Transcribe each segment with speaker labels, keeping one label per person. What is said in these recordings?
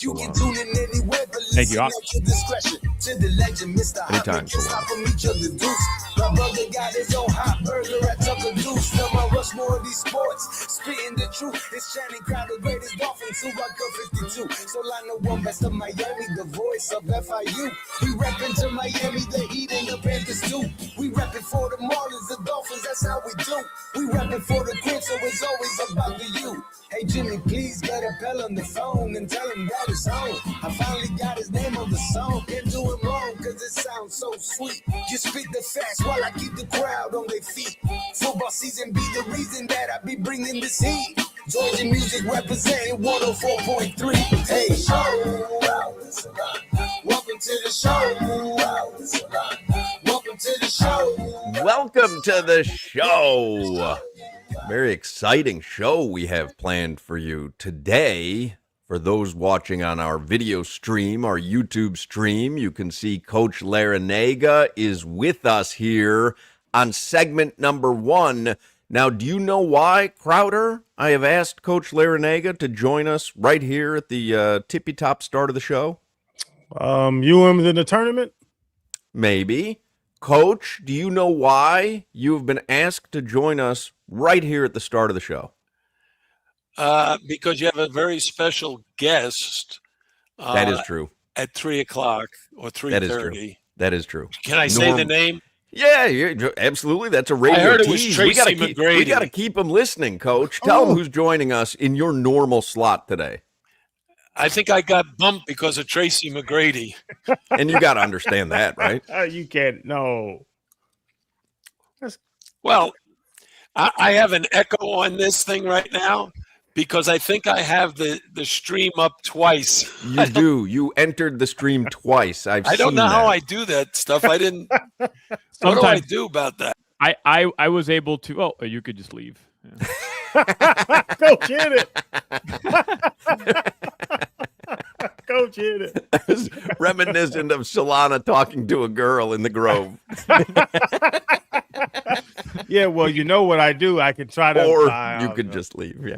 Speaker 1: You can tune in anywhere, but
Speaker 2: Thank you.
Speaker 1: listen at your discretion to the legend, Mr.
Speaker 2: Anytime,
Speaker 1: Hotman. Stop from each other deuce. My brother got his own hot burger at Tucker Deuce. Now my rush more of these sports, spitting the truth. It's Channing Crowder, greatest Dolphins, who rock the 52. Solana one best of Miami, the voice of FIU. We reppin' to Miami, the Heat and the Panthers too. We reppin' for the Marlins, the Dolphins, that's how we do. We reppin' for the Quinn, so it's always about the you. Hey Jimmy, please get a Bell on the phone and tell him that it's on. I finally got his name on the song. Can't do him wrong, cause it sounds so sweet. You spit the facts while I keep the crowd on their feet. Football season be the reason that I be bringing this heat. Georgia music representing 104.3. Hey, welcome to the show. Welcome to the show.
Speaker 3: Welcome to the show. Very exciting show we have planned for you today. For those watching on our video stream, our YouTube stream, you can see Coach Larenaga is with us here on segment number 1. Now, do you know why, Crowder? I have asked Coach Larenaga to join us right here at the tippy-top start of the show.
Speaker 2: UM's in the tournament?
Speaker 3: Maybe. Coach, do you know why you have been asked to join us right here at the start of the show?
Speaker 4: Because you have a very special guest.
Speaker 3: That is true.
Speaker 4: At 3 o'clock or 3:30.
Speaker 3: That is true. That is true.
Speaker 4: Can I say the name?
Speaker 3: Yeah, absolutely. That's a radio
Speaker 4: I heard
Speaker 3: tease.
Speaker 4: it was Tracy McGrady.
Speaker 3: We got to keep them listening, Coach. Tell them who's joining us in your normal slot today.
Speaker 4: I think I got bumped because of Tracy McGrady.
Speaker 3: And you got to understand that, right?
Speaker 2: You can't. No.
Speaker 4: Well, I have an echo on this thing right now because I think I have the stream up twice.
Speaker 3: You do. You entered the stream twice. I
Speaker 4: don't know how I do that stuff. I didn't. What do I do about that?
Speaker 2: I was able to. Oh, you could just leave. Yeah.
Speaker 1: Coach, hit it. Coach, hit it.
Speaker 3: Reminiscent of Solana talking to a girl in the Grove.
Speaker 2: Yeah, well, you know what I do. I can try to.
Speaker 3: Or you could just leave. Yeah.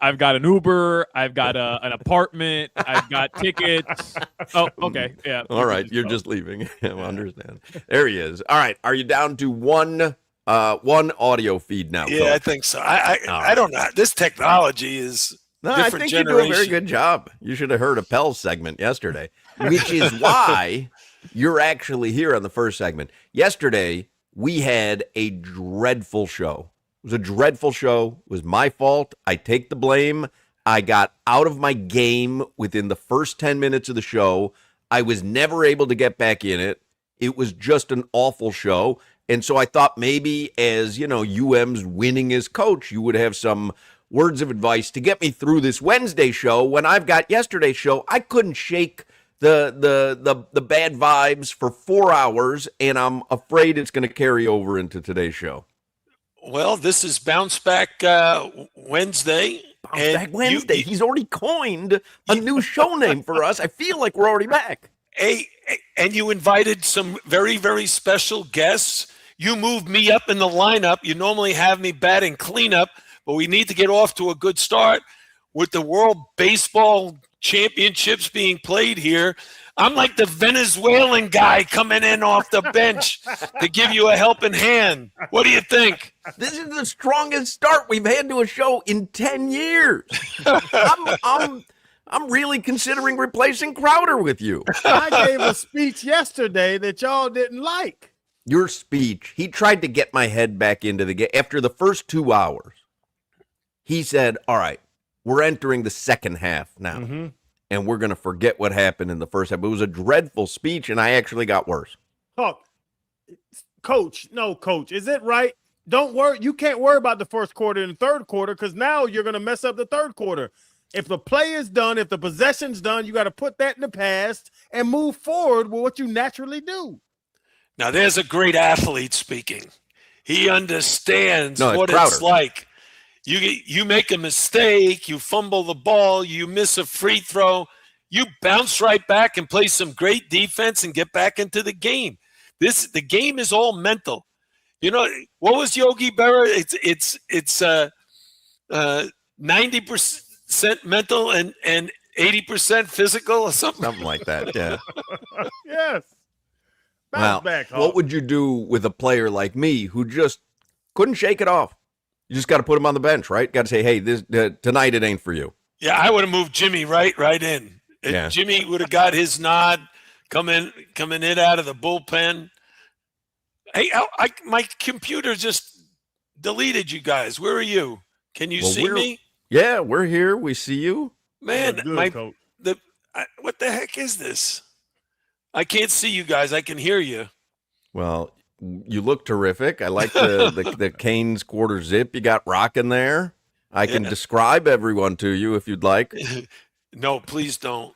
Speaker 2: I've got an Uber. I've got an apartment. I've got tickets. Oh, okay. Yeah.
Speaker 3: All right. You're just leaving. I understand. There he is. All right. Are you down to one audio feed now?
Speaker 4: Yeah, Coach? I think so. I don't know. This technology is
Speaker 3: I think you do a very good job. You should have heard Appel's segment yesterday, which is why you're actually here on the first segment. Yesterday, we had a dreadful show. It was a dreadful show. It was my fault. I take the blame. I got out of my game within the first 10 minutes of the show. I was never able to get back in it. It was just an awful show. And so I thought maybe as, UM's winning as coach, you would have some words of advice to get me through this Wednesday show. When I've got yesterday's show, I couldn't shake the bad vibes for 4 hours, and I'm afraid it's going to carry over into today's show.
Speaker 4: Well, this is Bounce Back Wednesday.
Speaker 3: Bounce Back Wednesday. He's already coined a new show name for us. I feel like we're already back.
Speaker 4: And you invited some very, very special guests. You moved me up in the lineup. You normally have me batting cleanup, but we need to get off to a good start with the World Baseball Championships being played here. I'm like the Venezuelan guy coming in off the bench to give you a helping hand. What do you think?
Speaker 3: This is the strongest start we've had to a show in 10 years. I'm really considering replacing Crowder with you.
Speaker 1: I gave a speech yesterday that y'all didn't like.
Speaker 3: Your speech, he tried to get my head back into the game. After the first 2 hours, he said, all right, we're entering the second half now, and we're going to forget what happened in the first half. It was a dreadful speech, and I actually got worse.
Speaker 1: Coach, is it right? Don't worry. You can't worry about the first quarter and the third quarter because now you're going to mess up the third quarter. If the play is done, if the possession's done, you got to put that in the past and move forward with what you naturally do.
Speaker 4: Now, there's a great athlete speaking. He understands what
Speaker 3: Crowder.
Speaker 4: It's like. You make a mistake, you fumble the ball, you miss a free throw, you bounce right back and play some great defense and get back into the game. The game is all mental. What was Yogi Berra? It's 90% mental and 80% physical or something?
Speaker 3: Something like that, yeah.
Speaker 5: Yes.
Speaker 3: Well,
Speaker 5: Bounce back,
Speaker 3: what
Speaker 5: Hawk.
Speaker 3: would you do with a player like me who just couldn't shake it off? You just got to put him on the bench, right? Got to say, hey, this tonight it ain't for you.
Speaker 4: Yeah, I would have moved Jimmy right in. And
Speaker 3: Yeah.
Speaker 4: Jimmy would have got his nod coming in out of the bullpen. Hey, my computer just deleted you guys. Where are you? Can you see me?
Speaker 3: Yeah, we're here. We see you.
Speaker 4: Man,
Speaker 5: Good, Coach.
Speaker 4: what the heck is this? I can't see you guys. I can hear you.
Speaker 3: Well, you look terrific. I like the Canes quarter zip you got rocking there. I can describe everyone to you if you'd like.
Speaker 4: No, please don't.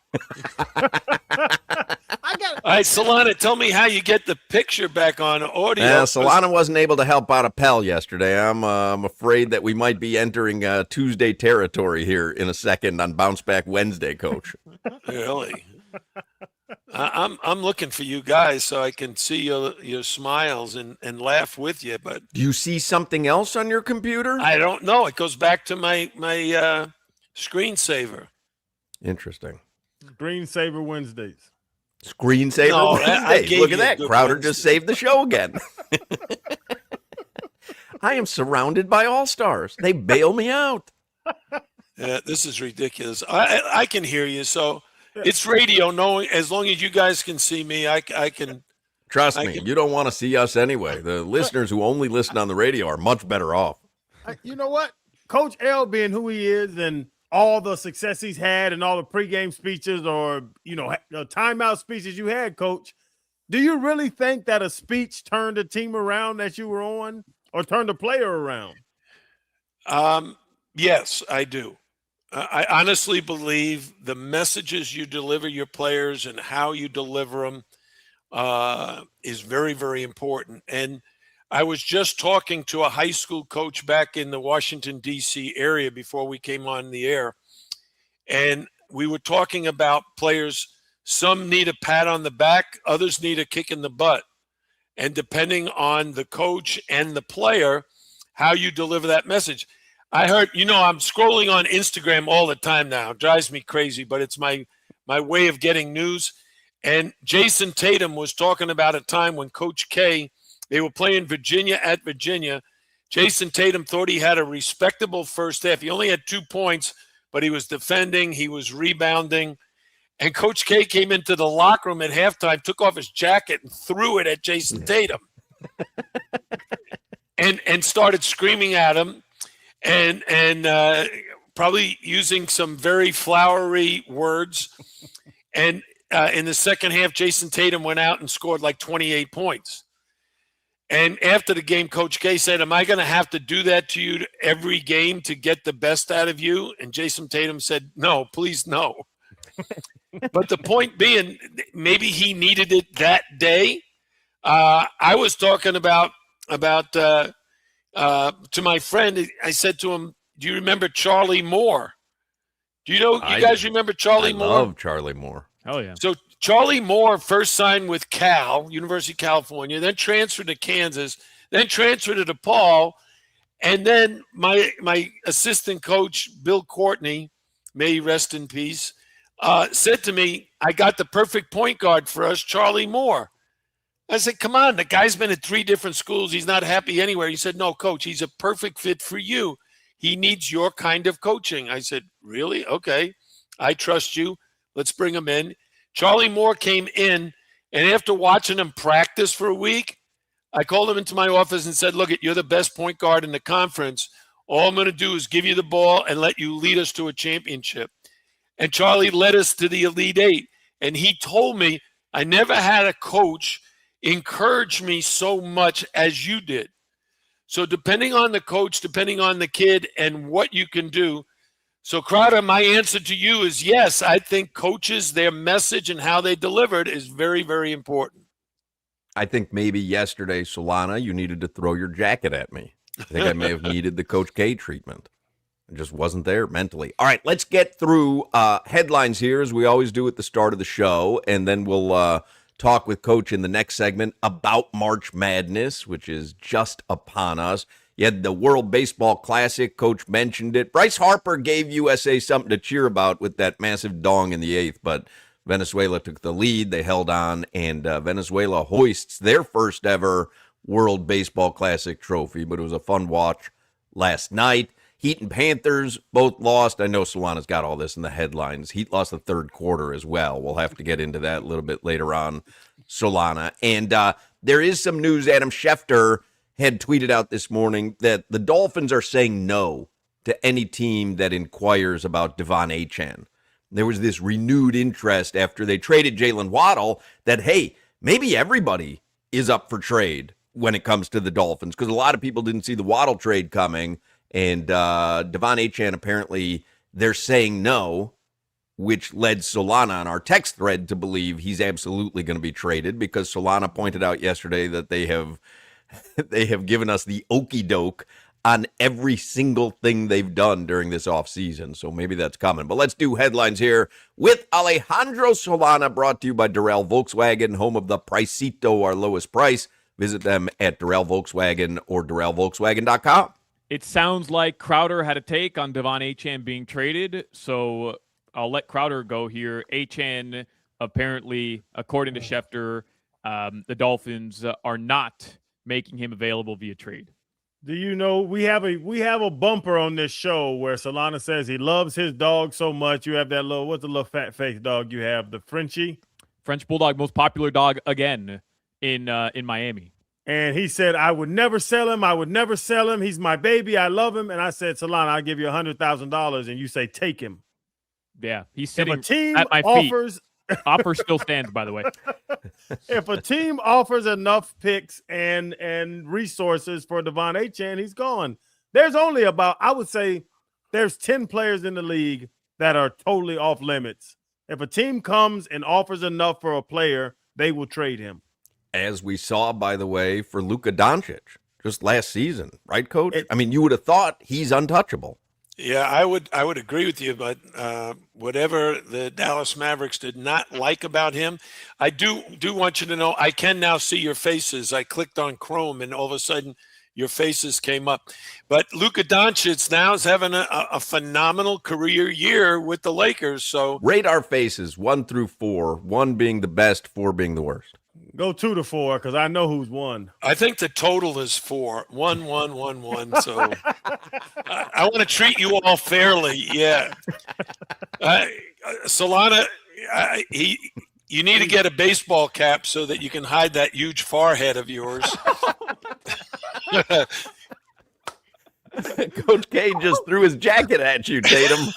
Speaker 4: All right, Solana, tell me how you get the picture back on audio.
Speaker 3: Solana wasn't able to help out a pal yesterday. I'm afraid that we might be entering Tuesday territory here in a second on Bounce Back Wednesday, Coach.
Speaker 4: Really? I'm looking for you guys so I can see your smiles and laugh with you. But
Speaker 3: do you see something else on your computer?
Speaker 4: I don't know. It goes back to my screensaver.
Speaker 3: Interesting.
Speaker 5: Screensaver Wednesdays.
Speaker 3: Screensaver
Speaker 4: No,
Speaker 3: Wednesday. Look at that. Crowder just saved the show again. I am surrounded by all-stars. They bail me out.
Speaker 4: Yeah, this is ridiculous. I can hear you, so it's radio. Knowing as long as you guys can see me, I can.
Speaker 3: Trust me, you don't want to see us anyway. The listeners who only listen on the radio are much better off.
Speaker 5: You know what? Coach L being who he is and all the success he's had and all the pregame speeches or, timeout speeches you had, Coach, do you really think that a speech turned a team around that you were on or turned a player around?
Speaker 4: Yes, I do. I honestly believe the messages you deliver your players and how you deliver them is very, very important. And I was just talking to a high school coach back in the Washington, D.C. area before we came on the air. And we were talking about players. Some need a pat on the back. Others need a kick in the butt. And depending on the coach and the player, how you deliver that message. I heard, I'm scrolling on Instagram all the time now. It drives me crazy, but it's my way of getting news. And Jason Tatum was talking about a time when Coach K, they were playing Virginia at Virginia. Jason Tatum thought he had a respectable first half. He only had 2 points, but he was defending. He was rebounding. And Coach K came into the locker room at halftime, took off his jacket and threw it at Jason Tatum and started screaming at him and probably using some very flowery words. And in the second half, Jason Tatum went out and scored like 28 points. And after the game, Coach K said, am I going to have to do that to you every game to get the best out of you? And Jason Tatum said, no, please no. But the point being, maybe he needed it that day. I was talking about to my friend, I said to him, do you remember Charlie Moore? Do you guys remember Charlie Moore?
Speaker 3: I love Charlie Moore.
Speaker 2: Hell yeah.
Speaker 4: So Charlie Moore first signed with University of California, then transferred to Kansas, then transferred to DePaul, and then my assistant coach, Bill Courtney, may he rest in peace, said to me, I got the perfect point guard for us, Charlie Moore. I said, come on, the guy's been at 3 different schools. He's not happy anywhere. He said, no, Coach, he's a perfect fit for you. He needs your kind of coaching. I said, really? Okay. I trust you. Let's bring him in. Charlie Moore came in, and after watching him practice for a week, I called him into my office and said, look, you're the best point guard in the conference. All I'm going to do is give you the ball and let you lead us to a championship. And Charlie led us to the Elite Eight. And he told me, I never had a coach encourage me so much as you did. So depending on the coach, depending on the kid and what you can do. So Crowder, my answer to you is yes, I think coaches, their message and how they deliver it is very, very important.
Speaker 3: I think maybe yesterday, Solana, you needed to throw your jacket at me. I think I may have needed the Coach K treatment. It just wasn't there mentally. All right, let's get through headlines here, as we always do at the start of the show, and then we'll talk with Coach in the next segment about March Madness, which is just upon us. You had the World Baseball Classic. Coach mentioned it. Bryce Harper gave USA something to cheer about with that massive dong in the 8th, but Venezuela took the lead. They held on, and Venezuela hoists their first ever World Baseball Classic trophy, but it was a fun watch last night. Heat and Panthers both lost. I know Solana's got all this in the headlines. Heat lost the third quarter as well. We'll have to get into that a little bit later on, Solana. And there is some news. Adam Schefter had tweeted out this morning that the Dolphins are saying no to any team that inquires about Devon Achane. There was this renewed interest after they traded Jalen Waddle that, hey, maybe everybody is up for trade when it comes to the Dolphins, because a lot of people didn't see the Waddle trade coming. And Devon Achane, apparently, they're saying no, which led Solana on our text thread to believe he's absolutely going to be traded, because Solana pointed out yesterday that they have given us the okey doke on every single thing they've done during this offseason. So maybe that's coming. But let's do headlines here with Alejandro Solana, brought to you by Durrell Volkswagen, home of the Pricito, our lowest price. Visit them at Durrell Volkswagen or DurrellVolkswagen.com.
Speaker 2: It sounds like Crowder had a take on Devon Achane being traded, so I'll let Crowder go here. Achane, apparently, according to Schefter, the Dolphins are not making him available via trade.
Speaker 5: Do you know we have a bumper on this show where Solana says he loves his dog so much? You have that little, what's the little fat face dog you have? The Frenchie?
Speaker 2: French Bulldog, most popular dog again in Miami.
Speaker 5: And he said, I would never sell him. I would never sell him. He's my baby. I love him. And I said, Solana, I'll give you $100,000. And you say, take him.
Speaker 2: Yeah, he's sitting
Speaker 5: if a team
Speaker 2: at my
Speaker 5: offers,
Speaker 2: feet. Offer still stands, by the way.
Speaker 5: If a team offers enough picks and resources for Devon Achane, he's gone. There's only about, I would say, there's 10 players in the league that are totally off limits. If a team comes and offers enough for a player, they will trade him.
Speaker 3: As we saw, by the way, for Luka Doncic just last season, right, Coach? I mean, you would have thought he's untouchable.
Speaker 4: Yeah, I would agree with you, but whatever the Dallas Mavericks did not like about him, I do want you to know I can now see your faces. I clicked on Chrome, and all of a sudden your faces came up. But Luka Doncic now is having a phenomenal career year with the Lakers. So
Speaker 3: rate our faces 1 through 4, 1 being the best, 4 being the worst.
Speaker 5: Go 2 to 4, because I know who's won.
Speaker 4: I think the total is 4. 1, 1, 1, 1. So I want to treat you all fairly. Yeah. Solana, you need to get a baseball cap so that you can hide that huge forehead of yours.
Speaker 3: Coach K just threw his jacket at you, Tatum.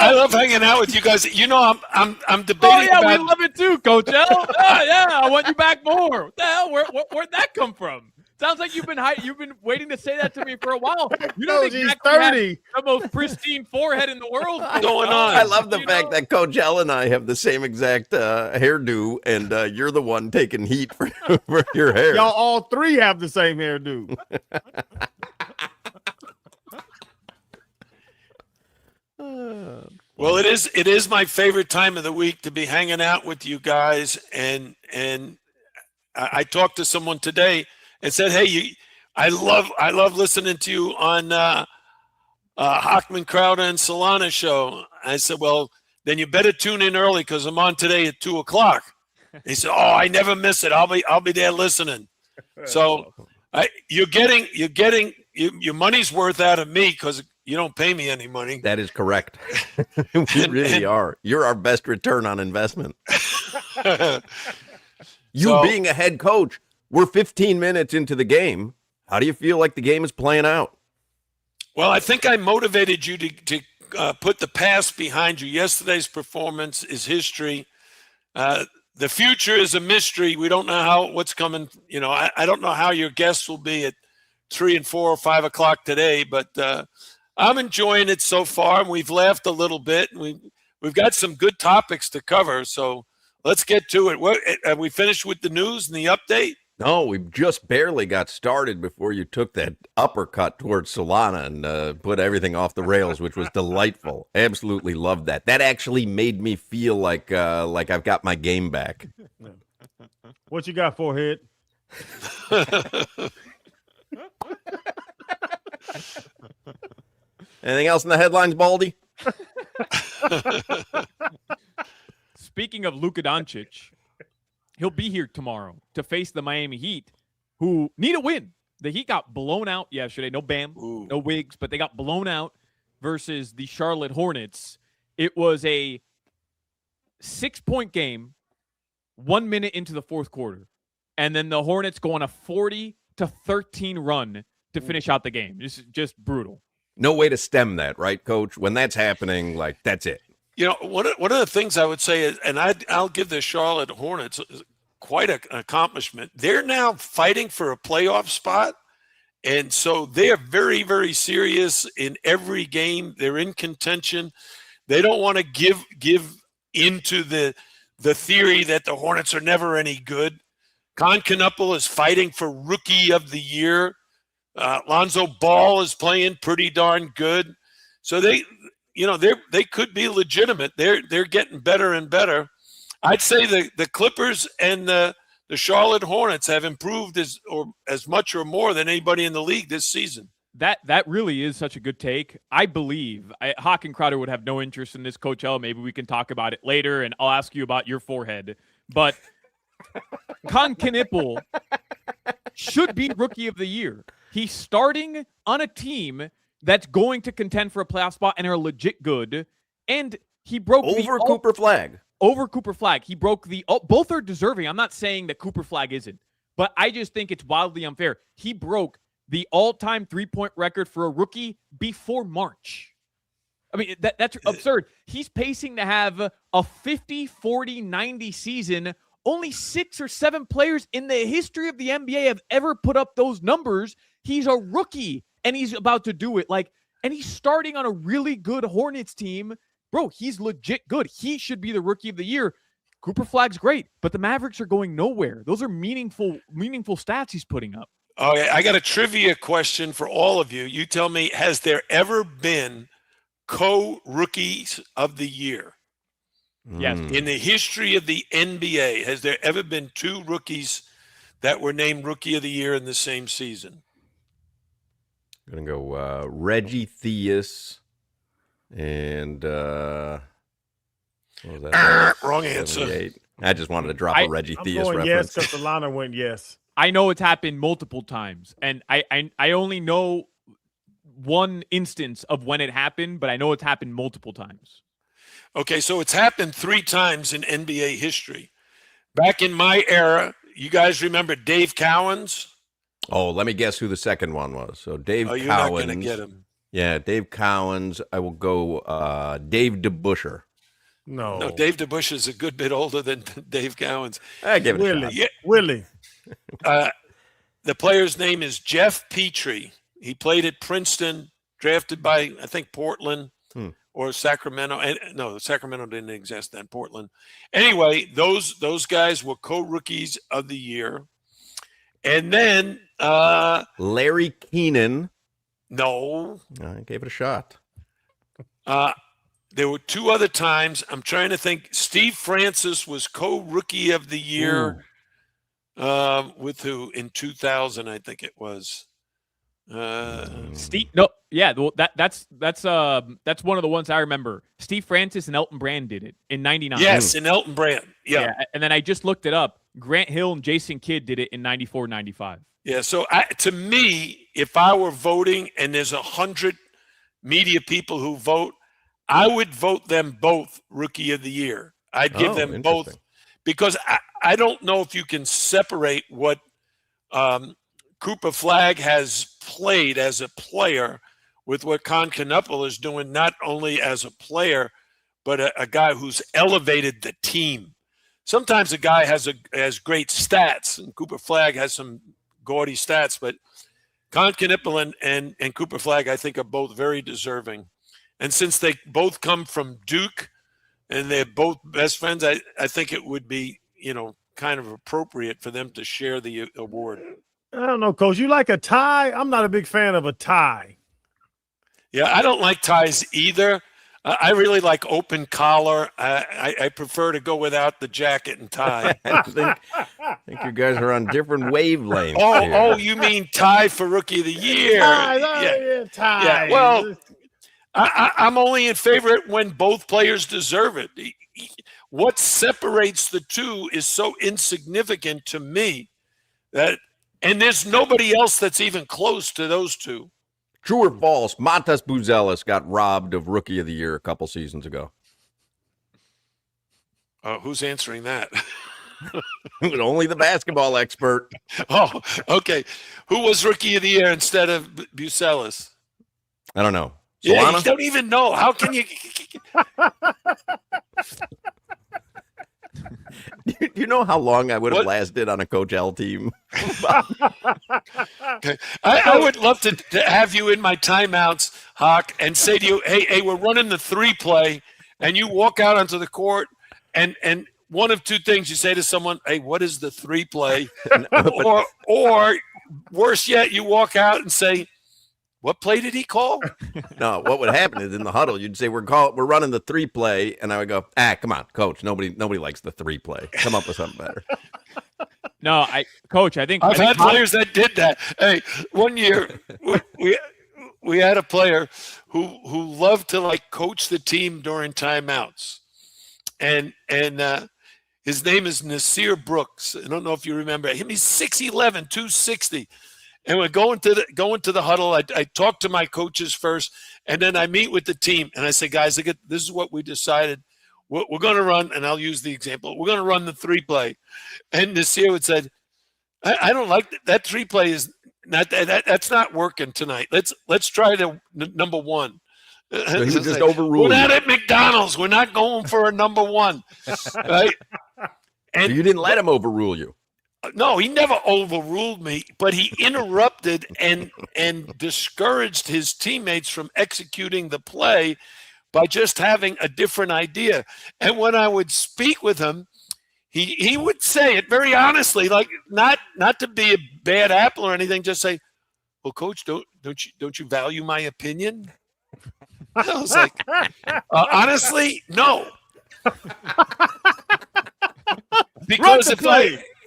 Speaker 4: I love hanging out with you guys. You know, I'm debating.
Speaker 2: Oh yeah,
Speaker 4: about...
Speaker 2: we love it too, Coach L. Yeah, I want you back more. What the hell? Where'd that come from? Sounds like you've been waiting to say that to me for a while. You don't exactly
Speaker 5: 30.
Speaker 2: have the most pristine forehead in the world
Speaker 4: going on.
Speaker 3: I love the fact that Coach L and I have the same exact hairdo, and you're the one taking heat for your hair.
Speaker 5: Y'all all 3 have the same hairdo.
Speaker 4: Well, it is my favorite time of the week to be hanging out with you guys, and I talked to someone today and said, "Hey, I love listening to you on Hochman, Crowder, and Solana show." I said, "Well, then you better tune in early because I'm on today at 2:00." He said, "Oh, I never miss it. I'll be there listening." So you're getting your money's worth out of me because you don't pay me any money.
Speaker 3: That is correct. We really are. You're our best return on investment. Being a head coach, we're 15 minutes into the game. How do you feel like the game is playing out?
Speaker 4: Well, I think I motivated you to put the past behind you. Yesterday's performance is history. The future is a mystery. We don't know what's coming. You know, I don't know how your guests will be at 3 and 4 or 5 o'clock today, but I'm enjoying it so far. We've laughed a little bit. We've got some good topics to cover, so let's get to it. Have we finished with the news and the update?
Speaker 3: No, we just barely got started before you took that uppercut towards Solana and put everything off the rails, which was delightful. Absolutely loved that. That actually made me feel like I've got my game back.
Speaker 5: What you got, forehead?
Speaker 3: Anything else in the headlines, Baldy?
Speaker 2: Speaking of Luka Doncic, he'll be here tomorrow to face the Miami Heat, who need a win. The Heat got blown out yesterday. No Bam, no Wiggs, but they got blown out versus the Charlotte Hornets. It was a 6-point game 1 minute into the fourth quarter. And then the Hornets go on a 40-13 run to finish out the game. This is just brutal.
Speaker 3: No way to stem that, right, Coach? When that's happening, like, that's it.
Speaker 4: You know, one of the things I would say is, and I'll give the Charlotte Hornets quite an accomplishment. They're now fighting for a playoff spot, and so they are very, very serious in every game. They're in contention. They don't want to give into the theory that the Hornets are never any good. Knuppel is fighting for Rookie of the Year. Lonzo Ball is playing pretty darn good. So they could be legitimate. They're getting better and better. I'd say the Clippers and the Charlotte Hornets have improved as much or more than anybody in the league this season.
Speaker 2: That really is such a good take. I believe Hoch and Crowder would have no interest in this, Coach L. Maybe we can talk about it later, and I'll ask you about your forehead. But Knuppel should be Rookie of the Year. He's starting on a team that's going to contend for a playoff spot and are legit good. And he broke
Speaker 3: over Cooper Flag.
Speaker 2: Over Cooper Flag. He broke both are deserving. I'm not saying that Cooper Flag isn't, but I just think it's wildly unfair. He broke the all-time three-point record for a rookie before March. I mean, that's absurd. He's pacing to have a 50, 40, 90 season. Only 6 or 7 players in the history of the NBA have ever put up those numbers. He's a rookie, and he's about to do it. And he's starting on a really good Hornets team. Bro, he's legit good. He should be the Rookie of the Year. Cooper Flag's great, but the Mavericks are going nowhere. Those are meaningful stats he's putting up.
Speaker 4: Okay, I got a trivia question for all of you. You tell me, has there ever been co-rookies of the year?
Speaker 2: Yes.
Speaker 4: In the history of the NBA, has there ever been 2 rookies that were named Rookie of the Year in the same season?
Speaker 3: I'm going to go Reggie Theus and what was that?
Speaker 4: Wrong answer.
Speaker 3: I just wanted to drop a Reggie Theus
Speaker 5: going
Speaker 3: reference.
Speaker 5: yes because Solana went yes.
Speaker 2: I know it's happened multiple times, and I only know one instance of when it happened, but I know it's happened multiple times.
Speaker 4: Okay, so it's happened 3 times in NBA history. Back in my era, you guys remember Dave Cowens?
Speaker 3: Oh, let me guess who the second one was. So Dave Cowens.
Speaker 4: You're not going to get him.
Speaker 3: Yeah, Dave Cowens. I will go Dave DeBuscher.
Speaker 4: No, Dave DeBuscher is a good bit older than Dave Cowens.
Speaker 3: I give it a shot.
Speaker 4: Yeah.
Speaker 5: Willie.
Speaker 4: The player's name is Jeff Petrie. He played at Princeton, drafted by, I think, Portland or Sacramento. No, Sacramento didn't exist then, Portland. Anyway, those guys were co-rookies of the year. And then
Speaker 3: Larry Keenan.
Speaker 4: No.
Speaker 3: I gave it a shot.
Speaker 4: There were 2 other times. I'm trying to think. Steve Francis was co-rookie of the year with who in 2000, I think it was.
Speaker 2: Steve, no, yeah, that's one of the ones I remember. Steve Francis and Elton Brand did it in '99.
Speaker 4: Yes, in Elton Brand. Yeah,
Speaker 2: and then I just looked it up. Grant Hill and Jason Kidd did it in '94, '95.
Speaker 4: Yeah, so to me, if I were voting and there's 100 media people who vote, I would vote them both Rookie of the Year. I'd give them both because I don't know if you can separate what Cooper Flag has played as a player with what Knuppel is doing, not only as a player, but a guy who's elevated the team. Sometimes a guy has great stats, and Cooper Flag has some gaudy stats, but Knuppel and Cooper Flag, I think, are both very deserving. And since they both come from Duke and they're both best friends, I think it would be, kind of appropriate for them to share the award.
Speaker 5: I don't know, Coach. You like a tie? I'm not a big fan of a tie.
Speaker 4: Yeah, I don't like ties either. I really like open collar. I prefer to go without the jacket and tie.
Speaker 3: I think you guys are on different wavelengths.
Speaker 4: Oh, you mean tie for Rookie of the Year?
Speaker 5: Tie.
Speaker 4: Yeah. Well, I'm only in favor when both players deserve it. What separates the two is so insignificant to me and there's nobody else that's even close to those two.
Speaker 3: True or false? Montes Buzelis got robbed of Rookie of the Year a couple seasons ago.
Speaker 4: Who's answering that?
Speaker 3: Only the basketball expert.
Speaker 4: Oh, okay. Who was Rookie of the Year instead of Buzelis?
Speaker 3: I don't know.
Speaker 4: Solana? Yeah, you don't even know. How can you?
Speaker 3: Do you know how long I would have lasted on a Coach L team?
Speaker 4: I would love to have you in my timeouts, Hoch, and say to you, hey, we're running the 3-play, and you walk out onto the court, and one of two things you say to someone, hey, what is the 3-play? or worse yet, you walk out and say, what play did he call?
Speaker 3: No, what would happen is in the huddle, you'd say, we're running the 3-play, and I would go, come on, Coach. Nobody likes the 3-play. Come up with something better.
Speaker 2: No, Coach, I think
Speaker 4: I've had players that did that. Hey, one year we had a player who loved to coach the team during timeouts, and his name is Nasir Brooks. I don't know if you remember him. He's 6'11", 260. And we're going to the huddle. I talk to my coaches first, and then I meet with the team. And I say, guys, this is what we decided. We're going to run, and I'll use the example. We're going to run the 3-play. And Nasir would say, I don't like that 3-play is not that's not working tonight. Let's try the number 1.
Speaker 3: So he would just overrule.
Speaker 4: We're not at McDonald's. We're not going for a number 1, right?
Speaker 3: And so you didn't let him overrule you.
Speaker 4: No, he never overruled me, but he interrupted and discouraged his teammates from executing the play by just having a different idea. And when I would speak with him, he would say it very honestly, like not to be a bad apple or anything, just say, well, Coach, don't you value my opinion? I was like, honestly, no. Because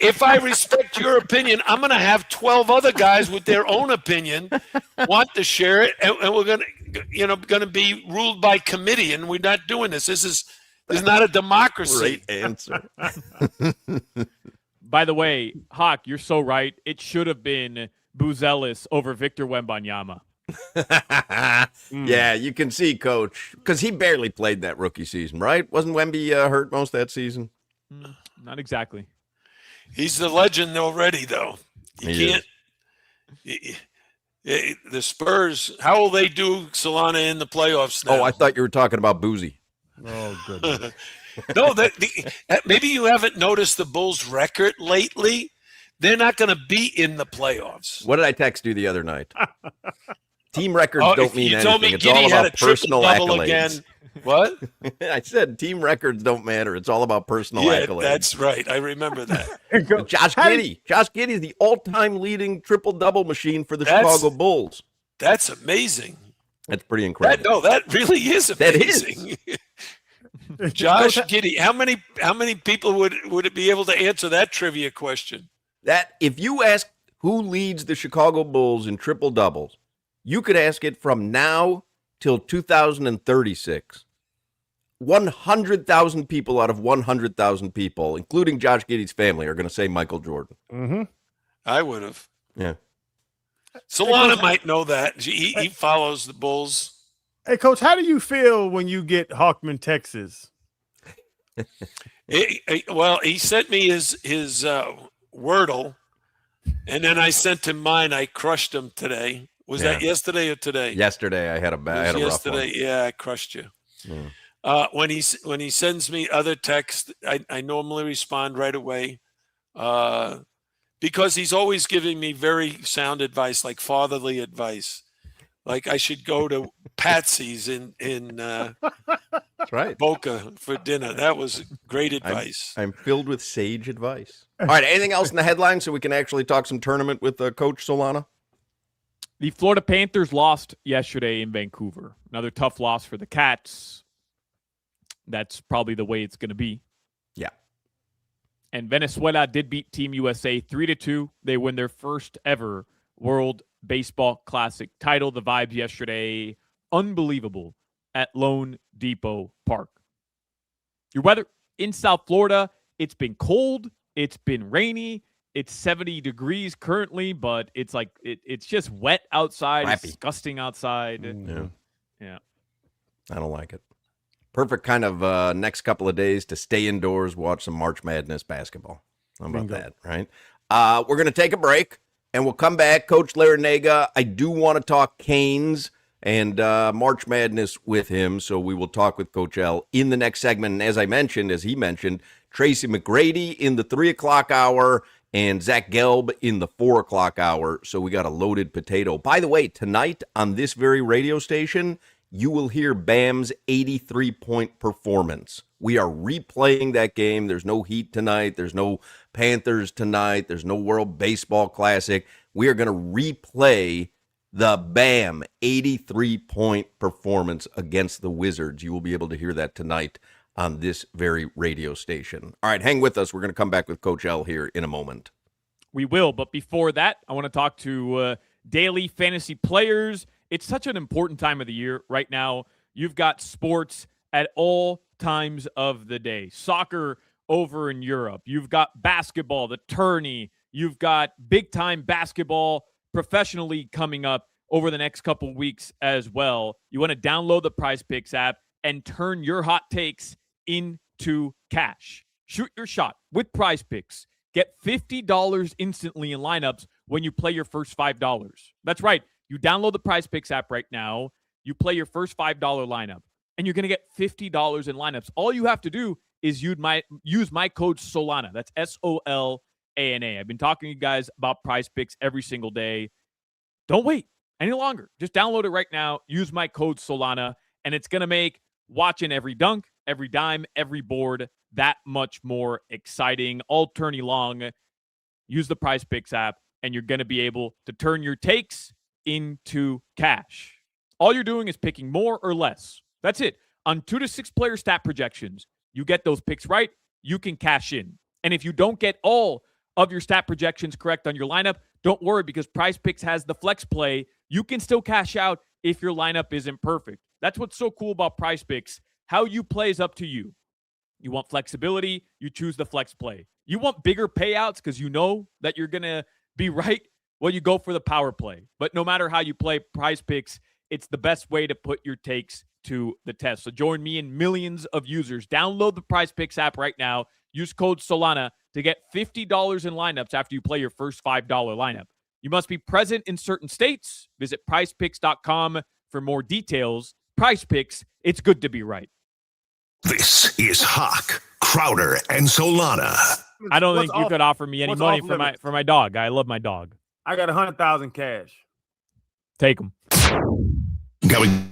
Speaker 4: if I respect your opinion, I'm going to have 12 other guys with their own opinion want to share it, and we're going to be ruled by committee, and we're not doing this. This is not a democracy.
Speaker 3: Great answer.
Speaker 2: By the way, Hoch, you're so right. It should have been Buzelis over Victor Wembanyama.
Speaker 3: Yeah, you can see, Coach, because he barely played that rookie season, right? Wasn't Wemby hurt most of that season?
Speaker 2: Not exactly.
Speaker 4: He's the legend already, though. The Spurs, how will they do, Solana, in the playoffs now?
Speaker 3: Oh, I thought you were talking about Boozy.
Speaker 5: Oh, goodness.
Speaker 4: No, maybe you haven't noticed the Bulls' record lately. They're not going to be in the playoffs.
Speaker 3: What did I text you the other night? Team records don't mean anything.
Speaker 4: Told me
Speaker 3: it's
Speaker 4: Giddy
Speaker 3: all
Speaker 4: had
Speaker 3: about
Speaker 4: a
Speaker 3: personal
Speaker 4: triple-double
Speaker 3: accolades.
Speaker 4: again. What?
Speaker 3: I said team records don't matter. It's all about personal accolades.
Speaker 4: That's right. I remember that.
Speaker 3: Josh Giddey. Josh Giddey is the all-time leading triple-double machine for the Chicago Bulls.
Speaker 4: That's amazing.
Speaker 3: That's pretty incredible.
Speaker 4: That really is amazing.
Speaker 3: That is.
Speaker 4: Josh Giddey. How many people would it be able to answer that trivia question?
Speaker 3: That if you ask who leads the Chicago Bulls in triple doubles, you could ask it from now till 2036. 100,000 people out of 100,000 people, including Josh Giddey's family, are going to say Michael Jordan.
Speaker 5: Mm-hmm.
Speaker 4: I would have.
Speaker 3: Yeah.
Speaker 4: Solana might know that. He follows the Bulls.
Speaker 5: Hey, Coach, how do you feel when you get Hawkman, Texas?
Speaker 4: Well, he sent me his Wordle, and then I sent him mine. I crushed him today. Was that yesterday or today?
Speaker 3: Yesterday, I had a rough one.
Speaker 4: Yeah, I crushed you. When he sends me other texts, I normally respond right away because he's always giving me very sound advice, like fatherly advice. Like I should go to Patsy's in
Speaker 3: That's right.
Speaker 4: Boca for dinner. That was great advice.
Speaker 3: I'm filled with sage advice. All right, anything else in the headline so we can actually talk some tournament with Coach Solana?
Speaker 2: The Florida Panthers lost yesterday in Vancouver. Another tough loss for the Cats. That's probably the way it's going to be.
Speaker 3: Yeah.
Speaker 2: And Venezuela did beat Team USA 3-2. They win their first ever World Baseball Classic title. The vibes yesterday, unbelievable at Lone Depot Park. Your weather in South Florida, it's been cold. It's been rainy. It's 70 degrees currently, but it's like it's just wet outside.
Speaker 3: Crappy.
Speaker 2: It's disgusting outside.
Speaker 3: Yeah. I don't like it. Perfect kind of next couple of days to stay indoors, watch some March Madness basketball. How about that, right? We're going to take a break, and we'll come back. Coach Larenaga, I do want to talk Canes and March Madness with him, so we will talk with Coach L in the next segment. And as he mentioned, Tracy McGrady in the 3 o'clock hour and Zach Gelb in the 4 o'clock hour. So we got a loaded potato. By the way, tonight on this very radio station, you will hear Bam's 83-point performance. We are replaying that game. There's no Heat tonight. There's no Panthers tonight. There's no World Baseball Classic. We are going to replay the Bam 83-point performance against the Wizards. You will be able to hear that tonight on this very radio station. All right, hang with us. We're going to come back with Coach L here in a moment.
Speaker 2: We will, but before that, I want to talk to daily fantasy players. It's such an important time of the year right now. You've got sports at all times of the day. Soccer over in Europe. You've got basketball, the tourney. You've got big-time basketball professionally coming up over the next couple weeks as well. You want to download the Prize Picks app and turn your hot takes into cash. Shoot your shot with Prize Picks. Get $50 instantly in lineups when you play your first $5. That's right. You download the Prize Picks app right now. You play your first $5 lineup, and you're going to get $50 in lineups. All you have to do is use my code Solana. That's SOLANA. I've been talking to you guys about Prize Picks every single day. Don't wait any longer. Just download it right now. Use my code Solana, and it's going to make watching every dunk, every dime, every board that much more exciting all tourney long. Use the Prize Picks app, and you're going to be able to turn your takes into cash. All you're doing is picking more or less. That's it. On 2 to 6 player stat projections, you get those picks right, you can cash in. And if you don't get all of your stat projections correct on your lineup, don't worry, because Prize Picks has the flex play. You can still cash out if your lineup isn't perfect. That's what's so cool about Prize Picks. How you play is up to you. You want flexibility, you choose the flex play. You want bigger payouts because you know that you're going to be right. Well, you go for the power play. But no matter how you play Prize Picks, it's the best way to put your takes to the test. So join me and millions of users. Download the Prize Picks app right now. Use code Solana to get $50 in lineups after you play your first $5 lineup. You must be present in certain states. Visit prizepicks.com for more details. Prize Picks, it's good to be right.
Speaker 6: This is Hoch, Crowder, and Solana.
Speaker 2: I don't think you could offer me any money for my dog. I love my dog.
Speaker 5: I got 100,000 cash.
Speaker 2: Take them.
Speaker 6: Going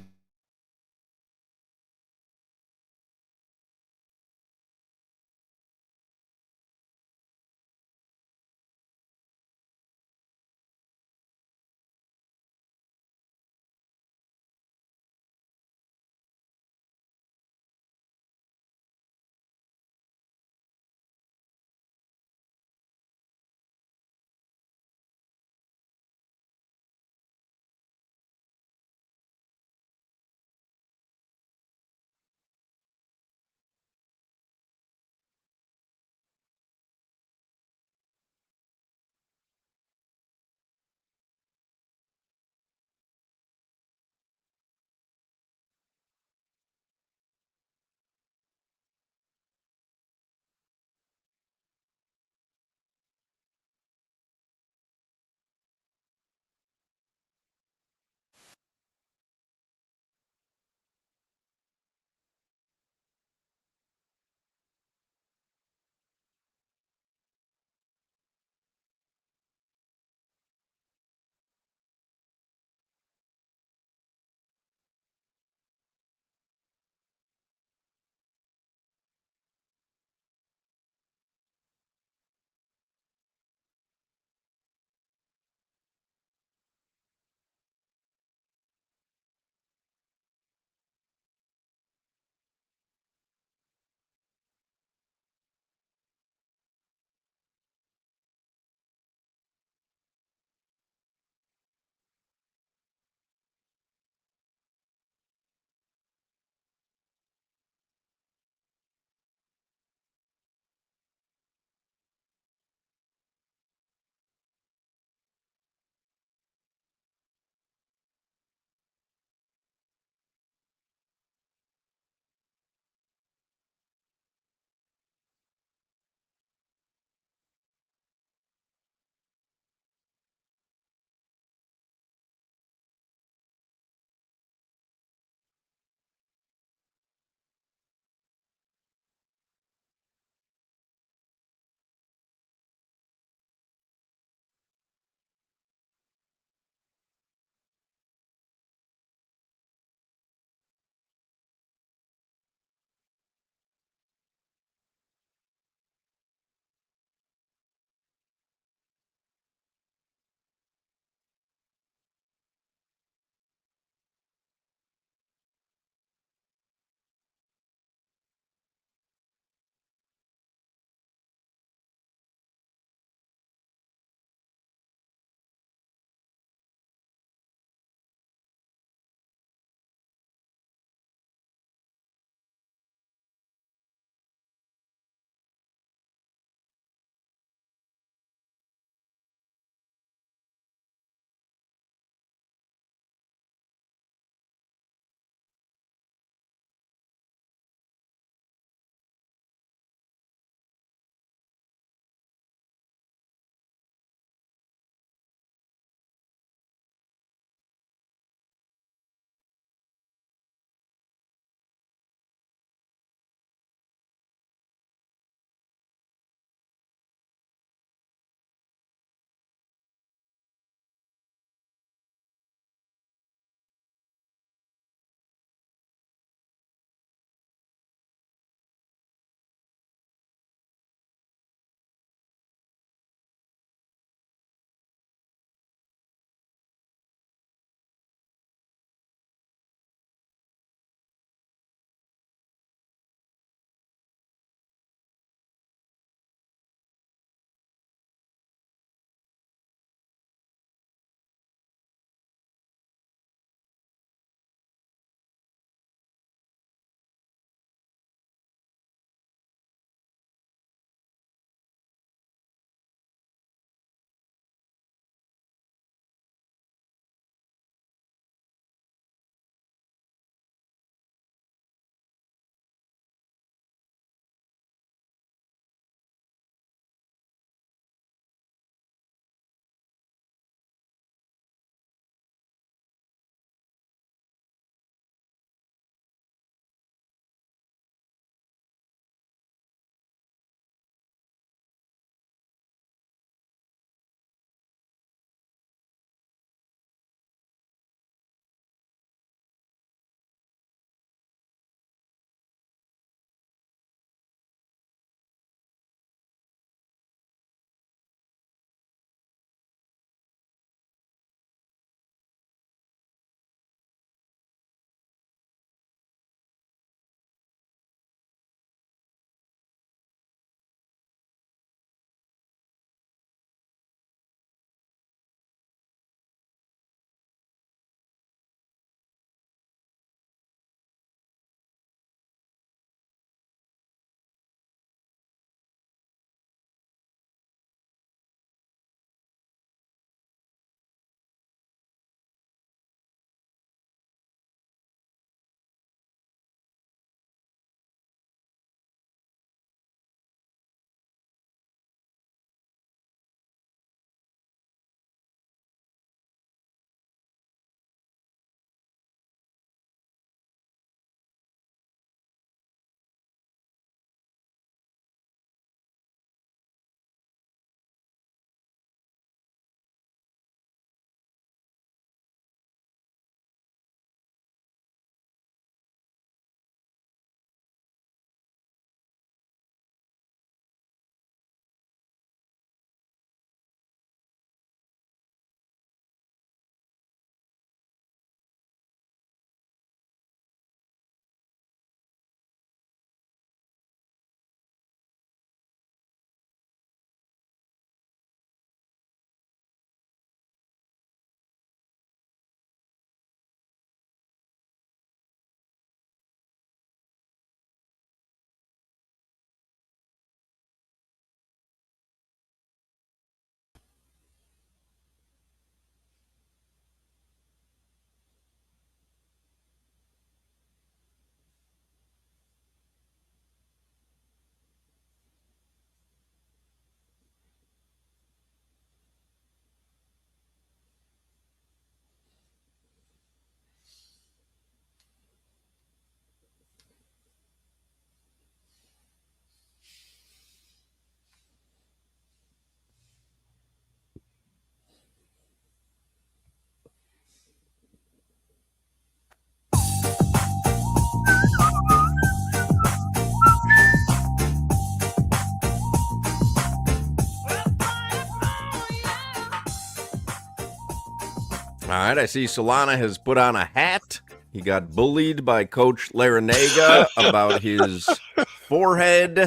Speaker 3: right, I see Solana has put on a hat. He got bullied by Coach Larenaga about his forehead,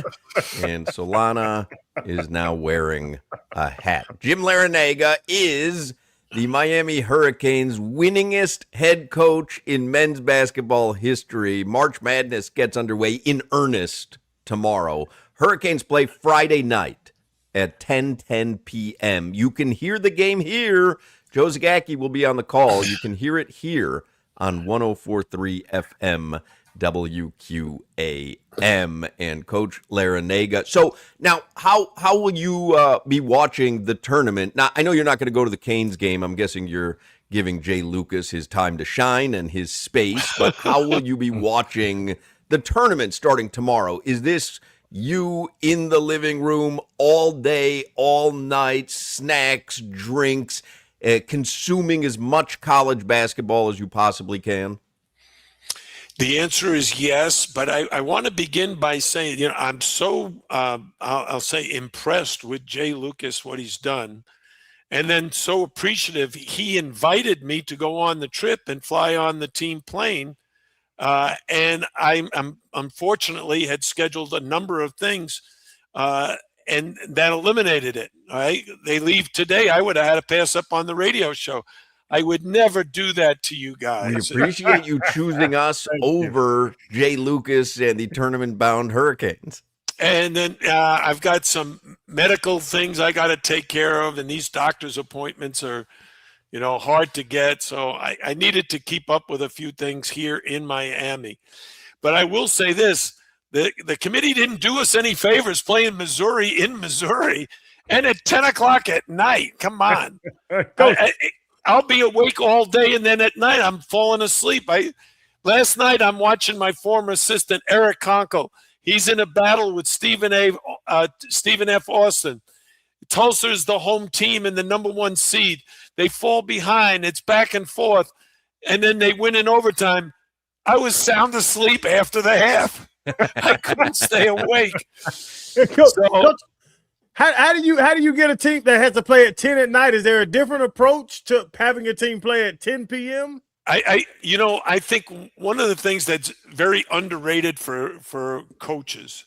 Speaker 3: and Solana is now wearing a hat. Jim Larenaga is the Miami Hurricanes' winningest head coach in men's basketball history. March Madness gets underway in earnest tomorrow. Hurricanes play Friday night at 10:10 p.m. You can hear the game here. Joe Zagacki will be on the call. You can hear it here on 104.3 FM WQAM and Coach Larenaga. So now, how will you be watching the tournament? Now, I know you're not going to go to the Canes game. I'm guessing you're giving Jay Lucas his time to shine and his space. But how will you be watching the tournament starting tomorrow? Is this you in the living room all day, all night, snacks, drinks, consuming as much college basketball as you possibly can?
Speaker 4: The answer is yes, but I want to begin by saying, I'm so, I'll say, impressed with Jay Lucas, what he's done, and then so appreciative. He invited me to go on the trip and fly on the team plane, and I'm unfortunately had scheduled a number of things, and that eliminated it. All right, they leave today. I would have had to pass up on the radio show. I would never do that to you guys.
Speaker 3: We appreciate you choosing us over Jay Lucas and the tournament-bound Hurricanes.
Speaker 4: And then I've got some medical things I got to take care of, and these doctor's appointments are, hard to get. So I needed to keep up with a few things here in Miami. But I will say this, the committee didn't do us any favors playing Missouri in Missouri and at 10 o'clock at night. Come on. I'll be awake all day, and then at night I'm falling asleep. Last night I'm watching my former assistant, Eric Conkle. He's in a battle with Stephen F. Austin. Tulsa is the home team and the number one seed. They fall behind. It's back and forth, and then they win in overtime. I was sound asleep after the half. I couldn't stay awake.
Speaker 5: Coach, how do you get a team that has to play at 10 at night? Is there a different approach to having a team play at 10 p.m.?
Speaker 4: I think one of the things that's very underrated for coaches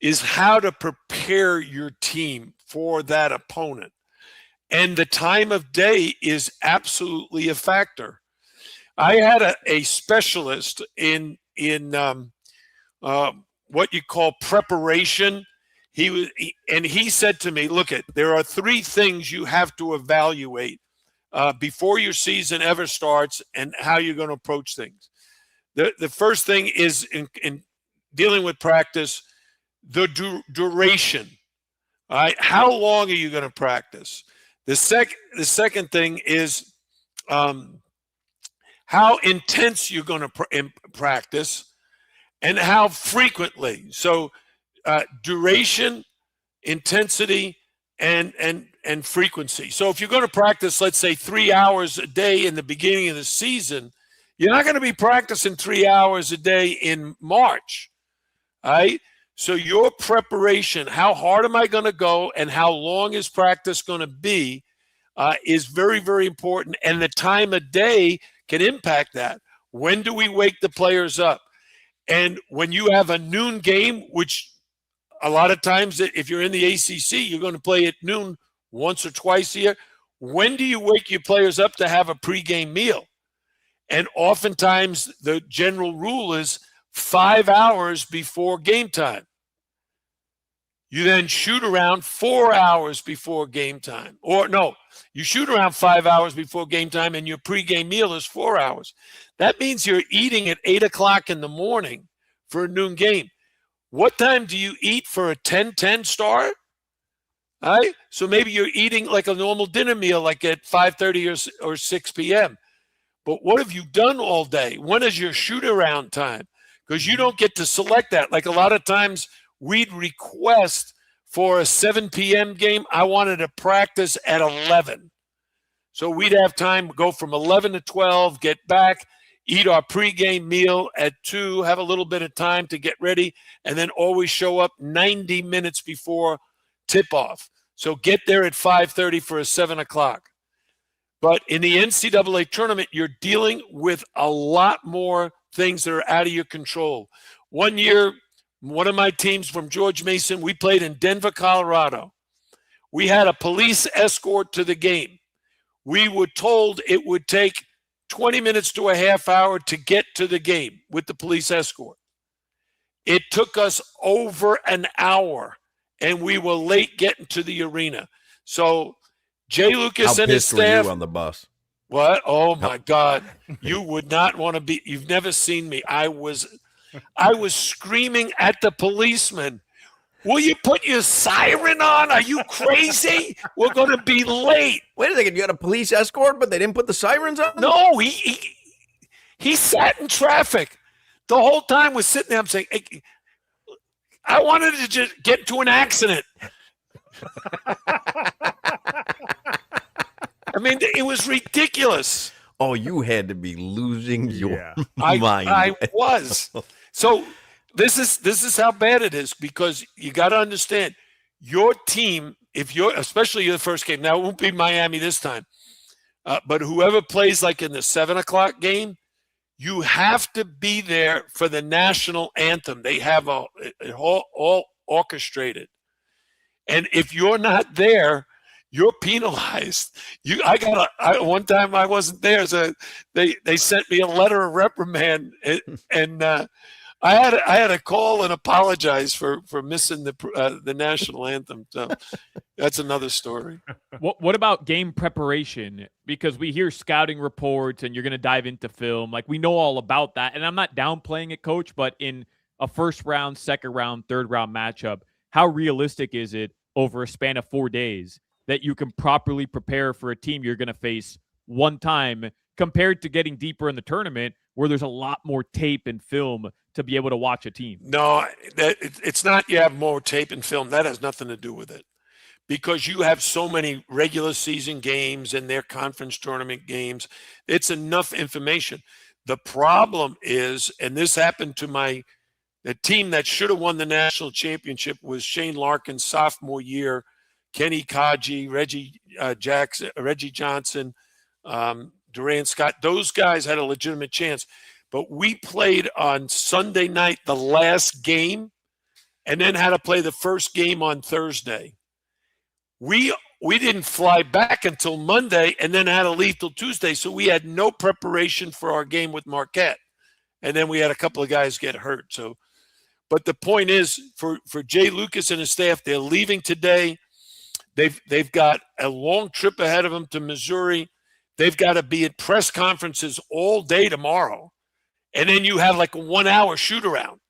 Speaker 4: is how to prepare your team for that opponent. And the time of day is absolutely a factor. I had a specialist in what you call preparation. He said to me, there are three things you have to evaluate before your season ever starts and how you're going to approach things. The first thing is in dealing with practice, the duration. All right, how long are you going to practice? The second thing is how intense you're going to practice and how frequently. So duration, intensity, and frequency. So if you're going to practice, let's say 3 hours a day in the beginning of the season, you're not going to be practicing 3 hours a day in March. All right. So your preparation, how hard am I going to go and how long is practice going to be, is very, very important. And the time of day can impact that. When do we wake the players up? And when you have a noon game, which a lot of times if you're in the ACC, you're going to play at noon once or twice a year. When do you wake your players up to have a pregame meal? And oftentimes the general rule is 5 hours before game time. You then shoot around 4 hours before game time. Or no, you shoot around 5 hours before game time and your pregame meal is 4 hours. That means you're eating at 8 o'clock in the morning for a noon game. What time do you eat for a 10-10 start? All right? So maybe you're eating like a normal dinner meal, like at 5:30 or 6 p.m. But what have you done all day? When is your shoot-around time? Because you don't get to select that. Like a lot of times we'd request for a 7 p.m. game, I wanted to practice at 11. So we'd have time go from 11 to 12, get back, eat our pregame meal at 2, have a little bit of time to get ready, and then always show up 90 minutes before tip-off. So get there at 5:30 for a 7 o'clock. But in the NCAA tournament, you're dealing with a lot more things that are out of your control. One year, one of my teams from George Mason, we played in Denver, Colorado. We had a police escort to the game. We were told it would take 20 minutes to a half hour to get to the game with the police escort. It took us over an hour, and we were late getting to the arena. So Jay Lucas
Speaker 3: How
Speaker 4: and his
Speaker 3: pissed were
Speaker 4: staff.
Speaker 3: you on the bus?
Speaker 4: What? Oh my God! You would not want to be. You've never seen me. I was screaming at the policeman. Will you put your siren on? Are you crazy? We're going to be late.
Speaker 3: Wait a second. You had a police escort, but they didn't put the sirens on?
Speaker 4: No, he sat in traffic the whole time. Was sitting there. I'm saying, hey, I wanted to just get into an accident. I mean, it was ridiculous.
Speaker 3: Oh, you had to be losing your
Speaker 4: mind. I was. So this is how bad it is, because you got to understand your team, especially your first game. Now, it won't be Miami this time, but whoever plays like in the 7:00 game, you have to be there for the national anthem. They have it all orchestrated. And if you're not there, you're penalized. One time I wasn't there, so they sent me a letter of reprimand, and I had to call and apologize for missing the national anthem. So that's another story.
Speaker 2: What about game preparation? Because we hear scouting reports, and you're going to dive into film. Like, we know all about that, and I'm not downplaying it, Coach. But in a first round, second round, third round matchup, how realistic is it over a span of 4 days that you can properly prepare for a team you're going to face one time, compared to getting deeper in the tournament where there's a lot more tape and film to be able to watch a team?
Speaker 4: No, it's not you have more tape and film. That has nothing to do with it, because you have so many regular season games and their conference tournament games. It's enough information. The problem is, and this happened to the team that should have won the national championship was Shane Larkin's sophomore year. Kenny Kaji, Reggie Johnson, Durant Scott, those guys had a legitimate chance. But we played on Sunday night, the last game, and then had to play the first game on Thursday. We didn't fly back until Monday, and then had to leave till Tuesday. So we had no preparation for our game with Marquette. And then we had a couple of guys get hurt. So, but the point is, for Jay Lucas and his staff, they're leaving today. They've got a long trip ahead of them to Missouri. They've got to be at press conferences all day tomorrow. And then you have like a 1 hour shoot around.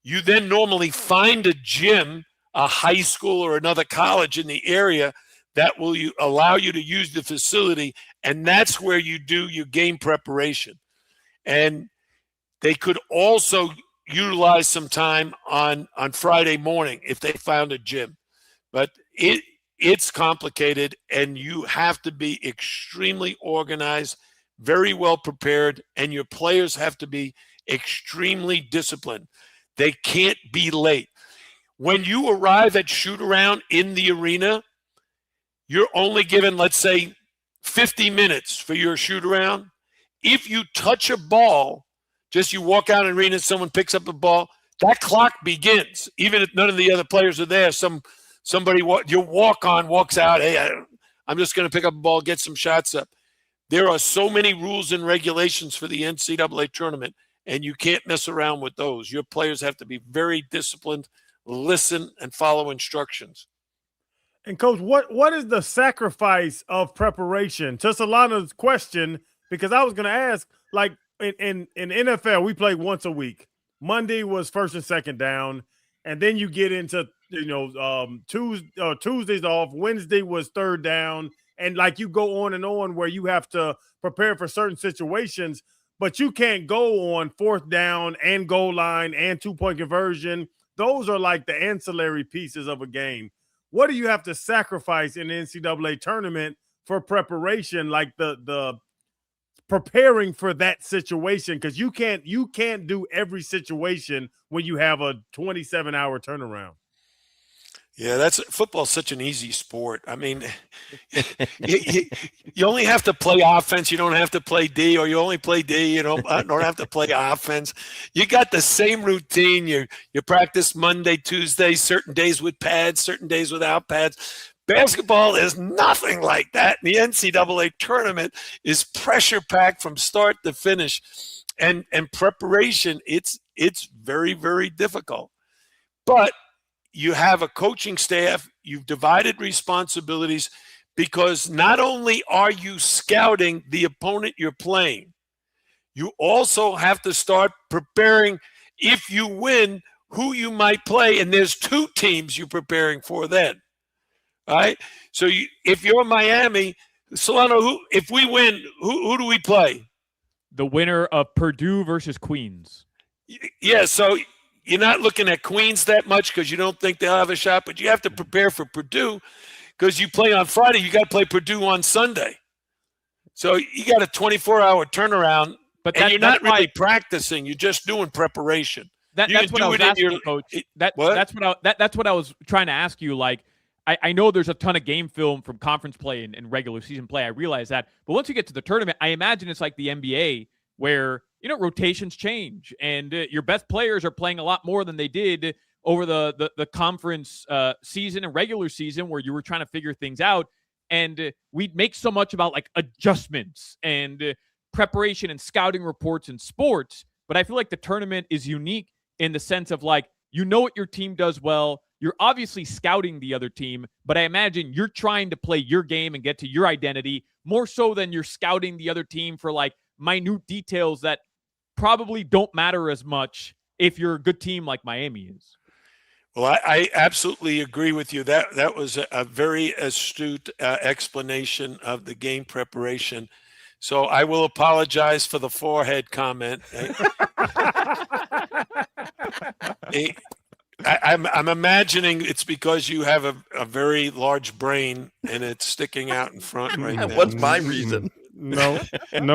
Speaker 4: You then normally find a gym, a high school or another college in the area that will allow you to use the facility. And that's where you do your game preparation. And they could also utilize some time on Friday morning if they found a gym. But it's complicated, and you have to be extremely organized, very well prepared, and your players have to be extremely disciplined. They can't be late. When you arrive at shoot-around in the arena, you're only given, let's say, 50 minutes for your shoot-around. If you touch a ball, just you walk out in the arena, someone picks up a ball, that clock begins. Even if none of the other players are there, your walk-on walks out, hey, I'm just going to pick up a ball, get some shots up. There are so many rules and regulations for the NCAA tournament, and you can't mess around with those. Your players have to be very disciplined, listen, and follow instructions.
Speaker 5: And, Coach, what is the sacrifice of preparation? To Solana's question, because I was going to ask, like, in NFL, we play once a week. Monday was first and second down, and then you get into Tuesdays off. Wednesday was third down, and like you go on and on where you have to prepare for certain situations, but you can't go on fourth down and goal line and 2-point conversion. Those are like the ancillary pieces of a game. What do you have to sacrifice in the NCAA tournament for preparation, like the preparing for that situation? Because you can't do every situation when you have a 27-hour turnaround.
Speaker 4: Yeah, football's such an easy sport. I mean, you only have to play offense. You don't have to play D, or you only play D. You don't have to play offense. You got the same routine. You practice Monday, Tuesday, certain days with pads, certain days without pads. Basketball is nothing like that. The NCAA tournament is pressure packed from start to finish, and preparation. It's very, very difficult, but you have a coaching staff, you've divided responsibilities, because not only are you scouting the opponent you're playing, you also have to start preparing, if you win, who you might play. And there's two teams you're preparing for then. All right? So if you're Miami, Solana, if we win, who do we play?
Speaker 2: The winner of Purdue versus Queens.
Speaker 4: Yeah, so you're not looking at Queens that much because you don't think they'll have a shot, but you have to prepare for Purdue because you play on Friday. You got to play Purdue on Sunday. So you got a 24-hour turnaround, but you're not really practicing. You're just doing preparation.
Speaker 2: That's what I was asking, Coach. That's what I was trying to ask you. Like, I know there's a ton of game film from conference play and regular season play. I realize that. But once you get to the tournament, I imagine it's like the NBA where – rotations change, and your best players are playing a lot more than they did over the conference season and regular season, where you were trying to figure things out. And we'd make so much about like adjustments and preparation and scouting reports in sports. But I feel like the tournament is unique in the sense of like, what your team does well. You're obviously scouting the other team, but I imagine you're trying to play your game and get to your identity more so than you're scouting the other team for like minute details that probably don't matter as much if you're a good team like Miami is.
Speaker 4: Well, I absolutely agree with you. That was a very astute explanation of the game preparation. So I will apologize for the forehead comment. I'm imagining it's because you have a very large brain and it's sticking out in front right now.
Speaker 3: What's my reason?
Speaker 5: Nope.
Speaker 4: Can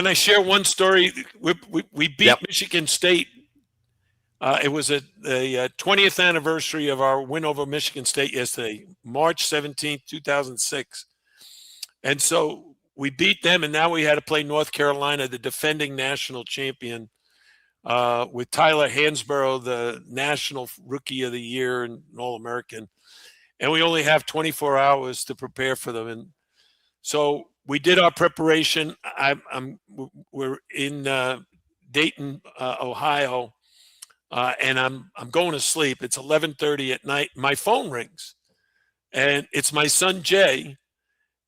Speaker 4: I share one story? We beat Michigan State. It was the 20th anniversary of our win over Michigan State yesterday, March 17th, 2006. And so we beat them, and now we had to play North Carolina, the defending national champion, with Tyler Hansborough, the national rookie of the year and All-American. And we only have 24 hours to prepare for them. And so we did our preparation. We're in Dayton, Ohio, and I'm going to sleep. It's 11:30 at night. My phone rings, and it's my son Jay,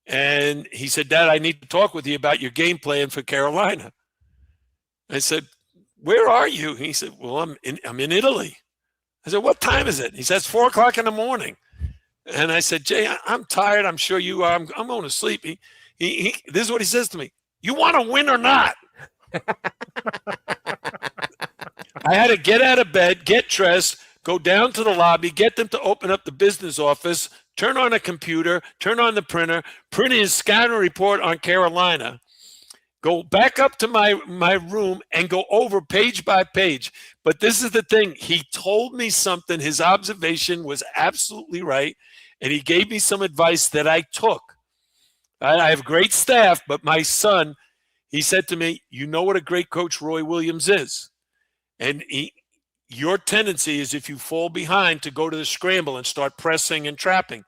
Speaker 4: and he said, "Dad, I need to talk with you about your game plan for Carolina." I said, "Where are you?" He said, "Well, I'm in Italy." I said, "What time is it?" He says, 4:00 in the morning. And I said, "Jay, I'm tired. I'm sure you are. I'm going to sleep." This is what he says to me: "You want to win or not?" I had to get out of bed, get dressed, go down to the lobby, get them to open up the business office, turn on a computer, turn on the printer, print his scouting report on Carolina, go back up to my room and go over page by page. But this is the thing. He told me something. His observation was absolutely right. And he gave me some advice that I took. I have great staff, but my son, he said to me, "You know what a great coach Roy Williams is. And your tendency is, if you fall behind, to go to the scramble and start pressing and trapping.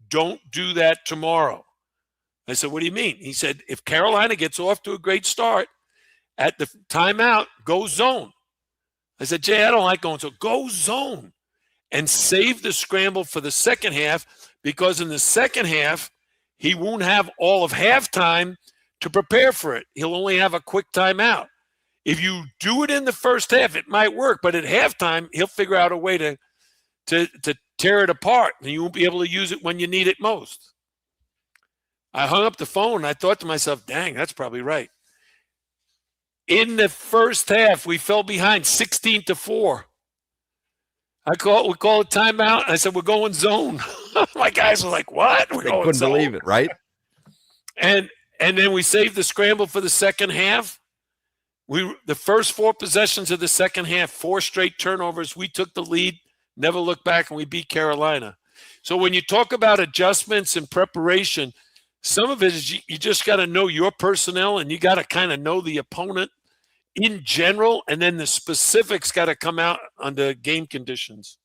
Speaker 4: Don't do that tomorrow." I said, "What do you mean?" He said, "If Carolina gets off to a great start, at the timeout, go zone." I said, "Jay, I don't like going so." Go zone and save the scramble for the second half, because in the second half, he won't have all of halftime to prepare for it. He'll only have a quick timeout. If you do it in the first half, it might work, but at halftime, he'll figure out a way to tear it apart, and you won't be able to use it when you need it most. I hung up the phone, and I thought to myself, dang, that's probably right. In the first half, we fell behind 16-4. We call it timeout, and I said, "We're going zone." My guys were like, "What?"
Speaker 3: They couldn't believe it, right?
Speaker 4: And then we saved the scramble for the second half. The first 4 possessions of the second half, 4 straight turnovers. We took the lead never looked back, and we beat Carolina. So when you talk about adjustments and preparation, some of it is you just got to know your personnel, and you got to kind of know the opponent in general, and then the specifics got to come out under game conditions.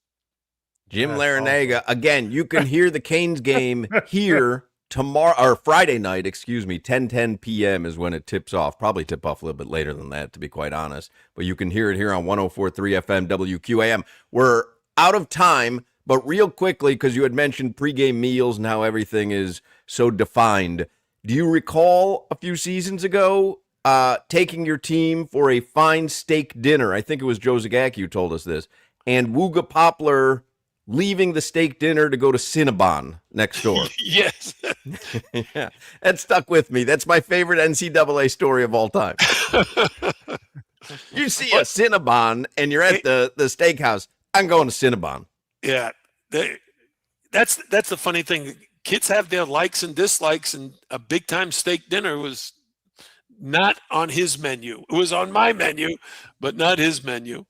Speaker 3: Jim Larenaga, again, you can hear the Canes game here tomorrow, or Friday night, 10:10 p.m. is when it tips off. Probably tip off a little bit later than that, to be quite honest. But you can hear it here on 104.3 FM WQAM. We're out of time, but real quickly, because you had mentioned pregame meals and how everything is so defined. Do you recall a few seasons ago taking your team for a fine steak dinner? I think it was Joe Zagacki who told us this. And Wooga Poplar leaving the steak dinner to go to Cinnabon next door.
Speaker 4: Yes.
Speaker 3: Yeah, that stuck with me. That's my favorite NCAA story of all time. You see a Cinnabon and you're at the steakhouse. I'm going to Cinnabon.
Speaker 4: Yeah. That's the funny thing. Kids have their likes and dislikes, and a big-time steak dinner was not on his menu. It was on my menu, but not his menu.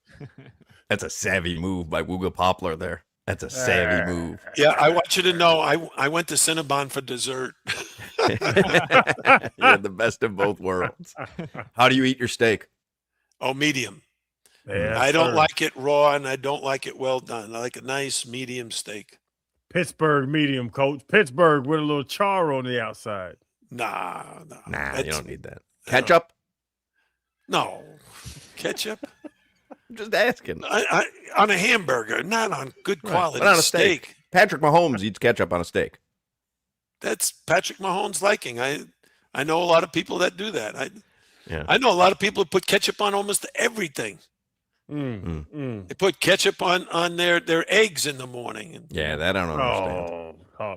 Speaker 3: That's a savvy move by Wooga Poplar there. That's a savvy move.
Speaker 4: Yeah, I want you to know I went to Cinnabon for dessert.
Speaker 3: You're the best of both worlds. How do you eat your steak?
Speaker 4: Oh, medium.
Speaker 5: Yes,
Speaker 4: I don't
Speaker 5: sir.
Speaker 4: like it raw, and I don't like it well done. I like a nice medium steak.
Speaker 5: Pittsburgh medium, Coach. Pittsburgh with a little char on the outside.
Speaker 4: Nah.
Speaker 3: Nah, you don't need that. Ketchup?
Speaker 4: No. Ketchup?
Speaker 3: I'm just asking.
Speaker 4: On a hamburger, not on good quality
Speaker 3: But on a steak. Patrick Mahomes eats ketchup on a steak.
Speaker 4: That's Patrick Mahomes' liking. I know a lot of people that do that.
Speaker 3: Yeah.
Speaker 4: I know a lot of people that put ketchup on almost everything. They put ketchup on their eggs in the morning.
Speaker 3: Yeah, that I don't understand.
Speaker 5: Oh.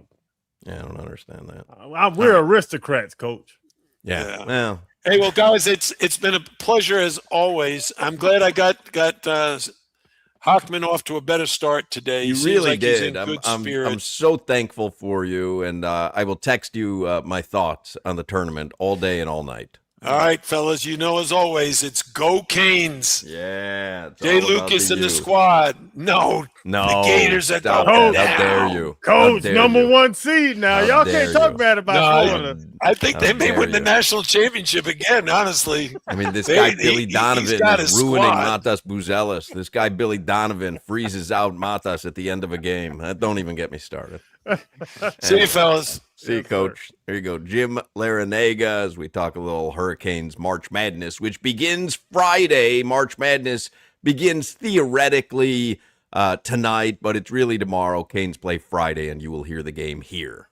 Speaker 3: Yeah, I don't understand that.
Speaker 5: We're aristocrats, Coach.
Speaker 3: Yeah. Well,
Speaker 4: Hey, well, guys, it's been a pleasure as always. I'm glad I got Hochman off to a better start today.
Speaker 3: you
Speaker 4: Seems
Speaker 3: really
Speaker 4: like he's
Speaker 3: did.
Speaker 4: in good spirit.
Speaker 3: I'm so thankful for you, and I will text you my thoughts on the tournament all day and all night.
Speaker 4: All right, fellas, as always, it's go Canes.
Speaker 3: Yeah.
Speaker 4: Jay Lucas and the squad. No, the Gators are
Speaker 3: stop
Speaker 4: going
Speaker 3: that. How dare
Speaker 4: down.
Speaker 3: you?
Speaker 5: Coach,
Speaker 3: How dare
Speaker 5: number
Speaker 3: you?
Speaker 5: one seed now.
Speaker 3: How
Speaker 5: Y'all
Speaker 3: dare
Speaker 5: can't talk
Speaker 3: you?
Speaker 5: bad about Florida.
Speaker 4: I think
Speaker 3: How
Speaker 4: they may
Speaker 3: dare
Speaker 4: win the
Speaker 3: you.
Speaker 4: national championship again, honestly.
Speaker 3: I mean, this
Speaker 4: They-
Speaker 3: guy
Speaker 4: he-
Speaker 3: Billy
Speaker 4: he's
Speaker 3: Donovan
Speaker 4: got
Speaker 3: is
Speaker 4: his
Speaker 3: ruining
Speaker 4: squad.
Speaker 3: Matas Buzelis. This guy Billy Donovan freezes out Matas at the end of a game. Don't even get me started.
Speaker 4: See you, fellas.
Speaker 3: See you, Coach. There you go. Jim Larenaga, as we talk a little Hurricanes March Madness, which begins Friday. March Madness begins theoretically tonight, but it's really tomorrow. Canes play Friday, and you will hear the game here.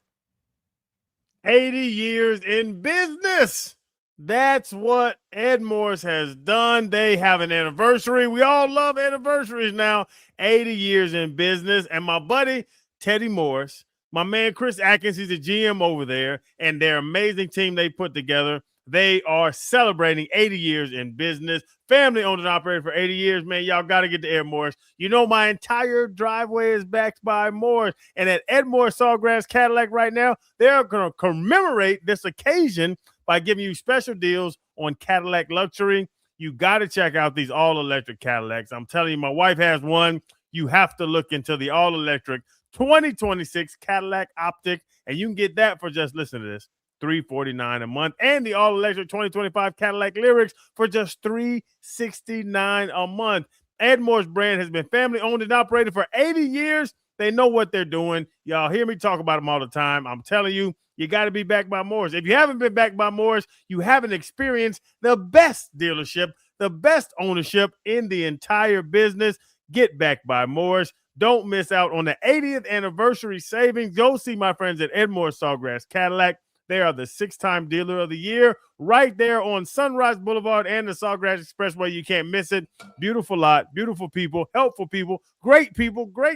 Speaker 5: 80 years in business. That's what Ed Morris has done. They have an anniversary. We all love anniversaries now. 80 years in business. And my buddy, Teddy Morris, my man, Chris Atkins, he's a GM over there, and their amazing team they put together. They are celebrating 80 years in business. Family owned and operated for 80 years, man. Y'all got to get to Ed Morris. My entire driveway is backed by Morris. And at Ed Morris Sawgrass Cadillac right now, they're going to commemorate this occasion by giving you special deals on Cadillac luxury. You got to check out these all-electric Cadillacs. I'm telling you, my wife has one. You have to look into the all-electric 2026 Cadillac Optic, and you can get that for just, listen to this, $349 a month, and the all-electric 2025 Cadillac Lyrics for just $369 a month. Ed Morris brand has been family-owned and operated for 80 years. They know what they're doing. Y'all hear me talk about them all the time. I'm telling you, you got to be backed by Morris. If you haven't been backed by Morris, you haven't experienced the best dealership, the best ownership in the entire business. Get backed by Morris. Don't miss out on the 80th anniversary savings. Go see my friends at Ed Morris Sawgrass Cadillac. They are the 6-time dealer of the year right there on Sunrise Boulevard and the Sawgrass Expressway. You can't miss it. Beautiful lot, beautiful people, helpful people, great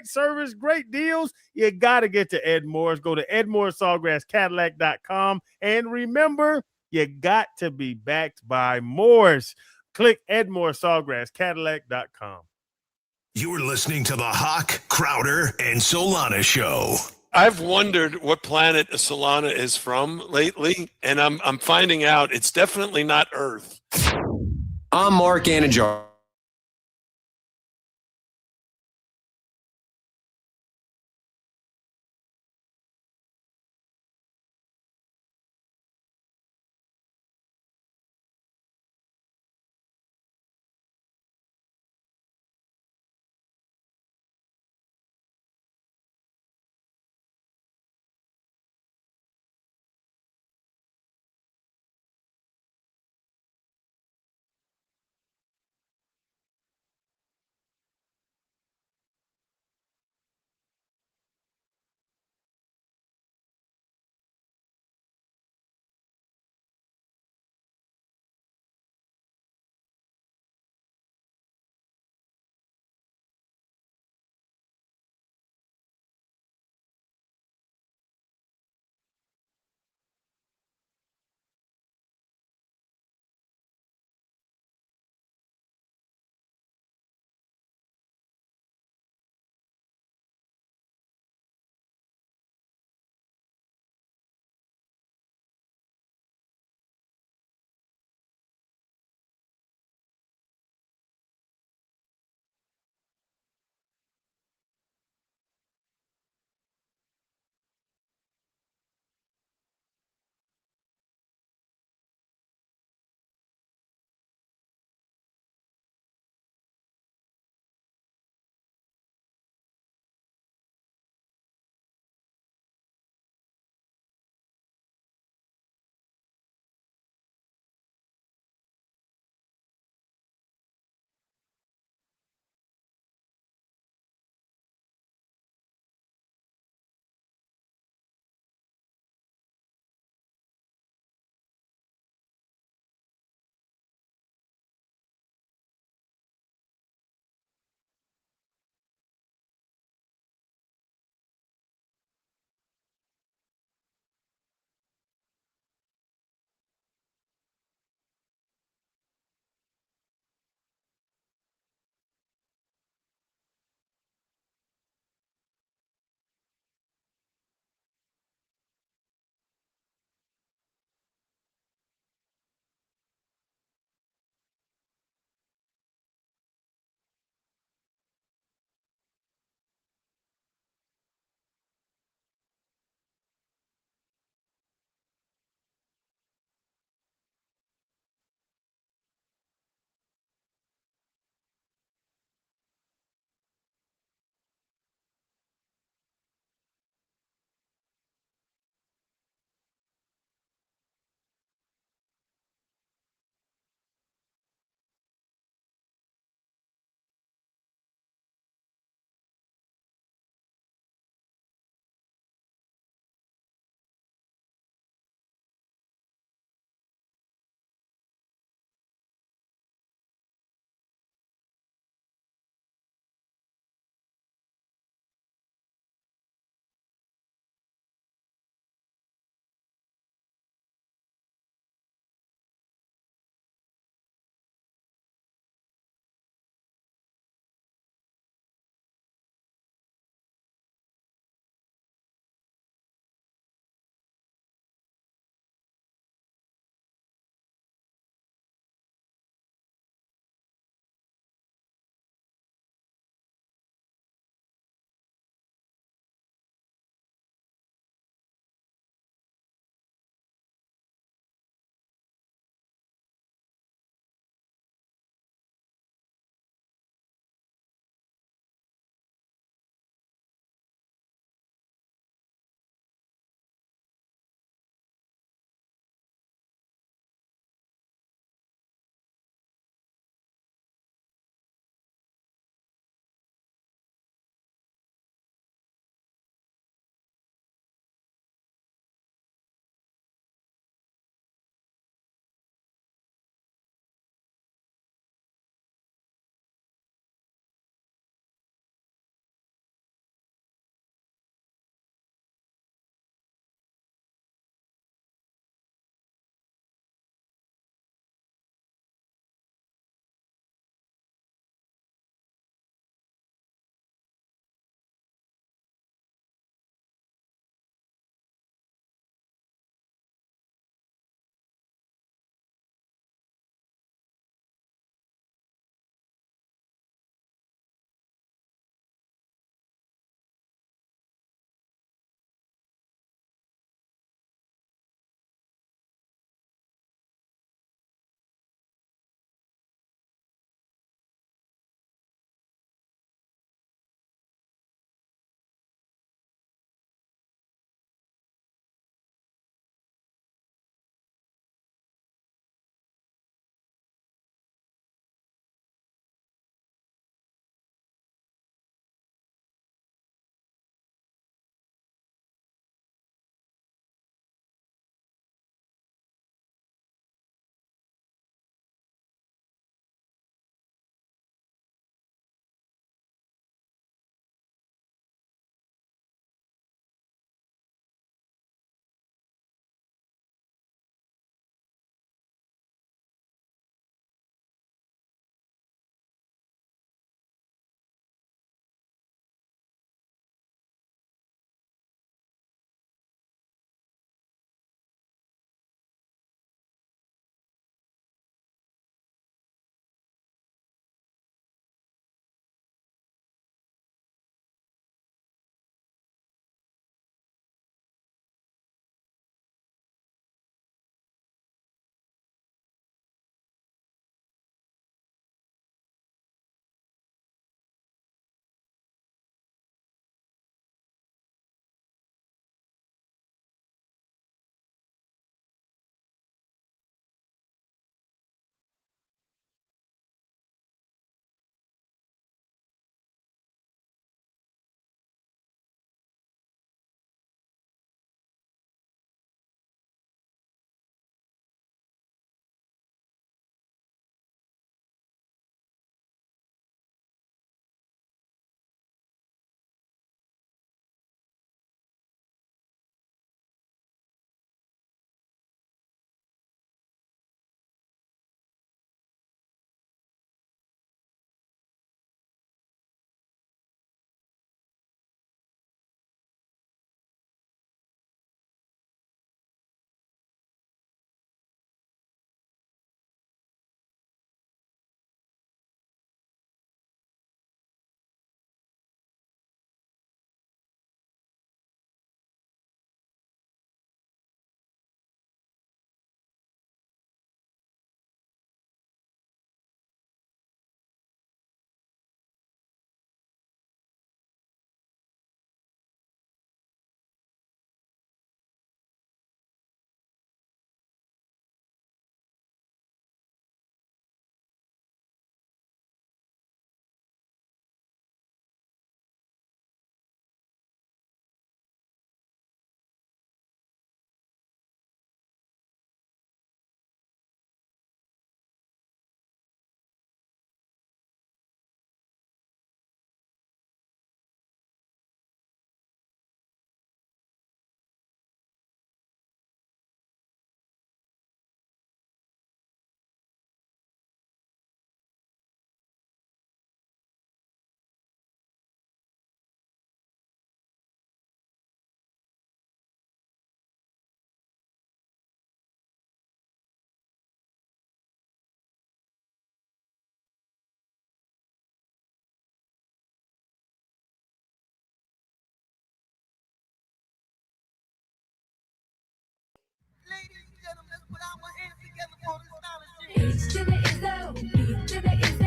Speaker 5: service, great deals. You got to get to Ed Morris. Go to EdMorrisSawgrassCadillac.com. And remember, you got to be backed by Morris. Click EdMorrisSawgrassCadillac.com.
Speaker 6: You're listening to the Hoch, Crowder, and Solana Show.
Speaker 4: I've wondered what planet Solana is from lately, and I'm finding out it's definitely not Earth.
Speaker 7: I'm Mark Anajar.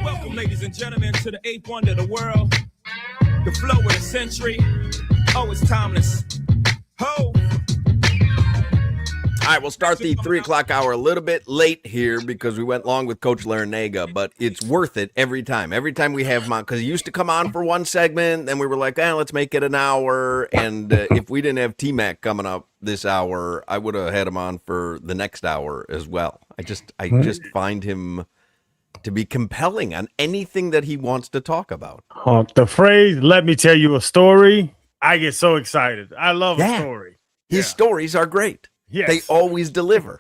Speaker 1: Welcome, ladies and gentlemen, to the eighth wonder of the world. The flow of the century. Oh, it's timeless. Ho!
Speaker 3: All right, we'll start the 3 o'clock hour a little bit late here because we went long with Coach Larenaga, but it's worth it every time. Every time we have him on, because he used to come on for one segment, then we were like, let's make it an hour. And if we didn't have T-Mac coming up this hour, I would have had him on for the next hour as well. I just find him to be compelling on anything that he wants to talk about.
Speaker 5: The phrase, let me tell you a story, I get so excited. I love a story.
Speaker 3: His stories are great.
Speaker 5: Yes.
Speaker 3: They always deliver.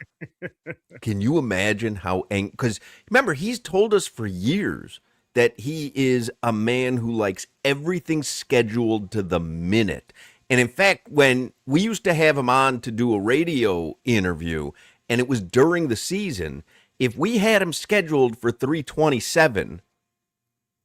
Speaker 3: Can you imagine how because remember, he's told us for years that he is a man who likes everything scheduled to the minute. And in fact, when we used to have him on to do a radio interview, and it was during the season, if we had him scheduled for 3:27,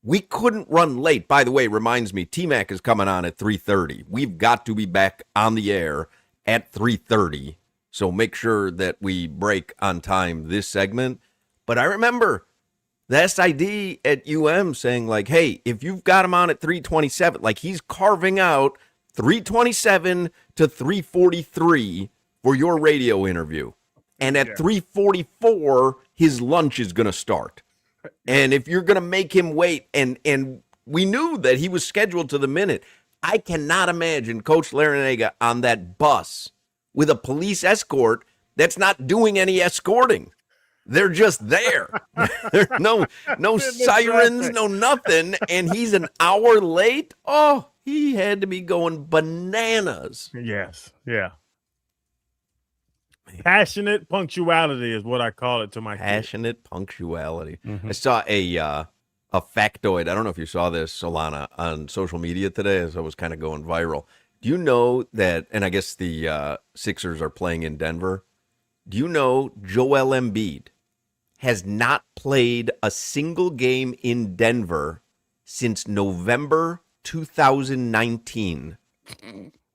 Speaker 3: we couldn't run late. By the way, reminds me, T-Mac is coming on at 3:30. We've got to be back on the air at 3:30. So make sure that we break on time this segment. But I remember the SID at UM saying, like, hey, if you've got him on at 3:27, like he's carving out 3:27 to 3:43 for your radio interview. And at 3:44, his lunch is going to start. And if you're going to make him wait, and we knew that he was scheduled to the minute, I cannot imagine Coach Larenaga on that bus with a police escort that's not doing any escorting. They're just there. There's no sirens, no nothing, and he's an hour late. Oh, he had to be going bananas.
Speaker 5: Yes, yeah. Passionate punctuality is what I call it to my
Speaker 3: Passionate punctuality. I saw a factoid. I don't know if you saw this, Solana, on social media today as I was kind of going viral. Do you know that, and I guess the Sixers are playing in Denver, do you know Joel Embiid has not played a single game in Denver since November 2019?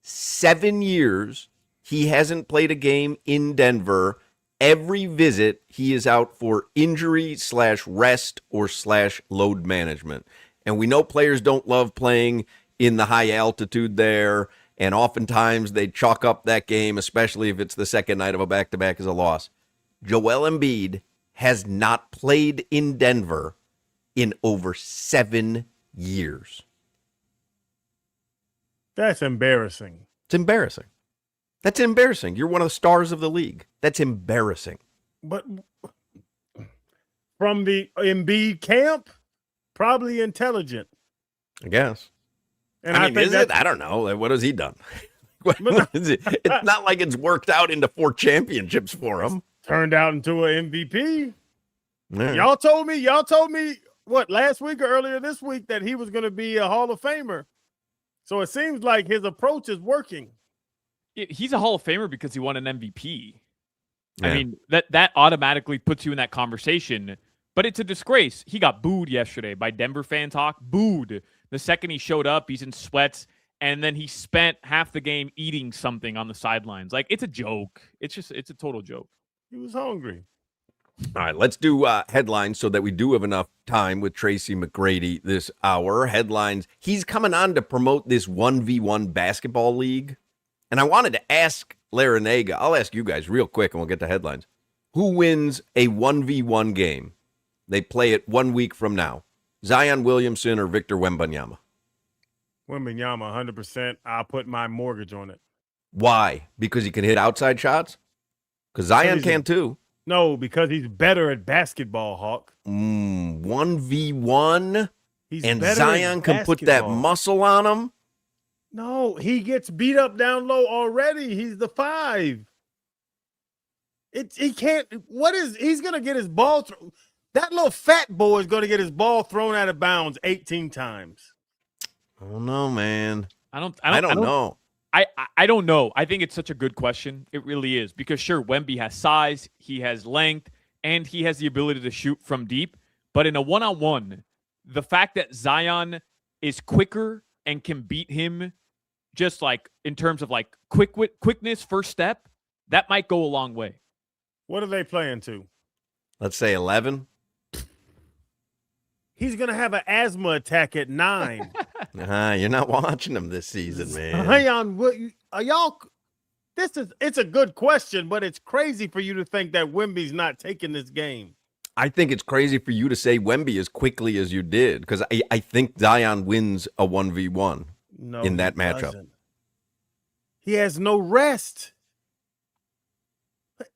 Speaker 3: 7 years he hasn't played a game in Denver. Every visit he is out for injury /rest or /load management. And we know players don't love playing in the high altitude there, and oftentimes they chalk up that game, especially if it's the second night of a back-to-back, as a loss. Joel Embiid has not played in Denver in over 7 years.
Speaker 5: That's embarrassing.
Speaker 3: It's embarrassing. That's embarrassing. You're one of the stars of the league. That's embarrassing.
Speaker 5: But from the Embiid camp, probably intelligent.
Speaker 3: I guess.
Speaker 5: And
Speaker 3: I mean,
Speaker 5: think
Speaker 3: is it? I don't know. What has he done? What is it? It's not like it's worked out into 4 championships for him.
Speaker 5: Turned out into an MVP.
Speaker 3: Yeah.
Speaker 5: Y'all told me what, last week or earlier this week, that he was going to be a Hall of Famer. So it seems like his approach is working.
Speaker 2: He's a Hall of Famer because he won an MVP.
Speaker 3: Yeah.
Speaker 2: I mean, that automatically puts you in that conversation. But it's a disgrace. He got booed yesterday by Denver fan talk. Booed. The second he showed up, he's in sweats, and then he spent half the game eating something on the sidelines. Like, it's a joke. It's a total joke.
Speaker 5: He was hungry.
Speaker 3: All right, let's do headlines so that we do have enough time with Tracy McGrady this hour. Headlines. He's coming on to promote this 1v1 basketball league. And I wanted to ask Larenaga, I'll ask you guys real quick and we'll get to headlines. Who wins a 1v1 game? They play it 1 week from now. Zion Williamson or Victor Wembanyama?
Speaker 5: Wembanyama, 100%. I'll put my mortgage on it.
Speaker 3: Why? Because he can hit outside shots? Because Zion can too.
Speaker 5: No, because he's better at basketball, Hawk.
Speaker 3: 1v1?
Speaker 5: He's
Speaker 3: and
Speaker 5: better
Speaker 3: Zion can put that muscle on him?
Speaker 5: No, he gets beat up down low already. He's the 5. He can't. He's gonna get his ball thrown. That little fat boy is gonna get his ball thrown out of bounds 18 times.
Speaker 3: I don't know, man.
Speaker 2: I don't
Speaker 3: know.
Speaker 2: I don't know. I think it's such a good question. It really is. Because sure, Wemby has size, he has length, and he has the ability to shoot from deep. But in a one-on-one, the fact that Zion is quicker and can beat him just like in terms of like quickness, first step, that might go a long way.
Speaker 5: What are they playing to?
Speaker 3: Let's say 11.
Speaker 5: He's going to have an asthma attack at 9.
Speaker 3: You're not watching him this season, man.
Speaker 5: Zion, are y'all? It's a good question, but it's crazy for you to think that Wemby's not taking this game.
Speaker 3: I think it's crazy for you to say Wemby as quickly as you did, because I think Zion wins a 1v1 in that matchup.
Speaker 5: Doesn't. He has no rest.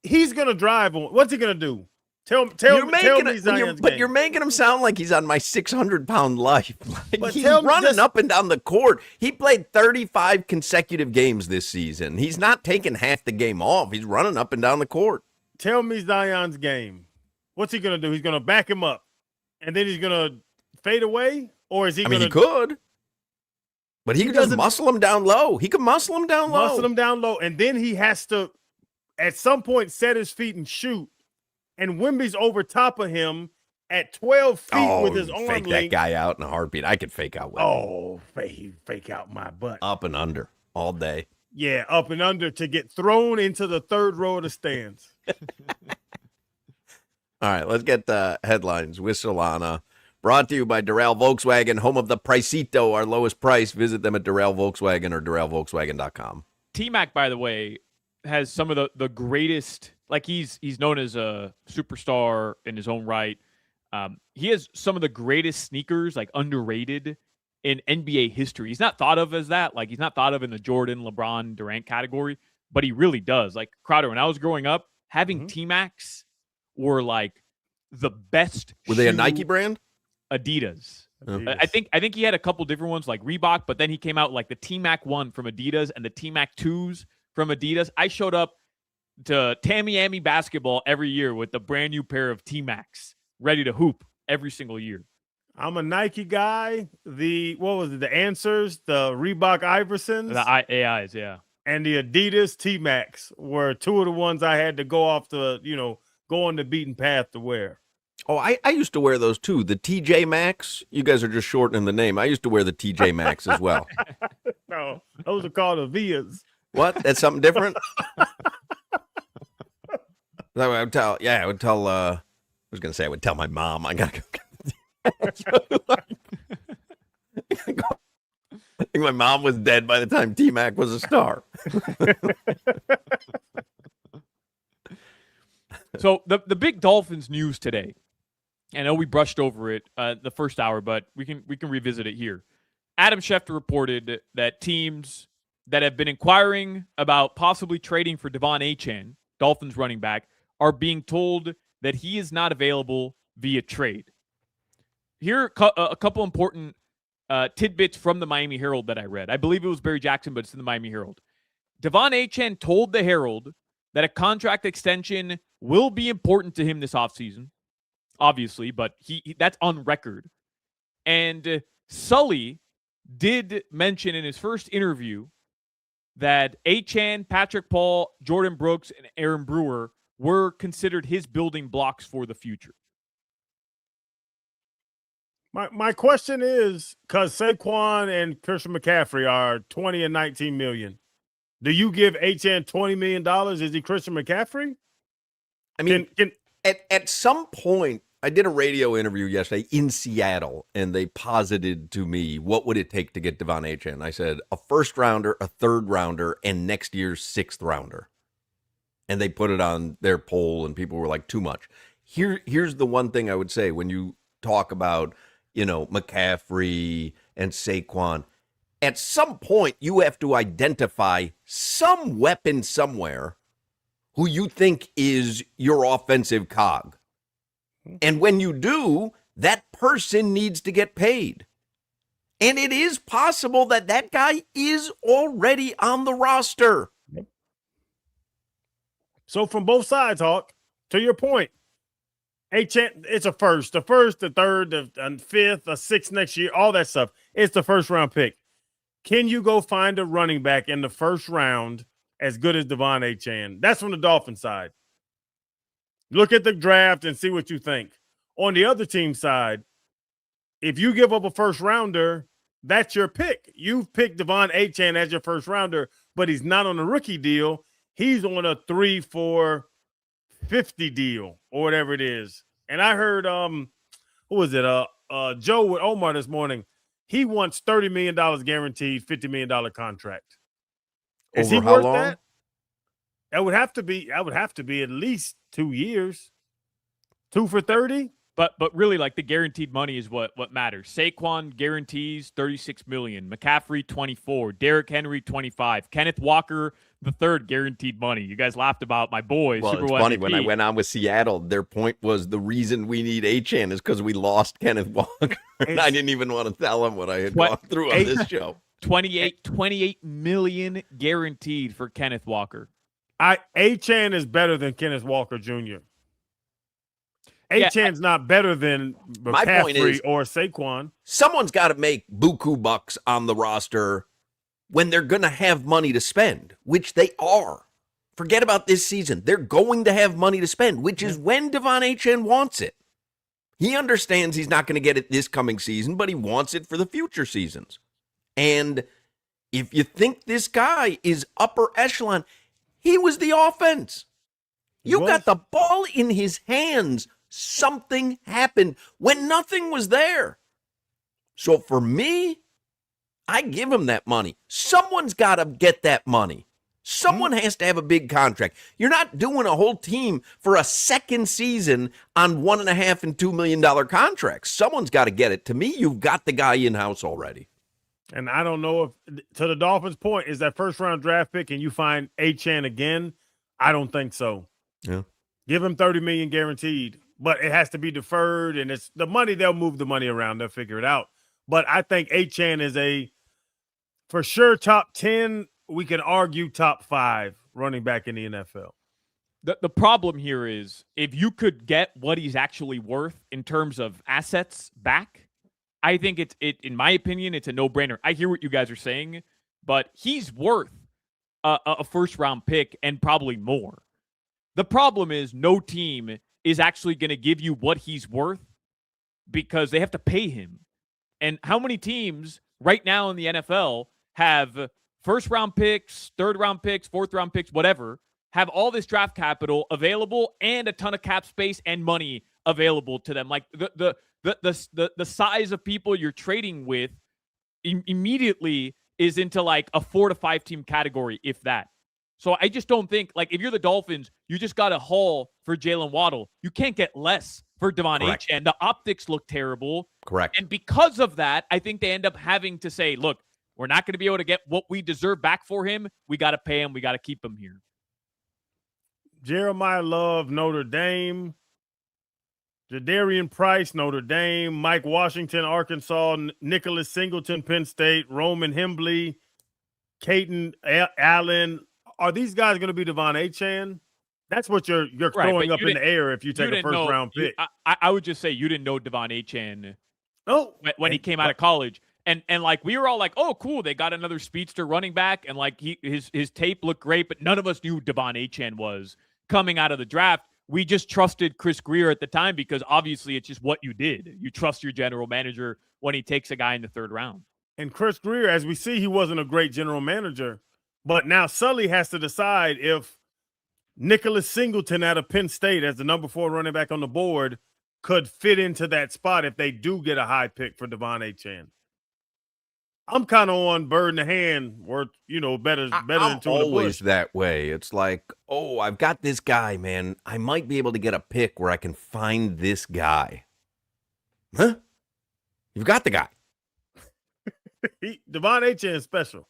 Speaker 5: He's going to drive on. What's he going to do? Tell me Zion's
Speaker 3: But
Speaker 5: game.
Speaker 3: you're making him sound like he's on my 600-pound life. Like he's
Speaker 5: tell me
Speaker 3: running
Speaker 5: this-
Speaker 3: up and down the court. He played 35 consecutive games this season. He's not taking half the game off. He's running up and down the court.
Speaker 5: Tell me Zion's game. What's he going to do? He's going to back him up, and then he's going to fade away? Or is he going to –
Speaker 3: he could. But he could just muscle him down low. He could muscle him down low.
Speaker 5: Muscle him down low, and then he has to, at some point, set his feet and shoot. And Wemby's over top of him at 12 feet with his arm
Speaker 3: fake that guy out in a heartbeat. I could fake out Wemby.
Speaker 5: Fake out my butt.
Speaker 3: Up and under all day.
Speaker 5: Yeah, up and under to get thrown into the third row of the stands.
Speaker 3: All right, let's get the headlines with Solana. Brought to you by Doral Volkswagen, home of the Pricito, our lowest price. Visit them at Doral Volkswagen or DoralVolkswagen.com.
Speaker 2: T-Mac, by the way, has some of the greatest, like he's known as a superstar in his own right. He has some of the greatest sneakers, like underrated in NBA history. He's not thought of as that. Like he's not thought of in the Jordan, LeBron, Durant category, but he really does. Like Crowder, when I was growing up, having T-Macs were like the best.
Speaker 3: Were they a Nike brand?
Speaker 2: Adidas. I think he had a couple different ones like Reebok, but then he came out like the T-Mac 1 from Adidas and the T-Mac 2s from Adidas. I showed up to Tamiami basketball every year with a brand new pair of T-Macs ready to hoop every single year.
Speaker 5: I'm a Nike guy. What was it? The Answers, the Reebok Iversons.
Speaker 2: The AIs, yeah.
Speaker 5: And the Adidas T-Macs were two of the ones I had to go off the, go on the beaten path to wear.
Speaker 3: Oh, I used to wear those too. The TJ Maxx. You guys are just shortening the name. I used to wear the TJ Maxx as well.
Speaker 5: No, those are called Avias.
Speaker 3: What? That's something different? I would tell my mom. I gotta go. I think my mom was dead by the time T-Mac was a star.
Speaker 2: So the big Dolphins news today. I know we brushed over it the first hour, but we can revisit it here. Adam Schefter reported that teams that have been inquiring about possibly trading for Devon Achane, Dolphins running back, are being told that he is not available via trade. Here are a couple important tidbits from the Miami Herald that I read. I believe it was Barry Jackson, but it's in the Miami Herald. Devon Achane told the Herald that a contract extension will be important to him this offseason, obviously, but he that's on record. And Sully did mention in his first interview that Achane, Patrick Paul, Jordan Brooks, and Aaron Brewer were considered his building blocks for the future.
Speaker 5: My question is, because Saquon and Christian McCaffrey are 20 and 19 million, do you give Achane $20 million? Is he Christian McCaffrey?
Speaker 3: I mean, at some point, I did a radio interview yesterday in Seattle, and they posited to me, what would it take to get Devon Achane? I said, a first rounder, a third rounder, and next year's sixth rounder. And they put it on their poll, and people were like, too much. Here's the one thing I would say when you talk about, McCaffrey and Saquon. At some point, you have to identify some weapon somewhere who you think is your offensive cog. And when you do, that person needs to get paid. And it is possible that that guy is already on the roster.
Speaker 5: So from both sides, Hawk, to your point, Achane, it's a first, the third, the fifth, the sixth next year, all that stuff. It's the first round pick. Can you go find a running back in the first round as good as Devon Achane? That's from the Dolphins side. Look at the draft and see what you think. On the other team side, if you give up a first rounder, that's your pick. You've picked Devon Achane as your first rounder, but he's not on a rookie deal. He's on a 3, 4, 50 deal or whatever it is. And I heard who was it? Joe with Omar this morning. He wants $30 million guaranteed, $50 million contract. Is
Speaker 3: Over
Speaker 5: he
Speaker 3: how
Speaker 5: worth
Speaker 3: long?
Speaker 5: that? That would have to be at least 2 years. 2 for 30.
Speaker 2: But really, like, the guaranteed money is what matters. Saquon guarantees $36 million. McCaffrey 24. Derrick Henry 25. Kenneth Walker the third guaranteed money. You guys laughed about my boy.
Speaker 3: Well,
Speaker 2: Super
Speaker 3: it's
Speaker 2: Bowl
Speaker 3: funny
Speaker 2: MVP.
Speaker 3: when I went on with Seattle, their point was the reason we need Achane is because we lost Kenneth Walker. And I didn't even want to tell him what I had gone through on this show.
Speaker 2: 28 million guaranteed for Kenneth Walker.
Speaker 5: Achane is better than Kenneth Walker Jr. Achane's not better than McCaffrey or Saquon.
Speaker 3: Someone's got to make buku bucks on the roster when they're going to have money to spend, which they are. Forget about this season. They're going to have money to spend, which is when Devon Achane wants it. He understands he's not going to get it this coming season, but he wants it for the future seasons. And if you think this guy is upper echelon, he was the offense. You got the ball in his hands. Something happened when nothing was there. So for me, I give him that money. Someone's got to get that money. Someone has to have a big contract. You're not doing a whole team for a second season on $1.5 and $2 million contracts. Someone's got to get it. To me, you've got the guy in-house already.
Speaker 5: And I don't know if, to the Dolphins' point, is that first-round draft pick and you find Achane again? I don't think so.
Speaker 3: Yeah.
Speaker 5: Give him $30 million guaranteed, but it has to be deferred, and it's the money. They'll move the money around. They'll figure it out. But I think Achane is for sure, top 10. We can argue top 5 running back in the NFL.
Speaker 2: The problem here is if you could get what he's actually worth in terms of assets back, I think it in my opinion, it's a no-brainer. I hear what you guys are saying, but he's worth a first-round pick and probably more. The problem is no team is actually going to give you what he's worth because they have to pay him. And how many teams right now in the NFL have first-round picks, third-round picks, fourth-round picks, whatever, have all this draft capital available and a ton of cap space and money available to them? Like the size of people you're trading with immediately is into like a 4 to 5 team category, if that. So I just don't think, like, if you're the Dolphins, you just got to haul for Jalen Waddle. You can't get less for Devon Achane. The optics look terrible.
Speaker 3: Correct.
Speaker 2: And because of that, I think they end up having to say, look, we're not going to be able to get what we deserve back for him. We got to pay him. We got to keep him here.
Speaker 5: Jeremiah Love, Notre Dame. Jadarian Price, Notre Dame. Mike Washington, Arkansas. Nicholas Singleton, Penn State. Roman Hembley. Caden Allen. Are these guys going to be Devon Achane? That's what you're throwing up in the air if you take a first-round pick.
Speaker 2: I would just say you didn't know Devon Achane when he came out of college. And like we were all like, oh, cool, they got another speedster running back, and like his tape looked great, but none of us knew Devon Achane was coming out of the draft. We just trusted Chris Grier at the time because obviously it's just what you did. You trust your general manager when he takes a guy in the third round.
Speaker 5: And Chris Grier, as we see, he wasn't a great general manager. But now Sully has to decide if Nicholas Singleton out of Penn State as the number 4 running back on the board could fit into that spot if they do get a high pick for Devon Achane. I'm kind of on bird in the hand, or better than two in the bush.
Speaker 3: Always that way. It's like, oh, I've got this guy, man. I might be able to get a pick where I can find this guy. Huh? You've got the guy.
Speaker 5: Devon Achane is special.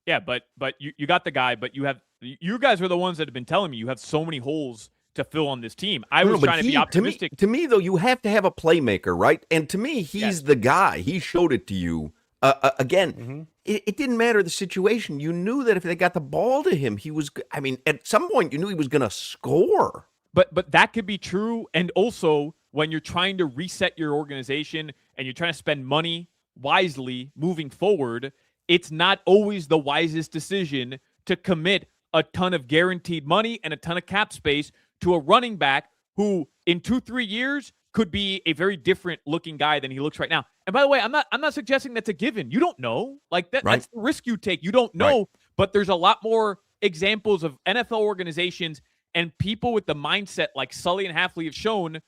Speaker 2: Yeah, but you got the guy, but you guys are the ones that have been telling me you have so many holes to fill on this team. I was trying to be optimistic.
Speaker 3: To me, though, you have to have a playmaker, right? And to me, he's the guy. He showed it to you. Again, it didn't matter the situation. You knew that if they got the ball to him, he was – I mean, at some point, you knew he was going to score.
Speaker 2: But that could be true. And also, when you're trying to reset your organization and you're trying to spend money wisely moving forward – it's not always the wisest decision to commit a ton of guaranteed money and a ton of cap space to a running back who in 2-3 years could be a very different looking guy than he looks right now. And by the way, I'm not suggesting that's a given. You don't know. Like that's the risk you take. You don't know, but there's a lot more examples of NFL organizations And people with the mindset like Sully and Halfley have shown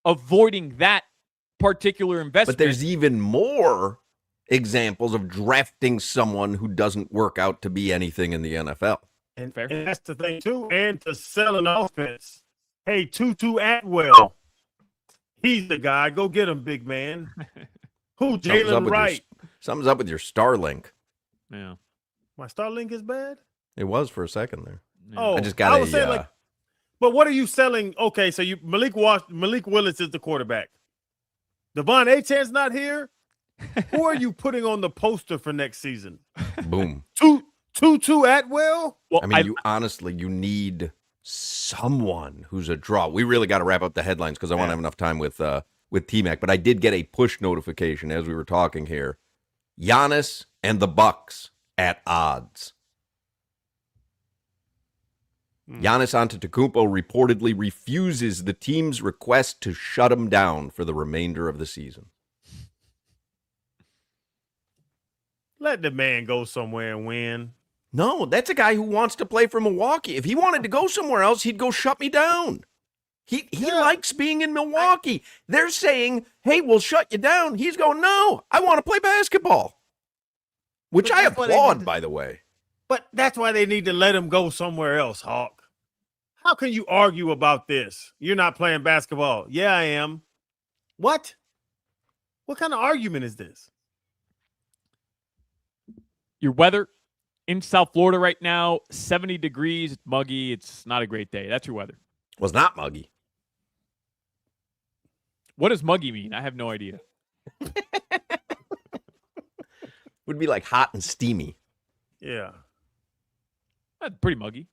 Speaker 2: avoiding that particular investment.
Speaker 3: But there's even more examples of drafting someone who doesn't work out to be anything in the NFL.
Speaker 5: And
Speaker 2: Fair.
Speaker 5: that's the thing, too. And to sell an offense. Hey, Tutu Atwell. He's the guy. Go get him, big man. Who? Jalen Wright.
Speaker 3: Something's up with your Starlink.
Speaker 2: Yeah.
Speaker 5: My Starlink is bad?
Speaker 3: It was for a second there.
Speaker 2: Yeah.
Speaker 5: Oh,
Speaker 3: I just got
Speaker 5: was saying, but what are you selling? Okay, so Malik Willis is the quarterback. Devon Achan's not here. Who are you putting on the poster for next season?
Speaker 3: Boom.
Speaker 5: Tutu Atwell?
Speaker 2: Well,
Speaker 3: I mean, you need someone who's a draw. We really got to wrap up the headlines because I want to have enough time with T-Mac. But I did get a push notification as we were talking here. Giannis and the Bucks at odds. Giannis Antetokounmpo reportedly refuses the team's request to shut him down for the remainder of the season.
Speaker 5: Let the man go somewhere and win.
Speaker 3: No, that's a guy who wants to play for Milwaukee. If he wanted to go somewhere else, he'd go shut me down. He likes being in Milwaukee. They're saying, hey, we'll shut you down. He's going, no, I want to play basketball. Which I applaud, by the way.
Speaker 5: But that's why they need to let him go somewhere else, Hawk. How can you argue about this? You're not playing basketball. Yeah, I am. What? What kind of argument is this?
Speaker 2: Your weather in South Florida right now, 70 degrees, it's muggy. It's not a great day. That's your weather.
Speaker 3: Was not muggy.
Speaker 2: What does muggy mean? I have no idea.
Speaker 3: Would be like hot and steamy.
Speaker 5: Yeah.
Speaker 2: That's pretty muggy.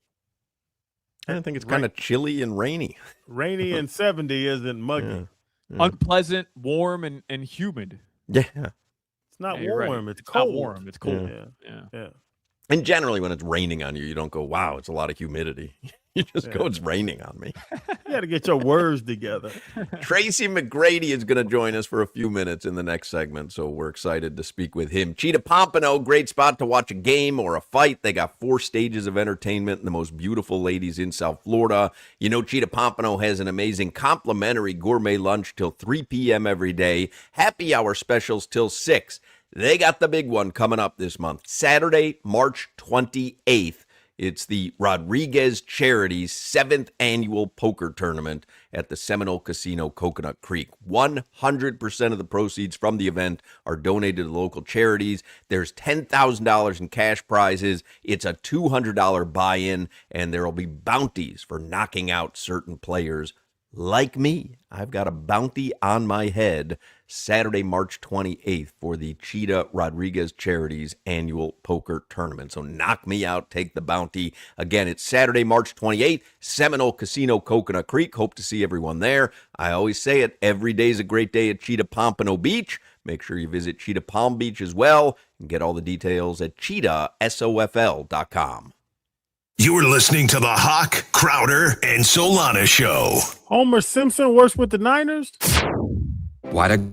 Speaker 3: I think it's kind of chilly and rainy.
Speaker 5: Rainy and 70 isn't muggy.
Speaker 3: Yeah.
Speaker 2: Unpleasant, warm, and humid.
Speaker 3: Yeah.
Speaker 5: It's not
Speaker 2: Yeah,
Speaker 5: warm.
Speaker 2: right.
Speaker 5: It's cold.
Speaker 2: Not warm. It's cold.
Speaker 5: Yeah.
Speaker 3: And generally, when it's raining on you, you don't go, wow, it's a lot of humidity. You just go, it's raining on me.
Speaker 5: You got to get your words together.
Speaker 3: Tracy McGrady is going to join us for a few minutes in the next segment, so we're excited to speak with him. Cheetah Pompano, great spot to watch a game or a fight. They got 4 stages of entertainment and the most beautiful ladies in South Florida. You know, Cheetah Pompano has an amazing complimentary gourmet lunch till 3 p.m. every day, happy hour specials till 6. They got the big one coming up this month, Saturday, March 28th. It's the Rodriguez Charities 7th annual poker tournament at the Seminole Casino, Coconut Creek. 100% of the proceeds from the event are donated to local charities. There's $10,000 in cash prizes. It's a $200 buy-in, and there will be bounties for knocking out certain players. Like me, I've got a bounty on my head Saturday, March 28th for the Cheetah Rodriguez Charities annual poker tournament. So knock me out, take the bounty. Again, it's Saturday, March 28th, Seminole Casino, Coconut Creek. Hope to see everyone there. I always say it, every day is a great day at Cheetah Pompano Beach. Make sure you visit Cheetah Palm Beach as well and get all the details at cheetahsofl.com.
Speaker 6: You're listening to the Hoch, Crowder, and Solana Show.
Speaker 5: Homer Simpson works with the Niners?
Speaker 7: Why the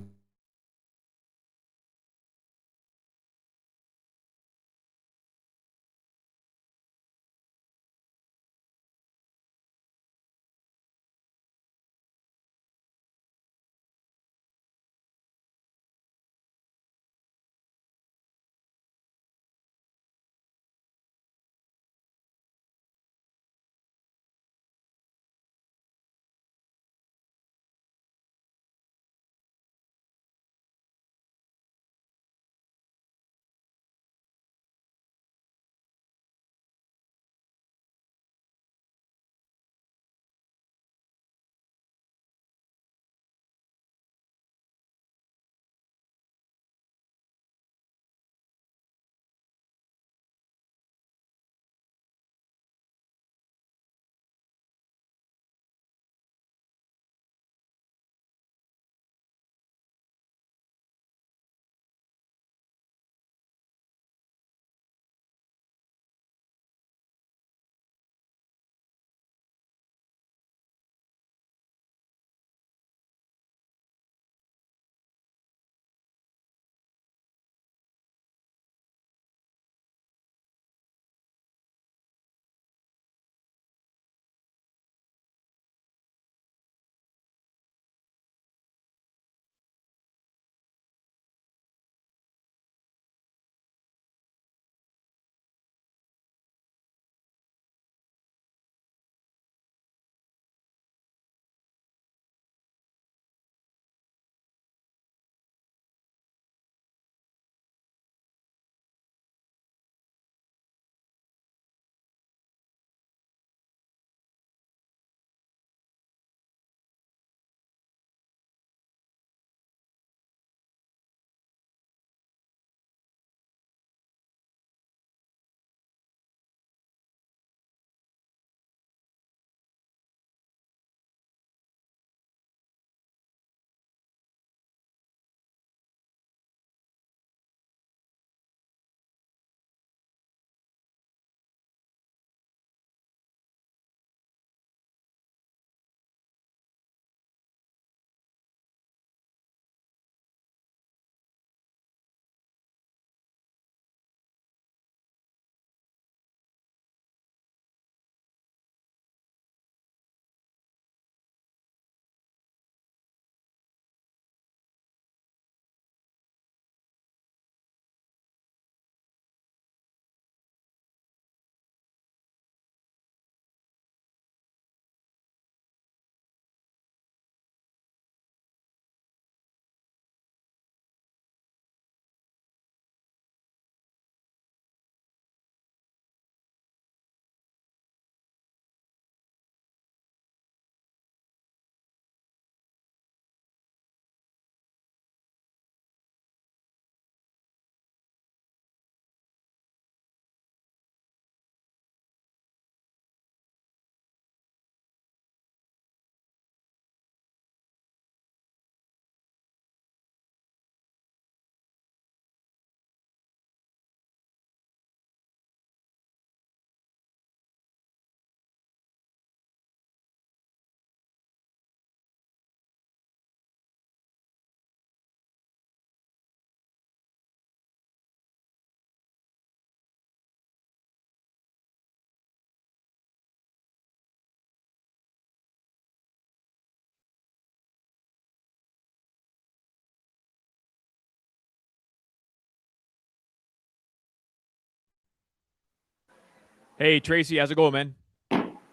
Speaker 2: Hey, Tracy, how's it going, man?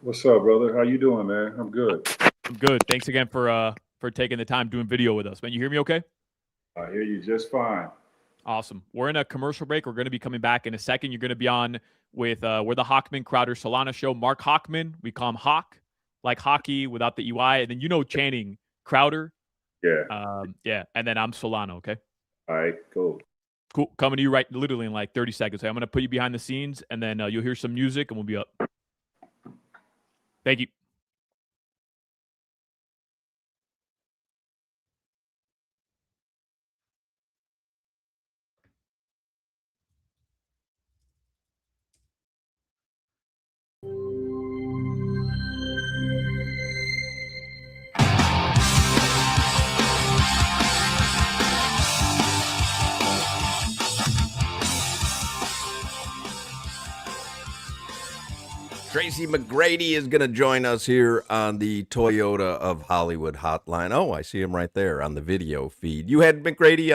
Speaker 8: What's up, brother? How you doing, man? I'm good.
Speaker 2: I'm good. Thanks again for taking the time doing video with us, man. You hear me okay?
Speaker 8: I hear you just fine.
Speaker 2: Awesome. We're in a commercial break. We're going to be coming back in a second. You're going to be on with we're the Hochman Crowder Solana show. Mark Hochman, we call him Hawk, like hockey without the EY. And then Channing Crowder.
Speaker 8: Yeah.
Speaker 2: Yeah. And then I'm Solana, okay?
Speaker 8: All right, cool.
Speaker 2: Cool. Coming to you right literally in like 30 seconds. I'm going to put you behind the scenes, and then you'll hear some music, and we'll be up. Thank you.
Speaker 3: Tracy McGrady is going to join us here on the Toyota of Hollywood hotline. Oh, I see him right there on the video feed. You had McGrady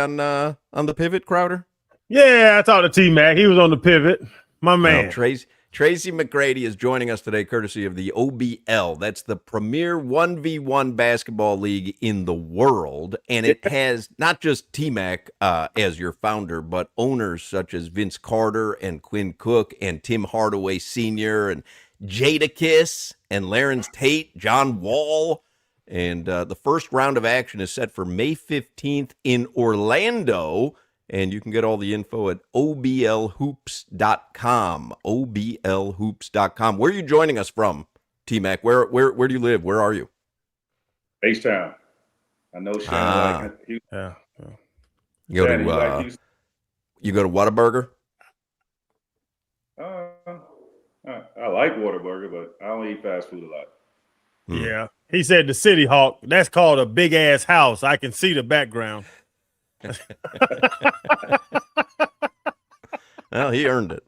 Speaker 3: on the pivot, Crowder?
Speaker 5: Yeah, I talked to T-Mac. He was on the pivot. My man.
Speaker 3: Well, Tracy McGrady is joining us today courtesy of the OBL. That's the premier 1v1 basketball league in the world. And it has not just T-Mac as your founder, but owners such as Vince Carter and Quinn Cook and Tim Hardaway Sr. and Jadakiss and Larence Tate, John Wall. And the first round of action is set for May 15th in Orlando. And you can get all the info at oblhoops.com. oblhoops.com. Where are you joining us from, T-Mac? Where do you live? Where are you?
Speaker 8: H-Town. I know Shannon like Houston.
Speaker 5: Yeah.
Speaker 3: You
Speaker 8: Shannon,
Speaker 3: go
Speaker 8: you like
Speaker 3: to
Speaker 8: Houston?
Speaker 3: you go to Whataburger?
Speaker 8: I like Whataburger, but I don't eat fast food a lot.
Speaker 5: Yeah. He said the City Hawk. That's called a big-ass house. I can see the background.
Speaker 3: Well, he earned it.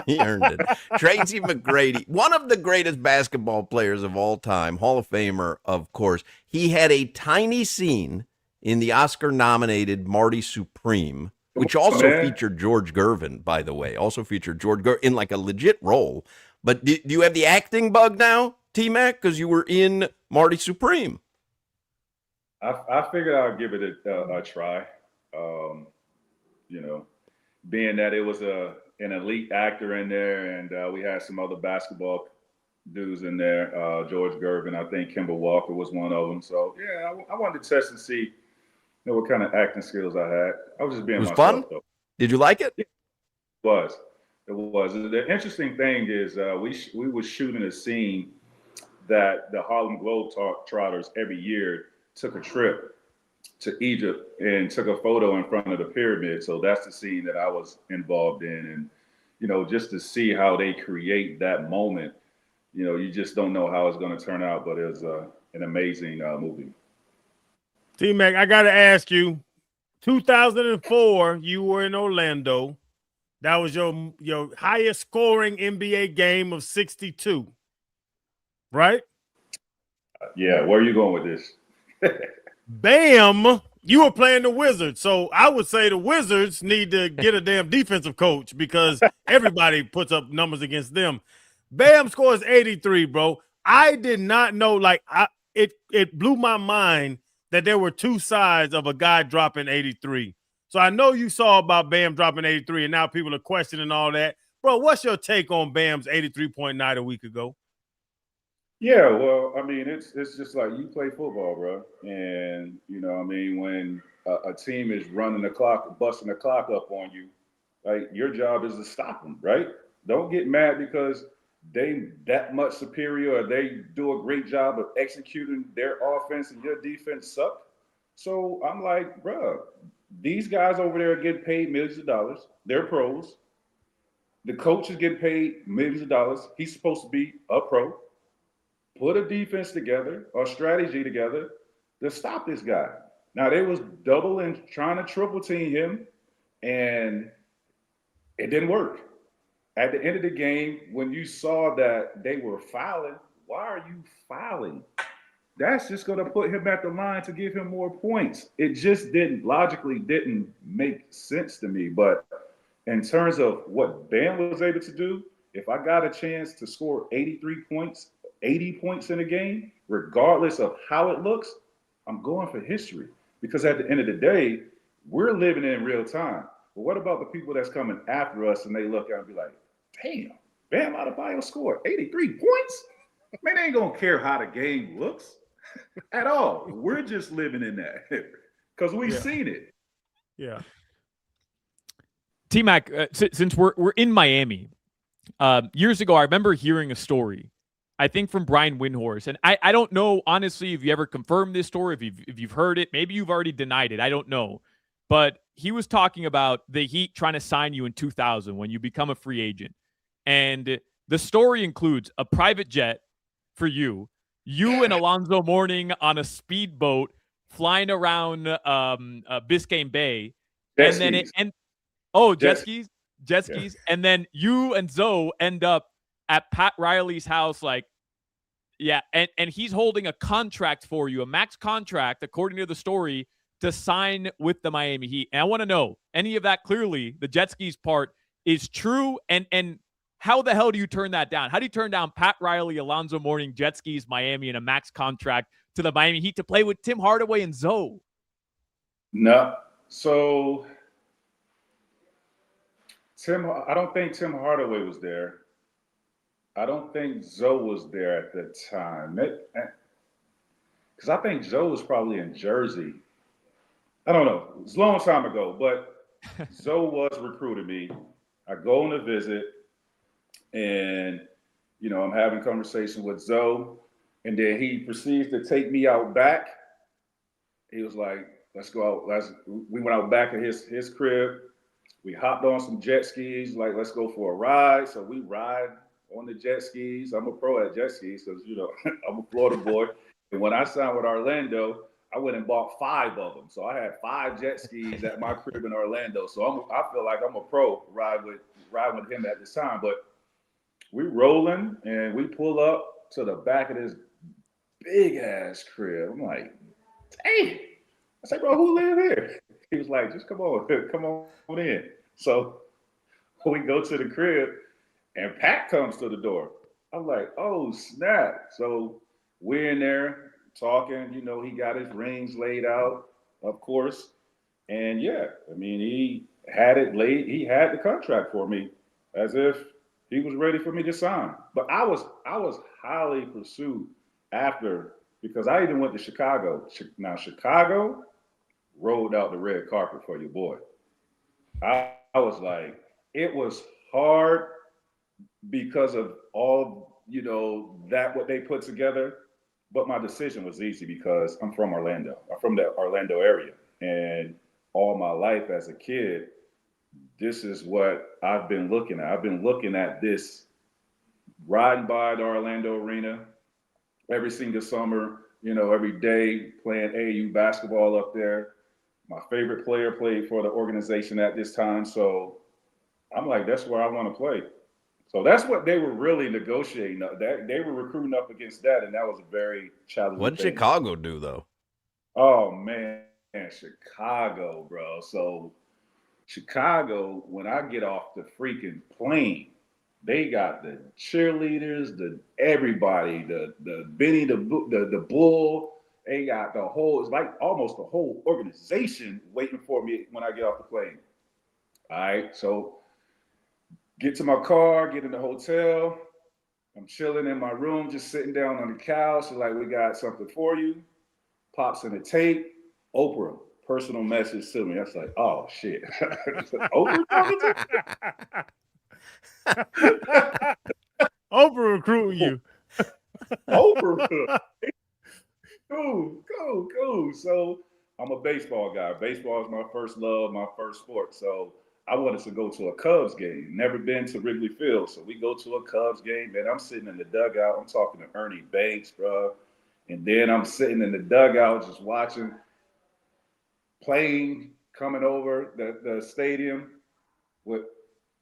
Speaker 3: He earned it. Tracy McGrady, one of the greatest basketball players of all time, Hall of Famer, of course. He had a tiny scene in the Oscar-nominated Marty Supreme, which also featured George Gervin, by the way. Also featured George Gervin in like a legit role. But do you have the acting bug now, T-Mac? Because you were in Marty Supreme.
Speaker 8: I figured I'd give it a try. Being that it was an elite actor in there, and we had some other basketball dudes in there. George Gervin, I think Kemba Walker was one of them. So yeah, I wanted to test and see what kind of acting skills I had. I was just being myself.
Speaker 3: Fun?
Speaker 8: Though.
Speaker 3: Did you like it?
Speaker 8: It was. The interesting thing is we were shooting a scene that the Harlem Globetrotters every year took a trip to Egypt and took a photo in front of the pyramid. So that's the scene that I was involved in. And, just to see how they create that moment, you just don't know how it's going to turn out, but it was an amazing movie.
Speaker 5: T-Mac, I got to ask you, 2004, you were in Orlando. That was your highest scoring NBA game of 62, right?
Speaker 8: Yeah, where are you going with this?
Speaker 5: Bam, you were playing the Wizards. So I would say the Wizards need to get a damn defensive coach because everybody puts up numbers against them. Bam scores 83, bro. I did not know, it blew my mind that there were two sides of a guy dropping 83. So I know you saw about Bam dropping 83, and now people are questioning all that. Bro, what's your take on Bam's 83-point night a week ago?
Speaker 8: Yeah, well, I mean, it's just like you play football, bro. And, when a team is running the clock, busting the clock up on you, like your job is to stop them, right? Don't get mad because they that much superior or they do a great job of executing their offense and your defense suck. So I'm like, bro, these guys over there get paid millions of dollars. They're pros. The coach is getting paid millions of dollars. He's supposed to be a pro. Put a defense together or strategy together to stop this guy. Now, they was doubling, trying to triple team him, and it didn't work. At the end of the game, when you saw that they were fouling, why are you fouling? That's just going to put him at the line to give him more points. It just logically didn't make sense to me. But in terms of what Bam was able to do, if I got a chance to score 83 points, 80 points in a game, regardless of how it looks, I'm going for history. Because at the end of the day, we're living in real time. But what about the people that's coming after us and they look out and be like, damn, Bam Adebayo scored 83 points? Man, they ain't going to care how the game looks at all. We're just living in that because we've seen it.
Speaker 5: Yeah.
Speaker 2: T-Mac, since we're in Miami, years ago, I remember hearing a story, I think from Brian Windhorst, and I don't know, honestly, if you ever confirmed this story, if you've heard it, maybe you've already denied it, I don't know. But he was talking about the Heat trying to sign you in 2000 when you become a free agent. And the story includes a private jet for you and Alonzo Mourning on a speedboat flying around Biscayne Bay.
Speaker 8: Jet
Speaker 2: and then
Speaker 8: skis.
Speaker 2: jet skis? Jet skis. Yeah. And then you and Zoe end up at Pat Riley's house, and he's holding a contract for you, a max contract, according to the story, to sign with the Miami Heat. And I want to know, any of that clearly, the jet skis part is true, and how the hell do you turn that down? How do you turn down Pat Riley, Alonzo Mourning, jet skis, Miami, and a max contract to the Miami Heat to play with Tim Hardaway and Zoe?
Speaker 8: No. So I don't think Tim Hardaway was there. I don't think Zoe was there at the time. Because I think Zoe was probably in Jersey. I don't know. It was a long time ago, but Zoe was recruiting me. I go on a visit, and, I'm having conversation with Zoe, and then he proceeds to take me out back. He was like, let's go out. We went out back at his crib. We hopped on some jet skis, like, let's go for a ride. So we ride on the jet skis. I'm a pro at jet skis because, I'm a Florida boy. And when I signed with Orlando, I went and bought 5 of them. So I had 5 jet skis at my crib in Orlando. So I feel like I'm a pro riding with him at this time. But we rolling and we pull up to the back of this big ass crib. I'm like, dang. I said, bro, who live here? He was like, just come on in. So we go to the crib and Pat comes to the door. I'm like, oh, snap. So we're in there talking, he got his rings laid out, of course. And he had it laid. He had the contract for me as if he was ready for me to sign. But I was highly pursued after, because I even went to Chicago. Now, Chicago rolled out the red carpet for your boy. I was like, it was hard because of all, what they put together. But my decision was easy because I'm from Orlando. I'm from the Orlando area. And all my life as a kid, this is what I've been looking at. I've been looking at this, riding by the Orlando arena every single summer, every day, playing AAU basketball up there. My favorite player played for the organization at this time. So I'm like, that's where I want to play. So that's what they were really negotiating. They were recruiting up against that, and that was a very challenging
Speaker 3: What did
Speaker 8: thing.
Speaker 3: Chicago do, though?
Speaker 8: Oh, man, Chicago, bro. So Chicago, when I get off the freaking plane, they got the cheerleaders, everybody, the Benny the Bull. They got the whole, it's like almost the whole organization waiting for me when I get off the plane. All right, so get to my car, get in the hotel. I'm chilling in my room, just sitting down on the couch. Like, we got something for you. Pops in the tape. Oprah, personal message to me. I was like, oh, shit. Oprah talking to me?
Speaker 5: Oprah recruiting you.
Speaker 8: Oprah. Cool. So I'm a baseball guy. Baseball is my first love, my first sport. So I wanted to go to a Cubs game. Never been to Wrigley Field. So we go to a Cubs game, man. I'm sitting in the dugout. I'm talking to Ernie Banks, bro. And then I'm sitting in the dugout just watching plane coming over the stadium with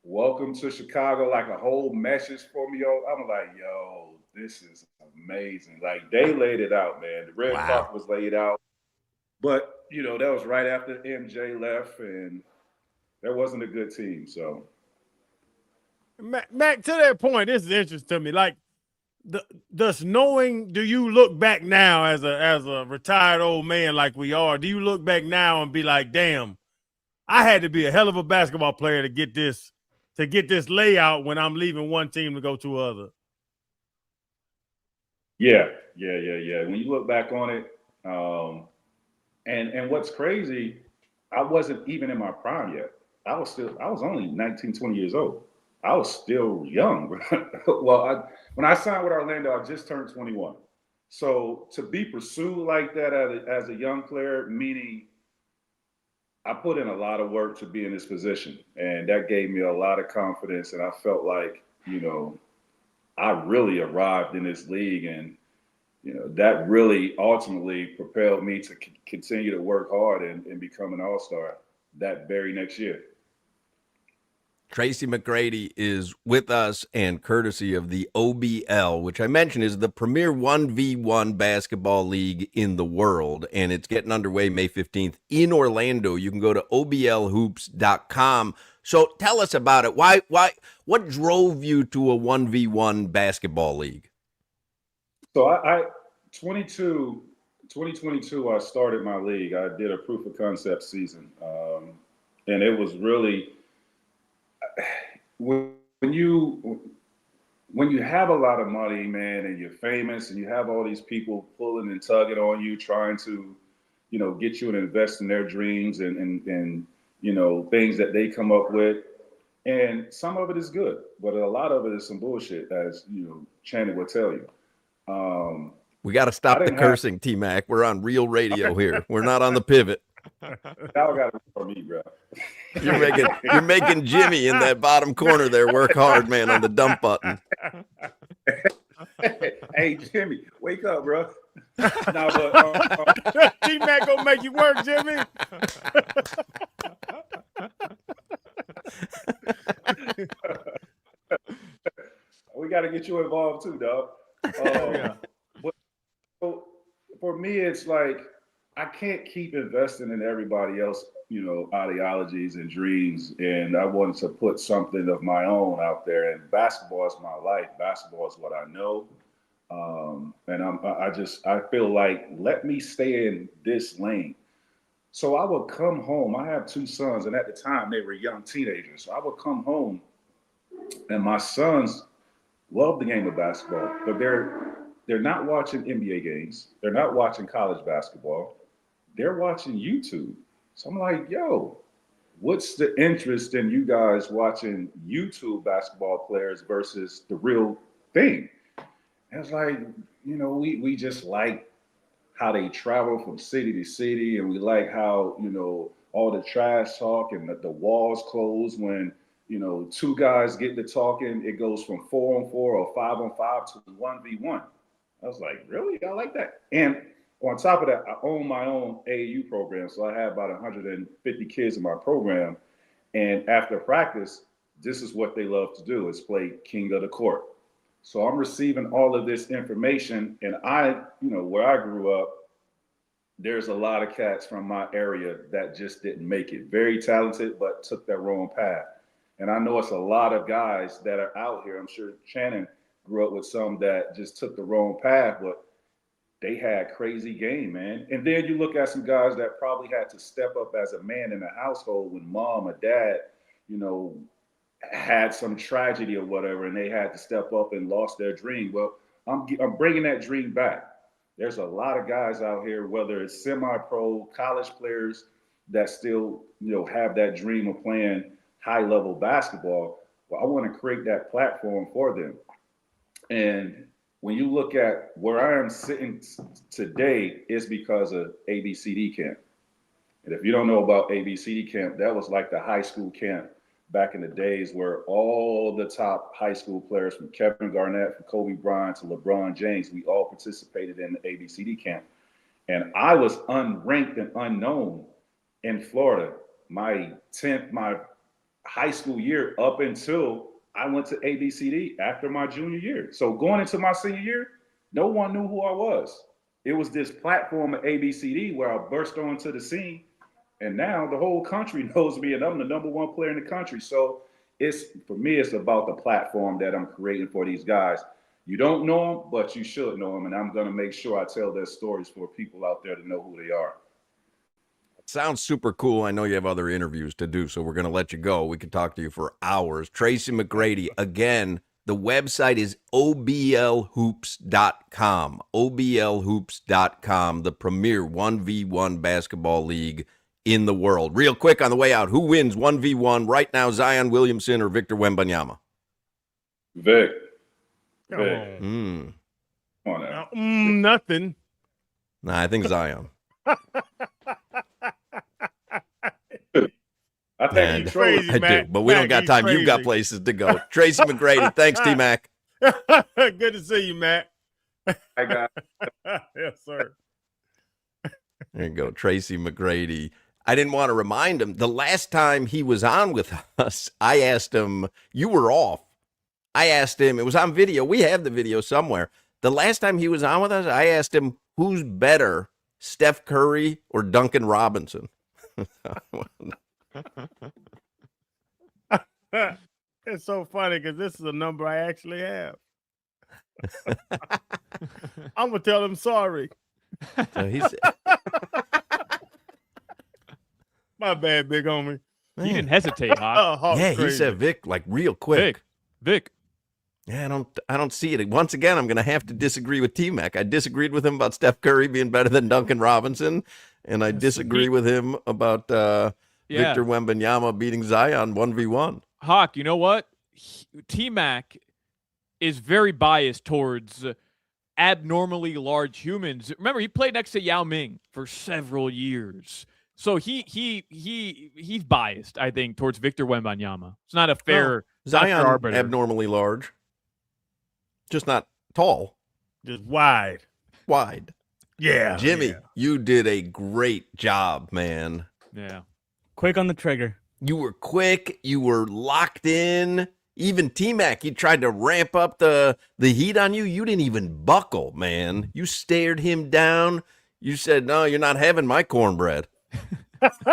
Speaker 8: welcome to Chicago, like a whole message for me. I'm like, yo, this is amazing. Like, they laid it out, man. The red carpet was laid out. But, that was right after MJ left, and that wasn't a good team. So
Speaker 5: Mac, to that point, this is interesting to me. Like, does knowing, do you look back now as a retired old man like we are? Do you look back now and be like, damn, I had to be a hell of a basketball player to get this layout when I'm leaving one team to go to other?
Speaker 8: Yeah. When you look back on it, and what's crazy, I wasn't even in my prime yet. I was only 19, 20 years old. I was still young. Well, when I signed with Orlando, I just turned 21. So to be pursued like that as a young player, meaning I put in a lot of work to be in this position, and that gave me a lot of confidence. And I felt like, I really arrived in this league, and that really ultimately propelled me to continue to work hard and become an all-star that very next year.
Speaker 3: Tracy McGrady is with us, and courtesy of the OBL, which I mentioned is the premier 1v1 basketball league in the world, and it's getting underway May 15th in Orlando. You can go to oblhoops.com. So tell us about it. What drove you to a 1v1 basketball league?
Speaker 8: So 2022, I started my league. I did a proof of concept season. And it was really, when you have a lot of money, man, and you're famous and you have all these people pulling and tugging on you, trying to, get you to invest in their dreams and things that they come up with. And some of it is good, but a lot of it is some bullshit, as, Channing will tell you.
Speaker 3: We got to stop the cursing, T-Mac. We're on real radio here. We're not on the pivot.
Speaker 8: Now I got to for me, bro.
Speaker 3: You're making Jimmy in that bottom corner there work hard, man, on the dump button.
Speaker 8: Hey, Jimmy, wake up, bro. Nah,
Speaker 5: but T-Mac gonna make you work, Jimmy.
Speaker 8: We got to get you involved too, dog. But for me, it's like I can't keep investing in everybody else, ideologies and dreams, and I wanted to put something of my own out there. And basketball is my life. Basketball is what I know, and I feel like, let me stay in this lane. So I would come home. I have two sons, and at the time they were young teenagers. So I would come home, and my sons love the game of basketball, but they're not watching NBA games. They're not watching college basketball. They're watching YouTube. So I'm like, yo, what's the interest in you guys watching YouTube basketball players versus the real thing? And it's like, we just like how they travel from city to city, and we like how, all the trash talk and the walls close when, two guys get to talking. It goes from 4-on-4 or 5-on-5 to 1v1. I was like, really? I like that. And on top of that, I own my own AAU program. So I have about 150 kids in my program. And after practice, this is what they love to do, is play king of the court. So I'm receiving all of this information. And where I grew up, there's a lot of cats from my area that just didn't make it. Very talented, but took their wrong path. And I know it's a lot of guys that are out here. I'm sure Shannon grew up with some that just took the wrong path, but they had crazy game, man. And then you look at some guys that probably had to step up as a man in the household when mom or dad, had some tragedy or whatever, and they had to step up and lost their dream. Well, I'm bringing that dream back. There's a lot of guys out here, whether it's semi-pro, college players, that still, have that dream of playing high-level basketball. Well, I want to create that platform for them. And when you look at where I am sitting today, it's because of ABCD camp. And if you don't know about ABCD camp, that was like the high school camp back in the days where all the top high school players, from Kevin Garnett, from Kobe Bryant to LeBron James, we all participated in the ABCD camp. And I was unranked and unknown in Florida my high school year up until I went to ABCD after my junior year. So going into my senior year, no one knew who I was. It was this platform at ABCD where I burst onto the scene. And now the whole country knows me, and I'm the number one player in the country. So for me, it's about the platform that I'm creating for these guys. You don't know them, but you should know them, and I'm going to make sure I tell their stories for people out there to know who they are.
Speaker 3: Sounds super cool. I know you have other interviews to do, so we're going to let you go. We could talk to you for hours. Tracy McGrady, again, the website is oblhoops.com. oblhoops.com, the premier 1v1 basketball league in the world. Real quick on the way out, who wins 1v1 right now, Zion Williamson or Victor Wembanyama?
Speaker 8: Vic.
Speaker 5: Come on.
Speaker 8: Come on now.
Speaker 5: Nothing.
Speaker 3: Nah, I think Zion.
Speaker 8: I think he's crazy,
Speaker 3: I do, but we don't got time. You've got places to go. Tracy McGrady, thanks, T-Mac.
Speaker 5: Good to see you, Matt.
Speaker 8: I got
Speaker 5: Yes, sir.
Speaker 3: There you go, Tracy McGrady. I didn't want to remind him. The last time he was on with us, I asked him, you were off. I asked him, it was on video. We have the video somewhere. The last time he was on with us, I asked him, who's better, Steph Curry or Duncan Robinson?
Speaker 5: It's so funny because this is a number I actually have. I'm going to tell him sorry.
Speaker 3: So he's,
Speaker 5: My bad, big homie.
Speaker 2: He didn't hesitate, Hoch.
Speaker 5: Hawk's
Speaker 3: yeah, he
Speaker 5: crazy.
Speaker 3: said Vic like real quick.
Speaker 2: Vic.
Speaker 3: Yeah, I don't see it. Once again, I'm going to have to disagree with T-Mac. I disagreed with him about Steph Curry being better than Duncan Robinson, and I disagree with him about Victor Wembanyama beating Zion 1v1.
Speaker 2: Hoch, you know what? T-Mac is very biased towards abnormally large humans. Remember, he played next to Yao Ming for several years. So he's biased, I think, towards Victor Wembanyama. It's not a fair
Speaker 3: Zion
Speaker 2: arbiter.
Speaker 3: abnormally large. Just not tall.
Speaker 5: Just wide.
Speaker 3: Wide.
Speaker 5: Yeah.
Speaker 3: Jimmy,
Speaker 5: yeah.
Speaker 3: you did a great job, man.
Speaker 2: Yeah.
Speaker 9: Quick on the trigger.
Speaker 3: You were quick. You were locked in. Even T-Mac, he tried to ramp up the heat on you. You didn't even buckle, man. You stared him down. You said, no, you're not having my cornbread.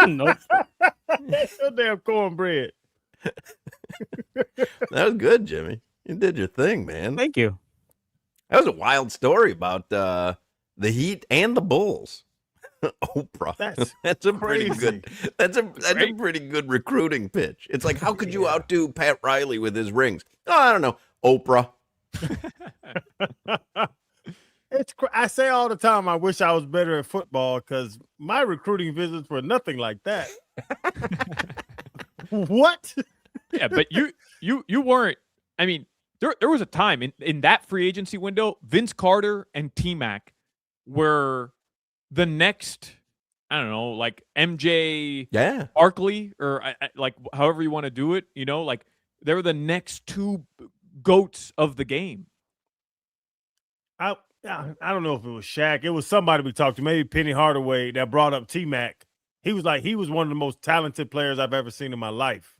Speaker 9: Nope.
Speaker 5: That's your damn cornbread.
Speaker 3: That was good, Jimmy. You did your thing, man.
Speaker 9: Thank you.
Speaker 3: That was a wild story about the Heat and the Bulls. Oprah. That's a pretty good. That's a pretty good recruiting pitch. It's like, how could you outdo Pat Riley with his rings? Oh, I don't know. Oprah.
Speaker 5: I say all the time, I wish I was better at football because my recruiting visits were nothing like that. What?
Speaker 2: Yeah, but you weren't. I mean, there was a time in that free agency window, Vince Carter and T-Mac were the next, I don't know, like MJ Barkley or like however you want to do it, you know, like they were the next two goats of the game.
Speaker 5: I don't know if it was Shaq. It was somebody we talked to, maybe Penny Hardaway, that brought up T-Mac. He was one of the most talented players I've ever seen in my life.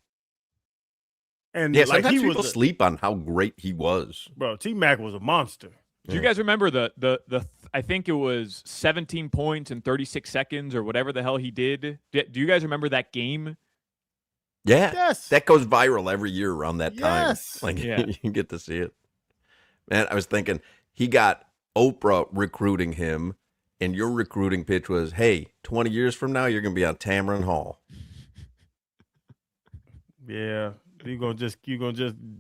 Speaker 5: And
Speaker 3: yeah,
Speaker 5: like
Speaker 3: sometimes people sleep on how great he was.
Speaker 5: Bro, T-Mac was a monster.
Speaker 2: Do you guys remember the I think it was 17 points in 36 seconds or whatever the hell he did? Do you guys remember that game?
Speaker 3: Yeah.
Speaker 5: Yes.
Speaker 3: That goes viral every year around that time.
Speaker 5: Yes.
Speaker 3: Like you get to see it. Man, I was thinking he got Oprah recruiting him, and your recruiting pitch was, hey, 20 years from now, you're going to be on Tamron Hall.
Speaker 5: Yeah. You're gonna just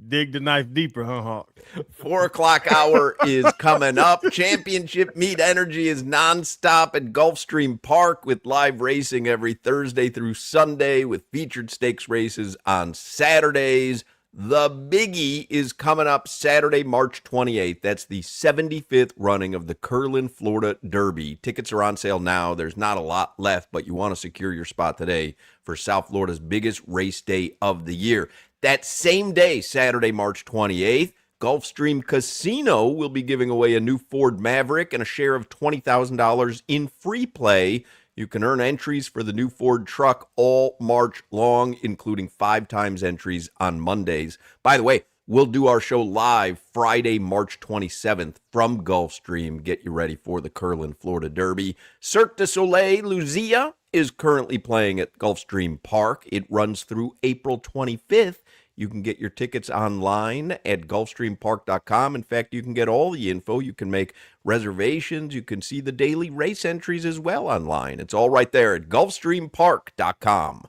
Speaker 5: dig the knife deeper, huh, Hawk?
Speaker 3: 4 o'clock hour is coming up. Championship Meet Energy is nonstop at Gulfstream Park with live racing every Thursday through Sunday with featured stakes races on Saturdays. The biggie is coming up Saturday, March 28th. That's the 75th running of the Curlin, Florida Derby. Tickets are on sale now. There's not a lot left, but you want to secure your spot today for South Florida's biggest race day of the year. That same day, Saturday, March 28th, Gulfstream Casino will be giving away a new Ford Maverick and a share of $20,000 in free play. You can earn entries for the new Ford truck all March long, including 5 times entries on Mondays. By the way, we'll do our show live Friday, March 27th from Gulfstream. Get you ready for the Curlin, Florida Derby. Cirque du Soleil Lucia is currently playing at Gulfstream Park. It runs through April 25th. You can get your tickets online at gulfstreampark.com. In fact, you can get all the info. You can make reservations. You can see the daily race entries as well online. It's all right there at gulfstreampark.com.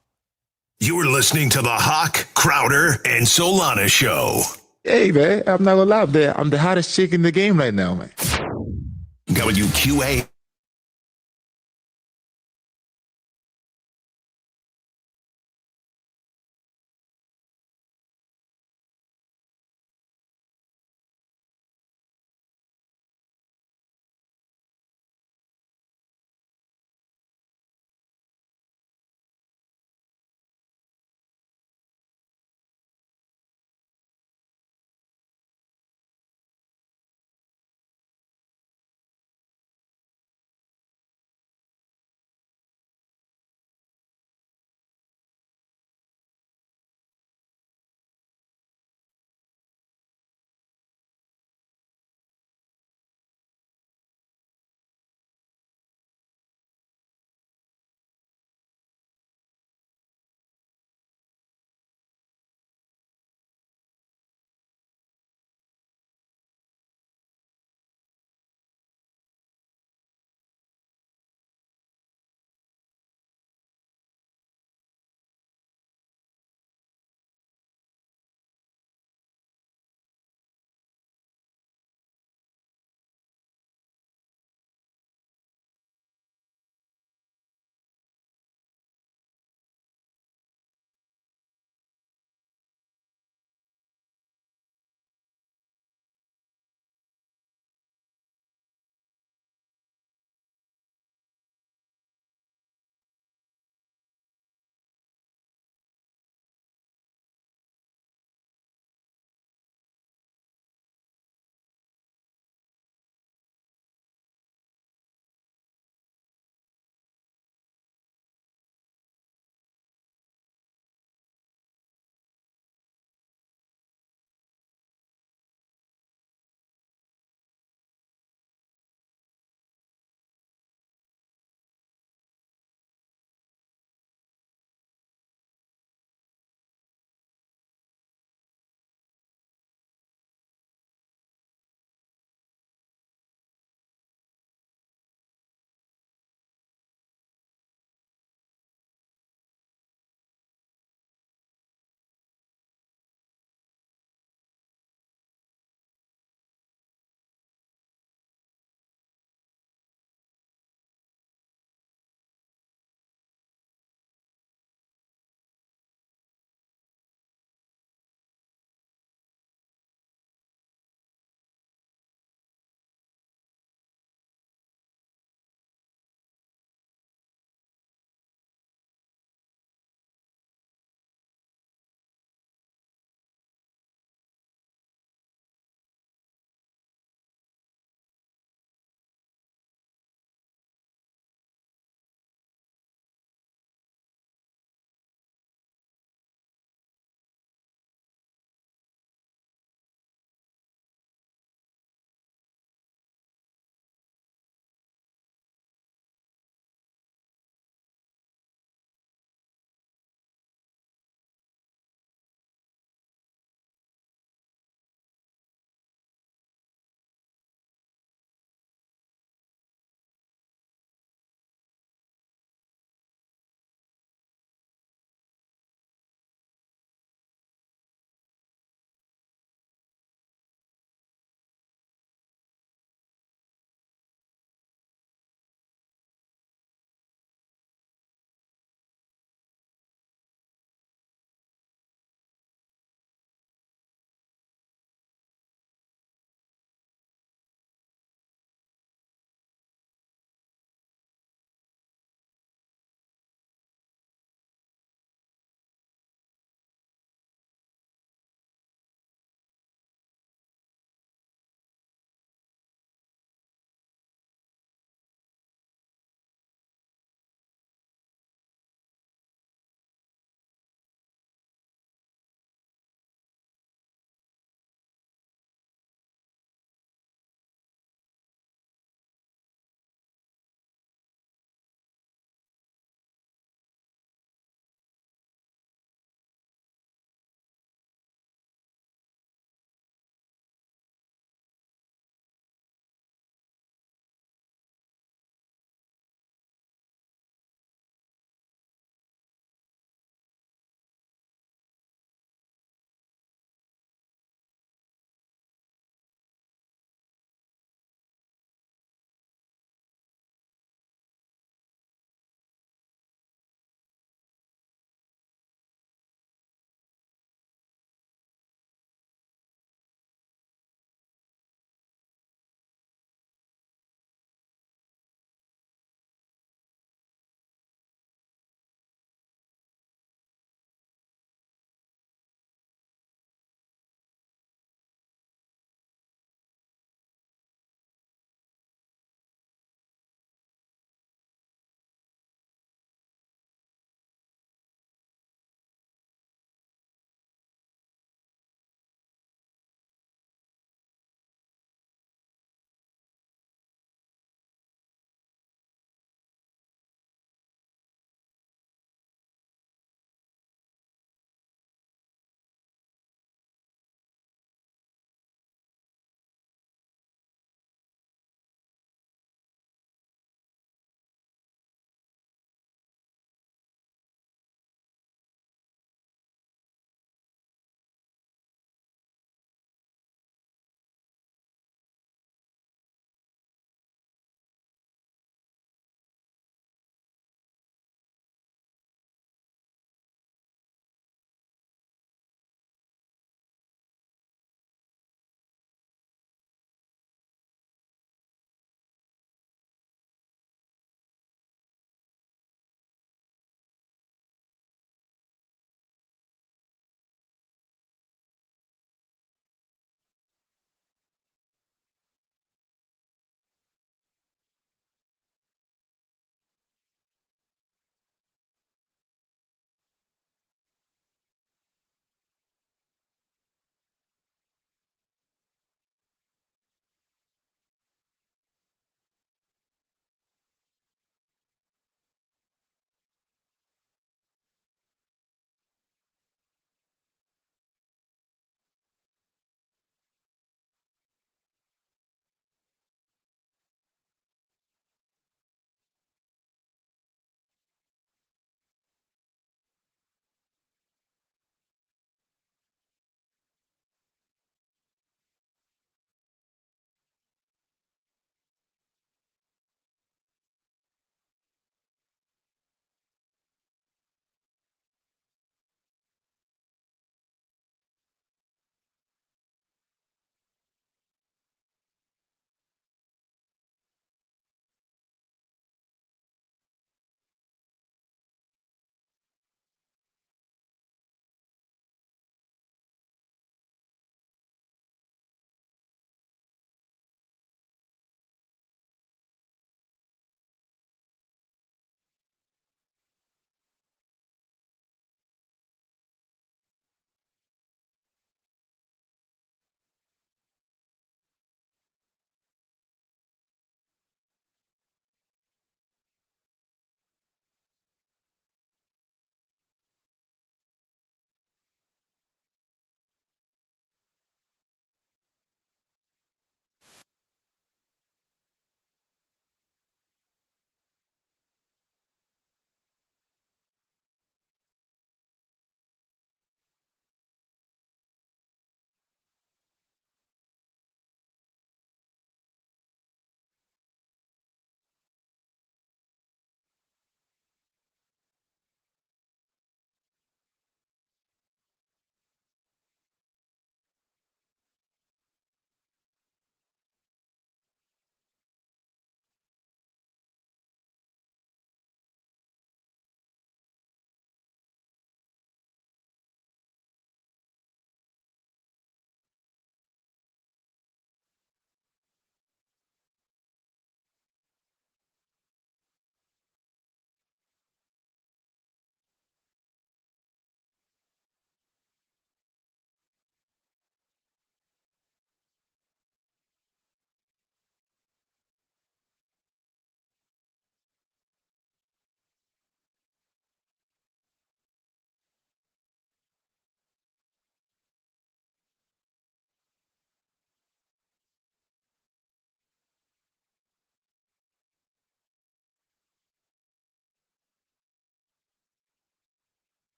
Speaker 6: You're listening to the Hoch, Crowder, and Solana Show.
Speaker 10: Hey, man, I'm not gonna lie, man. I'm the hottest chick in the game right now, man.
Speaker 6: WQA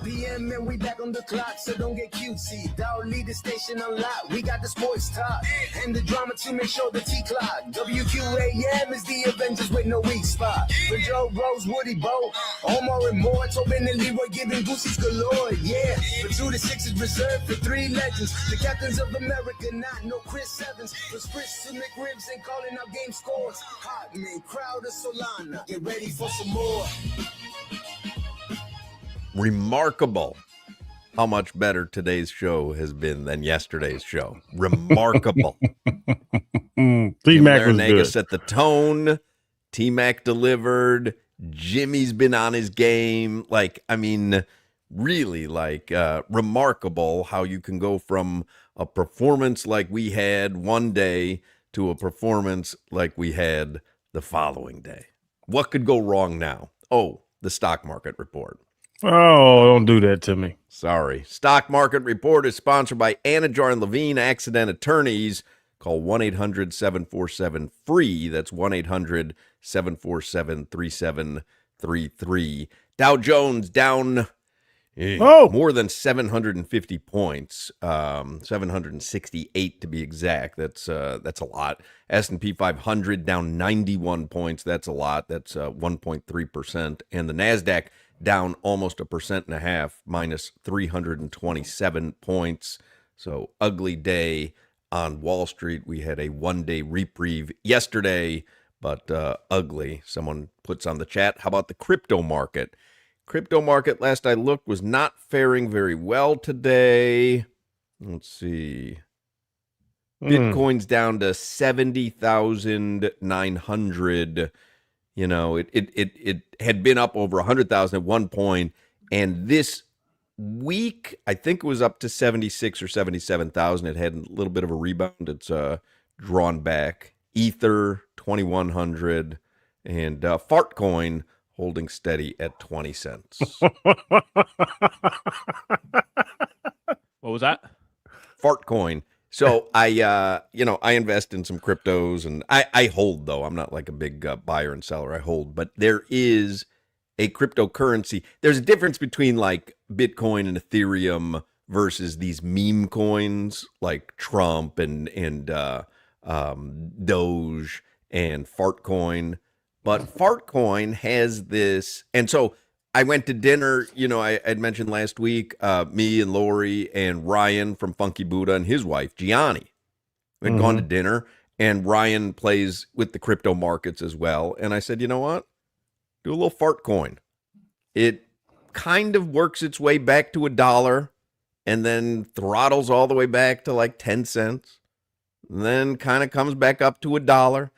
Speaker 1: p.m. and we back on the clock, so don't get cutesy. Dog lead the station unlocked. We got the sports talk and the drama to make sure the T-clock. WQAM is the Avengers with no weak spot. For Joe Rose, Woody Bo, Omar and Moore, Tobin and Leroy giving goosies galore. Yeah, for 2 to 6 is reserved for 3 legends. The captains of America, not no Chris Evans. For Spritz to McRibs and calling out game scores. Hotman, Crowder, Solana, get ready for some more.
Speaker 3: Remarkable how much better today's show has been than yesterday's show. Remarkable.
Speaker 5: T-Mac was good.
Speaker 3: set the tone. T-Mac delivered. Jimmy's been on his game. Really, remarkable how you can go from a performance like we had one day to a performance like we had the following day. What could go wrong now? Oh, the stock market report.
Speaker 5: Oh, don't do that to me.
Speaker 3: Sorry. Stock Market Report is sponsored by Anajar and Levine Accident Attorneys. Call 1-800-747-FREE. That's 1-800-747-3733. Dow Jones down more than 750 points, 768 to be exact. That's a lot. S&P 500 down 91 points. That's a lot. That's 1.3%. And the NASDAQ down almost 1.5%, minus 327 points. So ugly day on Wall Street. We had a one-day reprieve yesterday, but ugly. Someone puts on the chat, how about the crypto market? Crypto market, last I looked, was not faring very well today. Let's see. Bitcoin's down to 70,900. You know, it had been up over 100,000 at one point, and this week I think it was up to 76 or 77,000. It had a little bit of a rebound. It's drawn back. Ether 2,100, and Fartcoin holding steady at 20 cents.
Speaker 2: What was that?
Speaker 3: Fartcoin. So I invest in some cryptos, and I hold, though. I'm not like a big buyer and seller. I hold, but there is a cryptocurrency. There's a difference between like Bitcoin and Ethereum versus these meme coins like Trump and Doge and Fartcoin. But Fartcoin has this, and so I went to dinner, I had mentioned last week, me and Lori and Ryan from Funky Buddha and his wife, Gianni. We had gone to dinner, and Ryan plays with the crypto markets as well. And I said, you know what? Do a little Fartcoin. It kind of works its way back to $1 and then throttles all the way back to like 10 cents. And then kind of comes back up to $1.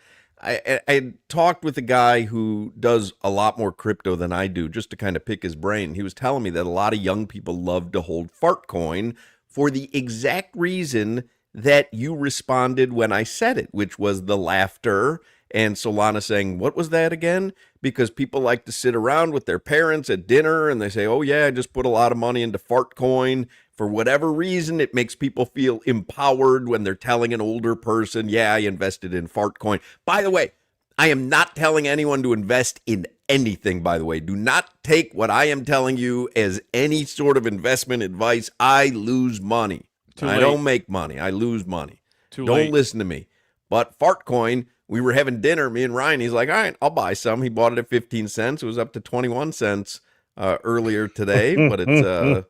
Speaker 3: I talked with a guy who does a lot more crypto than I do, just to kind of pick his brain. He was telling me that a lot of young people love to hold Fartcoin for the exact reason that you responded when I said it, which was the laughter and Solana saying, what was that again? Because people like to sit around with their parents at dinner and they say, oh yeah, I just put a lot of money into Fartcoin. For whatever reason, it makes people feel empowered when they're telling an older person, yeah, I invested in Fartcoin. By the way, I am not telling anyone to invest in anything, by the way. Do not take what I am telling you as any sort of investment advice. I lose money. I don't make money. I lose money. Don't listen to me. But Fartcoin, we were having dinner, me and Ryan. He's like, all right, I'll buy some. He bought it at 15 cents. It was up to 21 cents. Earlier today, but it's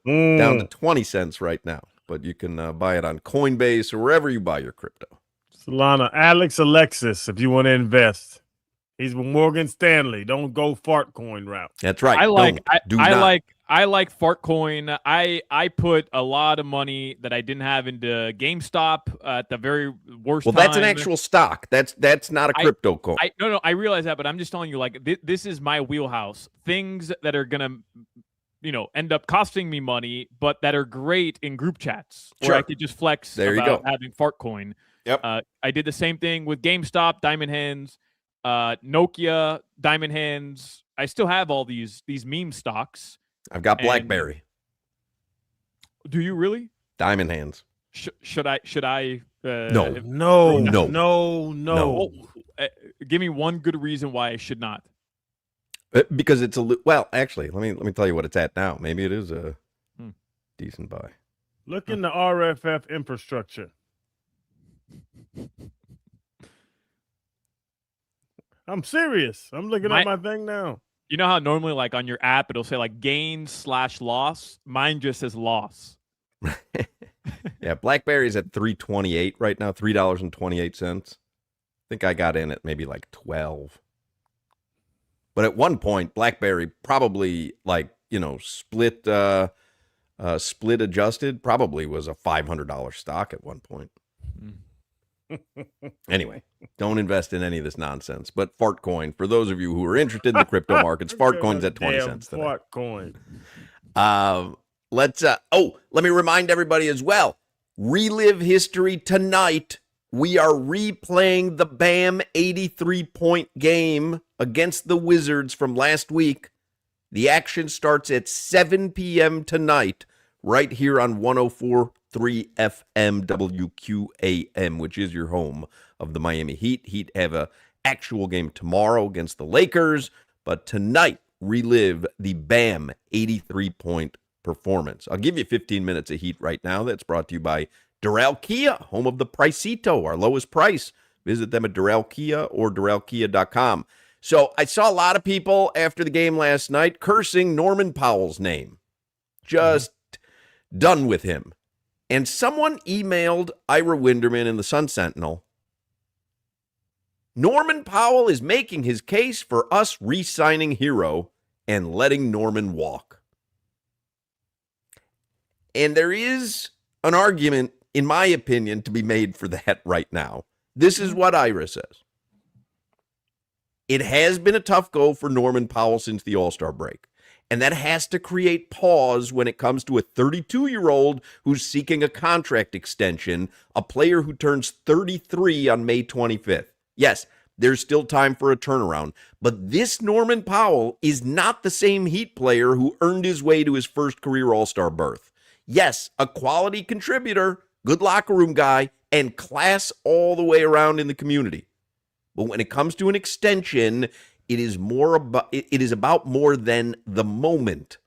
Speaker 3: down to 20 cents right now. But you can buy it on Coinbase or wherever you buy your crypto.
Speaker 5: Solana, Alexis, if you want to invest. He's with Morgan Stanley. Don't go Fartcoin route.
Speaker 3: That's right.
Speaker 2: I like Fartcoin. I put a lot of money that I didn't have into GameStop at the very worst time.
Speaker 3: Well, that's an actual stock. That's not a crypto coin.
Speaker 2: No, I realize that, but I'm just telling you, like, this is my wheelhouse. Things that are gonna, end up costing me money, but that are great in group chats where I could just flex about having Fartcoin.
Speaker 3: Yep.
Speaker 2: I did the same thing with GameStop, Diamond Hands, Nokia, Diamond Hands. I still have all these meme stocks.
Speaker 3: I've got BlackBerry.
Speaker 2: Do you really?
Speaker 3: Diamond hands.
Speaker 2: Should I?
Speaker 3: No.
Speaker 2: Well, give me one good reason why I should not.
Speaker 3: Because it's well, actually, let me tell you what it's at now. Maybe it is a decent buy.
Speaker 5: Look in the RFF infrastructure. I'm serious. I'm looking at my thing now.
Speaker 2: You know how normally, like on your app, it'll say like gain/loss. Mine just says loss.
Speaker 3: Yeah, BlackBerry's at $3.28 right now, $3.28. I think I got in at maybe like 12. But at one point, BlackBerry probably split adjusted, probably was a $500 stock at one point. Anyway, don't invest in any of this nonsense. But Fartcoin, for those of you who are interested in the crypto markets, Fartcoin's at 20 cents today.
Speaker 5: Fartcoin.
Speaker 3: Let me remind everybody as well. Relive history tonight. We are replaying the BAM 83-point game against the Wizards from last week. The action starts at 7 p.m. tonight, right here on 104.3 FM WQAM, which is your home of the Miami Heat. Heat have an actual game tomorrow against the Lakers, but tonight, relive the BAM 83-point performance. I'll give you 15 minutes of Heat right now. That's brought to you by Doral Kia, home of the Pricito, our lowest price. Visit them at Doral Kia or DoralKia.com. So I saw a lot of people after the game last night cursing Norman Powell's name. Just done with him. And someone emailed Ira Winderman in the Sun Sentinel. Norman Powell is making his case for us re-signing Hero and letting Norman walk. And there is an argument, in my opinion, to be made for that right now. This is what Ira says. It has been a tough go for Norman Powell since the All-Star break. And that has to create pause when it comes to a 32-year-old who's seeking a contract extension, a player who turns 33 on May 25th. Yes, there's still time for a turnaround, but this Norman Powell is not the same Heat player who earned his way to his first career All-Star berth. Yes, a quality contributor, good locker room guy, and class all the way around in the community. But when it comes to an extension, it is about more than the moment.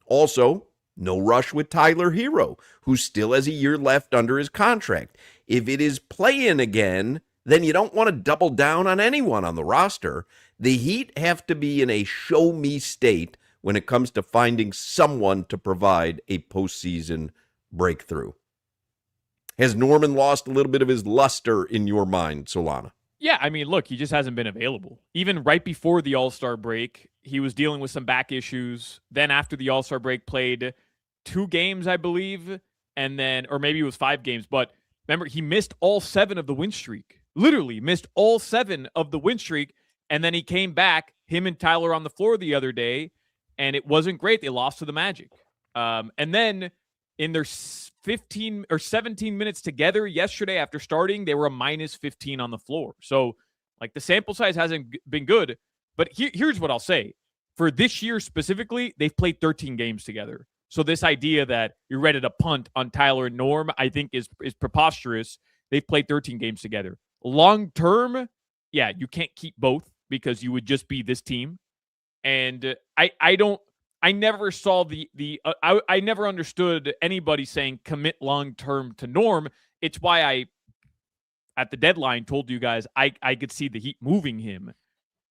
Speaker 3: Also, no rush with Tyler Hero, who still has a year left under his contract. If it is play-in again, then you don't want to double down on anyone on the roster. The Heat have to be in a show-me state when it comes to finding someone to provide a postseason breakthrough. Has Norman lost a little bit of his luster in your mind, Solana?
Speaker 2: Yeah, I mean, look, he just hasn't been available. Even right before the All-Star break, he was dealing with some back issues. Then after the All-Star break, played 2 games, I believe, and then, or maybe it was 5 games. But remember, he missed all 7 of the win streak. Literally missed all 7 of the win streak, and then he came back, him and Tyler on the floor the other day, and it wasn't great. They lost to the Magic. And then in their 15 or 17 minutes together yesterday after starting, they were a minus 15 on the floor. So, like, the sample size hasn't been good. But here's what I'll say. For this year specifically, they've played 13 games together. So this idea that you're ready to punt on Tyler and Norm, I think is preposterous. They've played 13 games together. Long term, yeah, you can't keep both because you would just be this team. And I never saw I never understood anybody saying commit long-term to Norm. It's why I, at the deadline, told you guys I could see the Heat moving him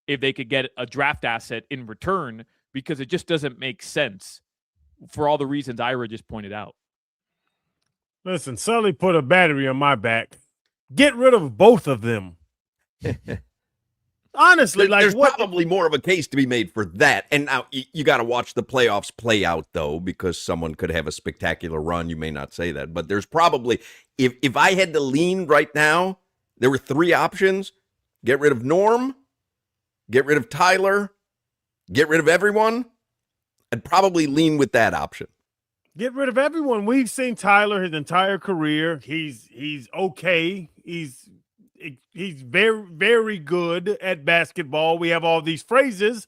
Speaker 2: if they could get a draft asset in return, because it just doesn't make sense for all the reasons Ira just pointed out.
Speaker 5: Listen, Sully put a battery on my back. Get rid of both of them. Honestly,
Speaker 3: there's probably more of a case to be made for that. And now you got to watch the playoffs play out, though, because someone could have a spectacular run. You may not say that, but there's probably, if I had to lean right now, there were 3 options. Get rid of Norm, get rid of Tyler, get rid of everyone. I'd probably lean with that option.
Speaker 5: Get rid of everyone. We've seen Tyler his entire career. He's okay. He's very, very good at basketball. We have all these phrases,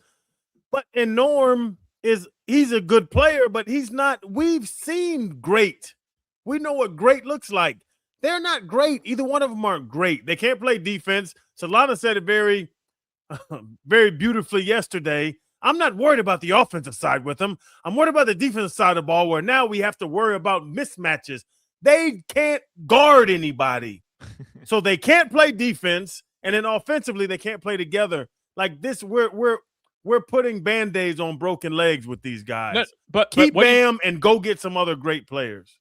Speaker 5: but in Norm is he's a good player, but he's not. We've seen great. We know what great looks like. They're not great. Either one of them aren't great. They can't play defense. Solana said it very, very beautifully yesterday. I'm not worried about the offensive side with them. I'm worried about the defensive side of the ball, where now we have to worry about mismatches. They can't guard anybody. So they can't play defense, and then offensively they can't play together. Like this, we're putting Band-Aids on broken legs with these guys.
Speaker 2: No, but
Speaker 5: keep Bam and go get some other great players.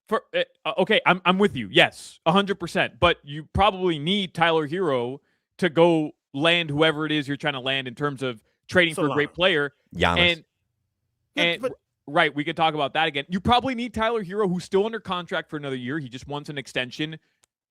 Speaker 2: Okay, I'm with you. Yes, 100%. But you probably need Tyler Hero to go land whoever it is you're trying to land in terms of trading for a great player.
Speaker 3: Giannis.
Speaker 2: Right, we could talk about that again. You probably need Tyler Hero, who's still under contract for another year. He just wants an extension.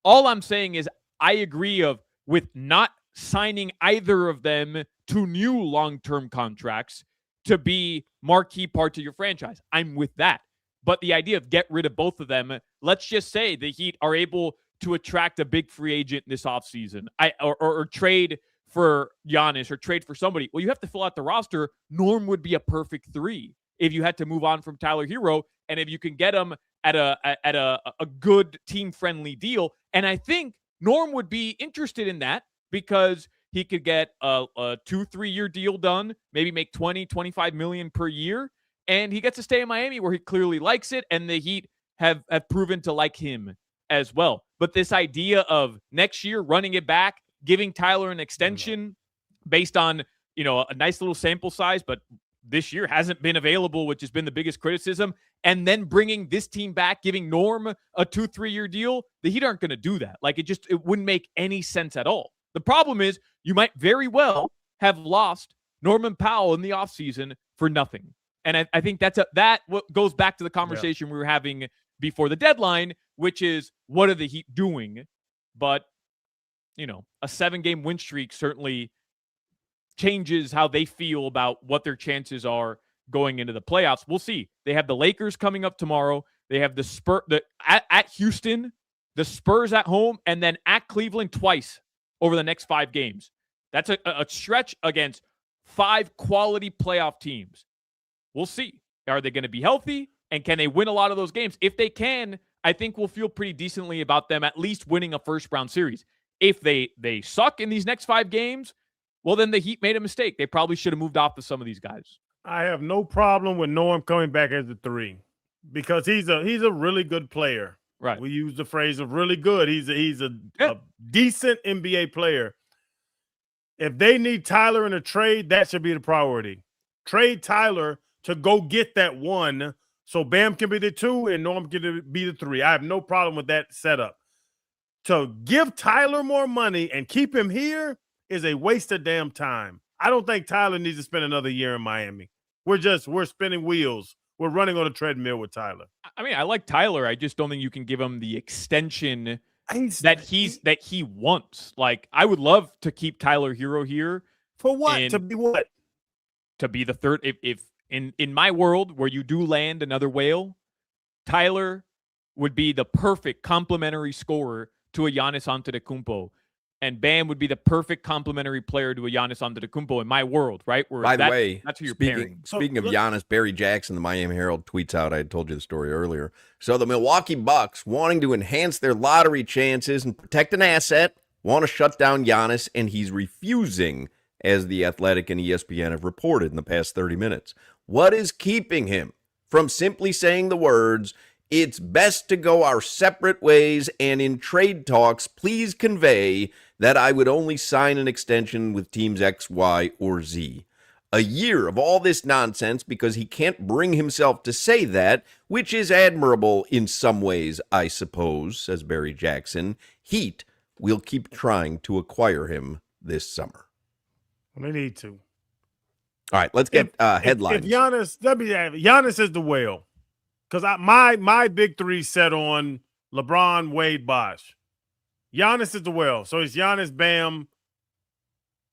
Speaker 2: All I'm saying is I agree with not signing either of them to new long-term contracts to be marquee parts of your franchise. I'm with that. But the idea of get rid of both of them, let's just say the Heat are able to attract a big free agent this offseason or trade for Giannis or trade for somebody. Well, you have to fill out the roster. Norm would be a perfect 3 if you had to move on from Tyler Hero, and if you can get him at a good team-friendly deal. And I think Norm would be interested in that because he could get a 2-3 year deal done, maybe make 20-25 million per year, and he gets to stay in Miami where he clearly likes it, and the Heat have proven to like him as well. But this idea of next year running it back, giving Tyler an extension based on, a nice little sample size, but this year hasn't been available, which has been the biggest criticism, and then bringing this team back, giving Norm a 2-3 year deal, the Heat aren't going to do that. Like, it wouldn't make any sense at all. The problem is you might very well have lost Norman Powell in the offseason for nothing. And I think that goes back to the conversation we were having before the deadline, which is what are the Heat doing? But, a 7-game win streak certainly changes how they feel about what their chances are going into the playoffs. We'll see. They have the Lakers coming up tomorrow. They have the Spurs at Houston, the Spurs at home, and then at Cleveland twice over the next 5 games. That's a stretch against 5 quality playoff teams. We'll see. Are they going to be healthy? And can they win a lot of those games? If they can, I think we'll feel pretty decently about them at least winning a first-round series. If they suck in these next 5 games, well, then the Heat made a mistake. They probably should have moved off of some of these guys.
Speaker 5: I have no problem with Norm coming back as a 3 because he's a really good player.
Speaker 2: Right.
Speaker 5: We use the phrase of really good. He's a decent NBA player. If they need Tyler in a trade, that should be the priority. Trade Tyler to go get that 1 so Bam can be the 2 and Norm can be the 3. I have no problem with that setup. To give Tyler more money and keep him here is a waste of damn time. I don't think Tyler needs to spend another year in Miami. We're spinning wheels. We're running on a treadmill with Tyler.
Speaker 2: I mean, I like Tyler. I just don't think you can give him the extension that he wants. Like, I would love to keep Tyler Hero here.
Speaker 5: For what? To be what?
Speaker 2: To be the third. If in my world where you do land another whale, Tyler would be the perfect complementary scorer to a Giannis Antetokounmpo. And Bam would be the perfect complementary player to a Giannis Antetokounmpo in my world, right?
Speaker 3: By the way,
Speaker 2: that's who you're pairing.
Speaker 3: Speaking of Giannis, Barry Jackson, the Miami Herald tweets out, I had told you the story earlier. So the Milwaukee Bucks, wanting to enhance their lottery chances and protect an asset, want to shut down Giannis, and he's refusing, as The Athletic and ESPN have reported in the past 30 minutes. What is keeping him from simply saying the words, "It's best to go our separate ways, and in trade talks, please convey that I would only sign an extension with teams X, Y, or Z." A year of all this nonsense because he can't bring himself to say that, which is admirable in some ways, I suppose, says Barry Jackson. Heat will keep trying to acquire him this summer.
Speaker 5: They need to.
Speaker 3: All right, let's get headlines.
Speaker 5: If Giannis is the whale. Because my big 3 set on LeBron, Wade, Bosh. Giannis is the whale. So it's Giannis, Bam,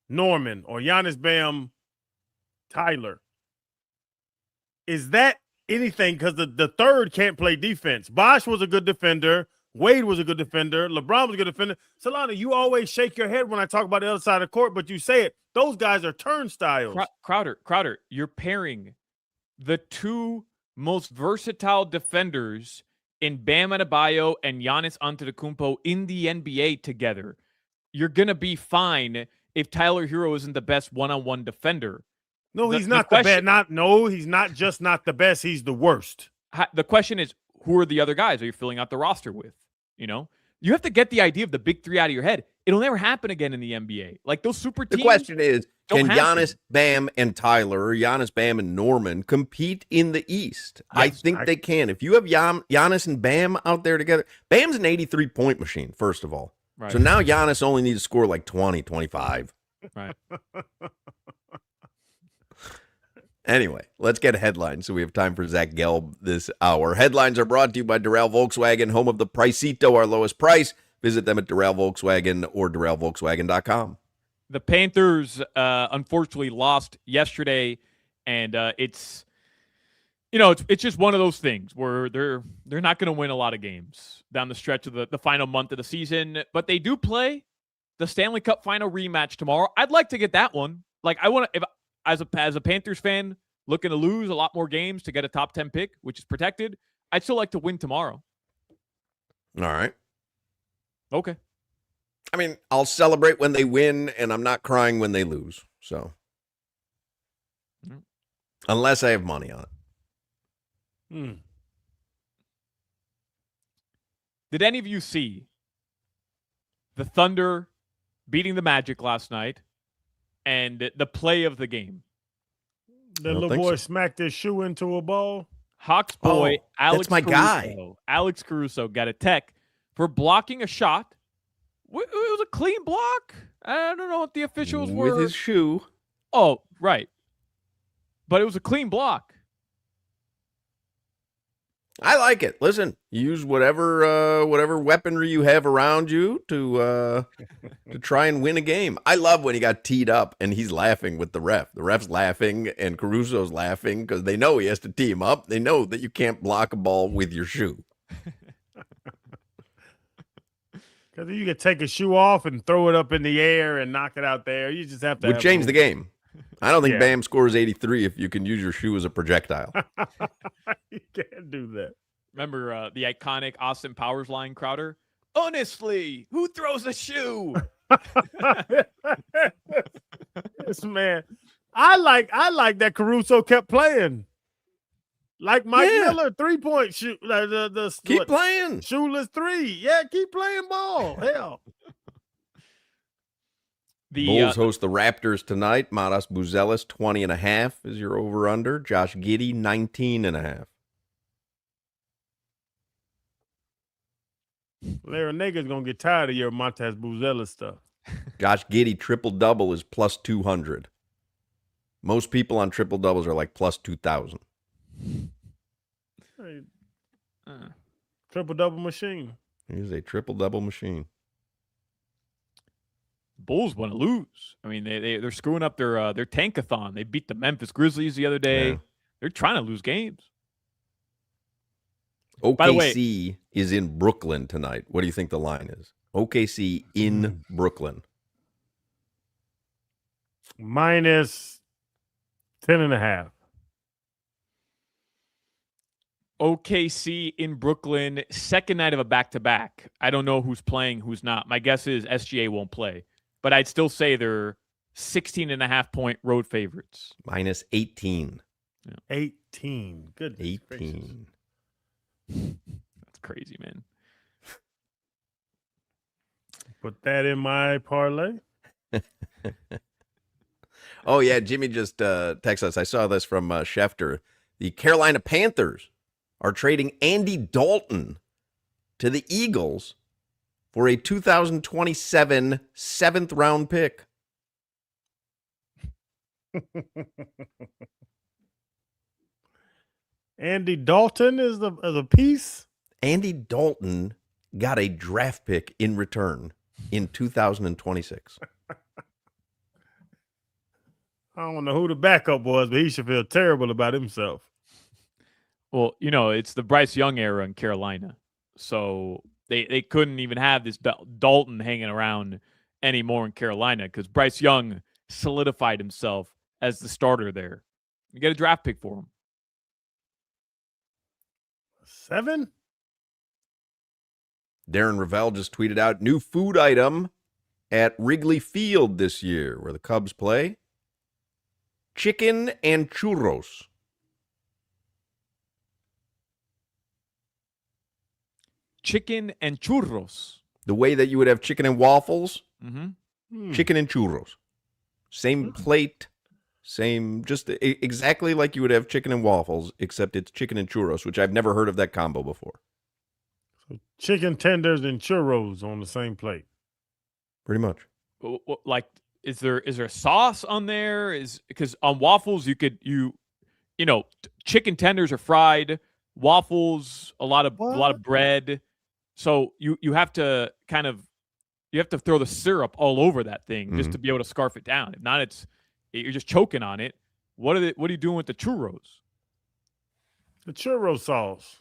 Speaker 5: Norman, or Giannis, Bam, Tyler. Is that anything? Because the third can't play defense. Bosh was a good defender. Wade was a good defender. LeBron was a good defender. Solana, you always shake your head when I talk about the other side of the court, but you say it. Those guys are turnstiles.
Speaker 2: Crowder, you're pairing the two most versatile defenders in Bam Adebayo and Giannis Antetokounmpo in the NBA together. You're going to be fine if Tyler Hero isn't the best one-on-one defender.
Speaker 5: No, he's not the best. He's not just not the best. He's the worst.
Speaker 2: The question is, who are the other guys are you filling out the roster with? You know, you have to get the idea of the big three out of your head. It'll never happen again in the NBA. Like those super teams.
Speaker 3: The question is, can Giannis,
Speaker 2: to.
Speaker 3: Bam, and Tyler, or Giannis, Bam, and Norman compete in the East? Yes, I think they can. If you have Giannis and Bam out there together, Bam's an 83-point machine, first of all. Right. So now Giannis only needs to score like 20, 25.
Speaker 2: Right.
Speaker 3: Anyway, let's get headlines so we have time for Zach Gelb this hour. Headlines are brought to you by Doral Volkswagen, home of the Pricito, our lowest price. Visit them at Doral Volkswagen or DoralVolkswagen.com.
Speaker 2: The Panthers, unfortunately, lost yesterday, and it's just one of those things where they're not going to win a lot of games down the stretch of the final month of the season, but they do play the Stanley Cup final rematch tomorrow. I'd like to get that one. Like I want to, as a Panthers fan looking to lose a lot more games to get a top 10 pick, which is protected, I'd still like to win tomorrow.
Speaker 3: All right.
Speaker 2: Okay.
Speaker 3: I mean, I'll celebrate when they win, and I'm not crying when they lose. So, unless I have money on it.
Speaker 2: Did any of you see the Thunder beating the Magic last night and the play of the game?
Speaker 5: The little boy smacked his shoe into a ball.
Speaker 2: Hawks boy, Alex
Speaker 3: that's my
Speaker 2: Caruso,
Speaker 3: guy.
Speaker 2: Alex Caruso got a tech for blocking a shot. It was a clean block. I don't know what the officials were.
Speaker 3: With his shoe.
Speaker 2: Oh, right. But it was a clean block.
Speaker 3: I like it. Listen, use whatever weaponry you have around you to try and win a game. I love when he got teed up and he's laughing with the ref. The ref's laughing and Caruso's laughing because they know he has to tee him up. They know that you can't block a ball with your shoe.
Speaker 5: Because you could take a shoe off and throw it up in the air and knock it out there. You just have to.
Speaker 3: Would change the game. I don't think Bam scores 83 if you can use your shoe as a projectile.
Speaker 5: You can't do that.
Speaker 2: Remember the iconic Austin Powers line, Crowder? Honestly, who throws a shoe?
Speaker 5: Yes, man. I like that Caruso kept playing. Like Mike Miller, 3-point shoot.
Speaker 3: Keep playing.
Speaker 5: Shoeless three. Yeah, keep playing ball. Hell.
Speaker 3: The Bulls host the Raptors tonight. Matas Buzelis, 20.5 is your over-under. Josh Giddey, 19.5.
Speaker 5: Larenaga going to get tired of your Montez Buzelis stuff.
Speaker 3: Josh Giddey, triple-double is plus 200. Most people on triple-doubles are like plus 2,000.
Speaker 5: Triple-double machine.
Speaker 3: He's a triple-double machine.
Speaker 2: Bulls want to lose. I mean, they're screwing up their tankathon. They beat the Memphis Grizzlies the other day. Yeah. They're trying to lose games.
Speaker 3: OKC By the way, is in Brooklyn tonight. What do you think the line is? OKC in Brooklyn.
Speaker 5: Minus 10.5.
Speaker 2: OKC in Brooklyn, second night of a back-to-back. I don't know who's playing, who's not. My guess is SGA won't play. But I'd still say they're 16.5-point road favorites.
Speaker 3: Minus 18.
Speaker 2: Yeah.
Speaker 5: 18. Goodness
Speaker 3: 18.
Speaker 5: Gracious.
Speaker 2: That's crazy, man.
Speaker 5: Put that in my parlay.
Speaker 3: Oh, yeah. Jimmy just texted us. I saw this from Schefter. The Carolina Panthers are trading Andy Dalton to the Eagles for a 2027 7th-round pick.
Speaker 5: Andy Dalton is the piece?
Speaker 3: Andy Dalton got a draft pick in return in 2026.
Speaker 5: I don't know who the backup was, but he should feel terrible about himself.
Speaker 2: Well, it's the Bryce Young era in Carolina. So they couldn't even have this Dalton hanging around anymore in Carolina because Bryce Young solidified himself as the starter there. You get a draft pick for him.
Speaker 5: 7?
Speaker 3: Darren Ravel just tweeted out new food item at Wrigley Field this year, where the Cubs play. Chicken and churros.
Speaker 2: Chicken and churros.
Speaker 3: The way that you would have chicken and waffles,
Speaker 2: Mm-hmm.
Speaker 3: chicken and churros. Same plate, same, just exactly like you would have chicken and waffles, except it's chicken and churros, which I've never heard of that combo before.
Speaker 5: So chicken tenders and churros on the same plate.
Speaker 3: Pretty much.
Speaker 2: Like, is there sauce on there? Because on waffles you know, chicken tenders are fried, waffles a lot of bread. So you have to throw the syrup all over that thing just to be able to scarf it down. If not, you're just choking on it. What are you doing with the churros?
Speaker 5: The churro sauce.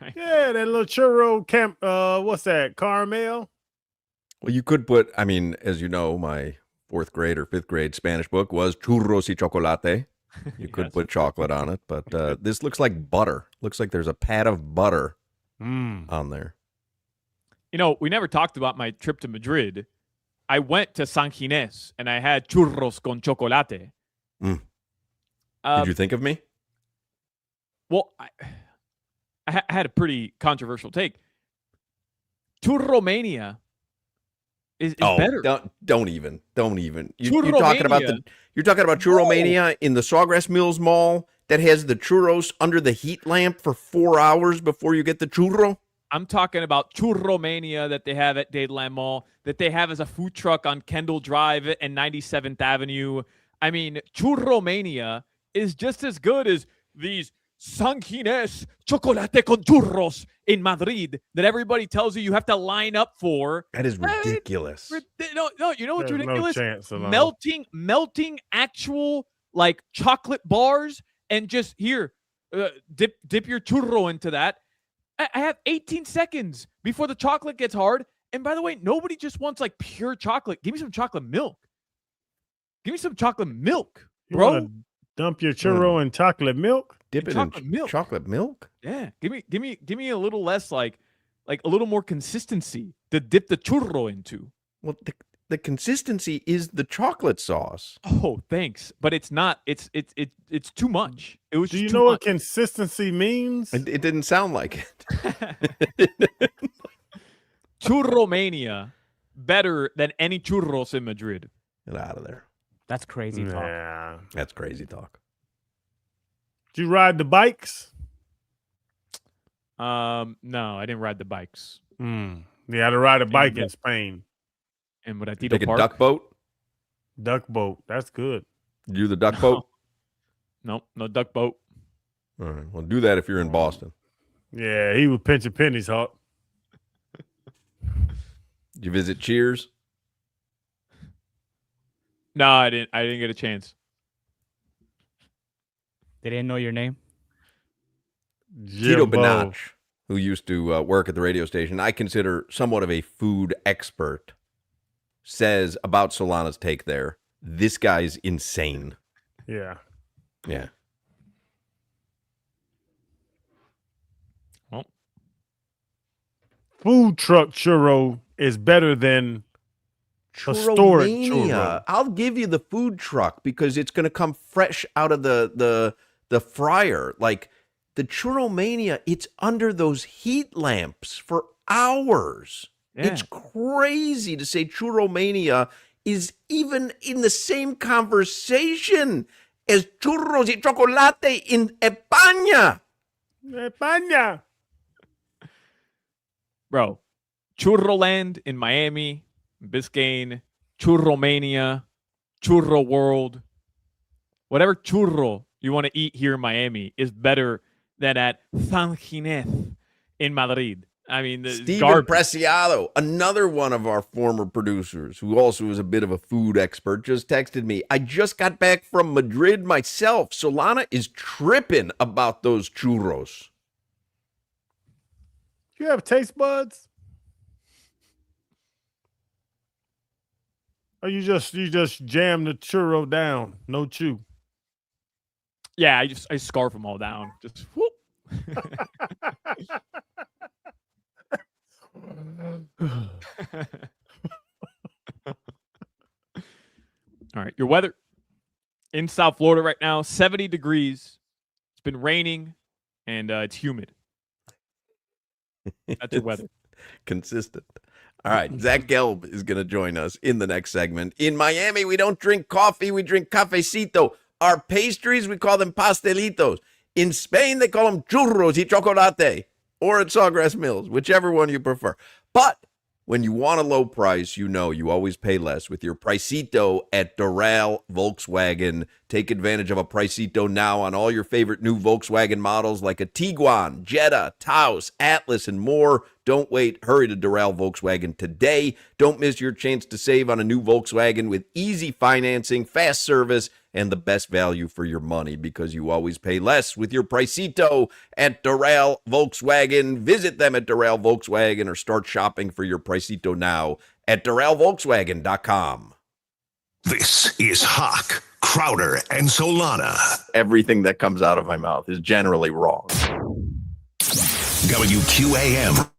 Speaker 2: Right.
Speaker 5: Yeah, that little churro what's that? Caramel?
Speaker 3: Well, you could put, I mean, as you know, my 4th grade or 5th grade Spanish book was churros y chocolate. You could put chocolate on it, but this looks like butter. Looks like there's a pat of butter on there.
Speaker 2: You know, we never talked about my trip to Madrid. I went to San Ginés and I had churros con chocolate.
Speaker 3: Did you think of me?
Speaker 2: Well, I had a pretty controversial take. Churromania is better.
Speaker 3: Don't even. You're talking about Churromania in the Sawgrass Mills Mall that has the churros under the heat lamp for 4 hours before you get the churro.
Speaker 2: I'm talking about Churromania that they have at Dadeland Mall, that they have as a food truck on Kendall Drive and 97th Avenue. I mean, Churromania is just as good as these San Ginés chocolate con churros in Madrid that everybody tells you have to line up for.
Speaker 3: That is ridiculous.
Speaker 2: No, you know what's ridiculous?
Speaker 5: No chance,
Speaker 2: melting actual like chocolate bars and just here, dip your churro into that. I have 18 seconds before the chocolate gets hard. And by the way, nobody just wants like pure chocolate. Give me some chocolate milk. Give me some chocolate milk, bro.
Speaker 5: You dump your churro in chocolate milk?
Speaker 3: Dip it in chocolate milk?
Speaker 2: Yeah. Give me a little less like a little more consistency to dip the churro into.
Speaker 3: Well, the consistency is the chocolate sauce.
Speaker 2: Oh, thanks. But it's not. It's too much. It was.
Speaker 5: Do you
Speaker 2: too
Speaker 5: know
Speaker 2: much.
Speaker 5: what consistency means?
Speaker 3: It didn't sound like it.
Speaker 2: Churromania better than any churros in Madrid.
Speaker 3: Get out of there.
Speaker 9: That's crazy talk.
Speaker 5: Yeah.
Speaker 3: That's crazy talk.
Speaker 5: Did you ride the bikes?
Speaker 2: No, I didn't ride the bikes.
Speaker 5: You had to ride a bike in Spain.
Speaker 2: And would I take
Speaker 3: a duck boat?
Speaker 5: Duck boat. That's good.
Speaker 3: You the duck boat?
Speaker 2: Nope, no duck boat.
Speaker 3: All right. Well, do that if you're in Boston.
Speaker 5: Yeah, he was pinching pennies, Hoch.
Speaker 3: Did you visit Cheers?
Speaker 2: No, I didn't get a chance.
Speaker 9: They didn't know your name?
Speaker 3: Tito Benach, who used to work at the radio station, I consider somewhat of a food expert, says about Solana's take there, this guy's insane.
Speaker 5: Yeah.
Speaker 3: Yeah.
Speaker 2: Well,
Speaker 5: food truck churro is better than a stored churro.
Speaker 3: I'll give you the food truck because it's going to come fresh out of the fryer. Like the Churromania, it's under those heat lamps for hours.
Speaker 2: Yeah.
Speaker 3: It's crazy to say Churromania is even in the same conversation as churros y chocolate in España.
Speaker 5: España.
Speaker 2: Bro, Churroland in Miami, Biscayne, Churromania, Churro World, whatever churro you want to eat here in Miami is better than at San Ginés in Madrid. I mean,
Speaker 3: Steven Preciado, another one of our former producers who also is a bit of a food expert, just texted me, I just got back from Madrid myself. Solana is tripping about those churros.
Speaker 5: You have taste buds? Or you just jam the churro down, no chew?
Speaker 2: Yeah, I scarf them all down. Just whoop. All right, your weather in South Florida right now, 70 degrees. It's been raining, and it's humid. That's your weather.
Speaker 3: Consistent. All right, Zach Gelb is going to join us in the next segment. In Miami, we don't drink coffee, we drink cafecito. Our pastries, we call them pastelitos. In Spain, they call them churros y chocolate, or at Sawgrass Mills, whichever one you prefer. But when you want a low price, you know you always pay less with your Pricito at Doral Volkswagen. Take advantage of a Pricito now on all your favorite new Volkswagen models like a Tiguan, Jetta, Taos, Atlas, and more. Don't wait. Hurry to Doral Volkswagen today. Don't miss your chance to save on a new Volkswagen with easy financing, fast service, and the best value for your money because you always pay less with your Pricito at Doral Volkswagen. Visit them at Doral Volkswagen or start shopping for your Pricito now at DoralVolkswagen.com.
Speaker 6: This is Hoch, Crowder, and Solana.
Speaker 3: Everything that comes out of my mouth is generally wrong.
Speaker 6: WQAM.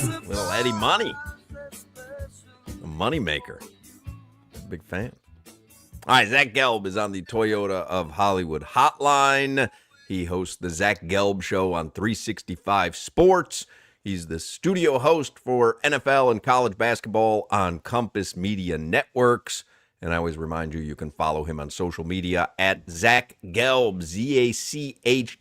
Speaker 3: Little Eddie Money. A money maker. Big fan. All right, Zach Gelb is on the Toyota of Hollywood hotline. He hosts the Zach Gelb Show on 365 Sports. He's the studio host for NFL and college basketball on Compass Media Networks. And I always remind you, you can follow him on social media at Zach Gelb, ZACHGELB.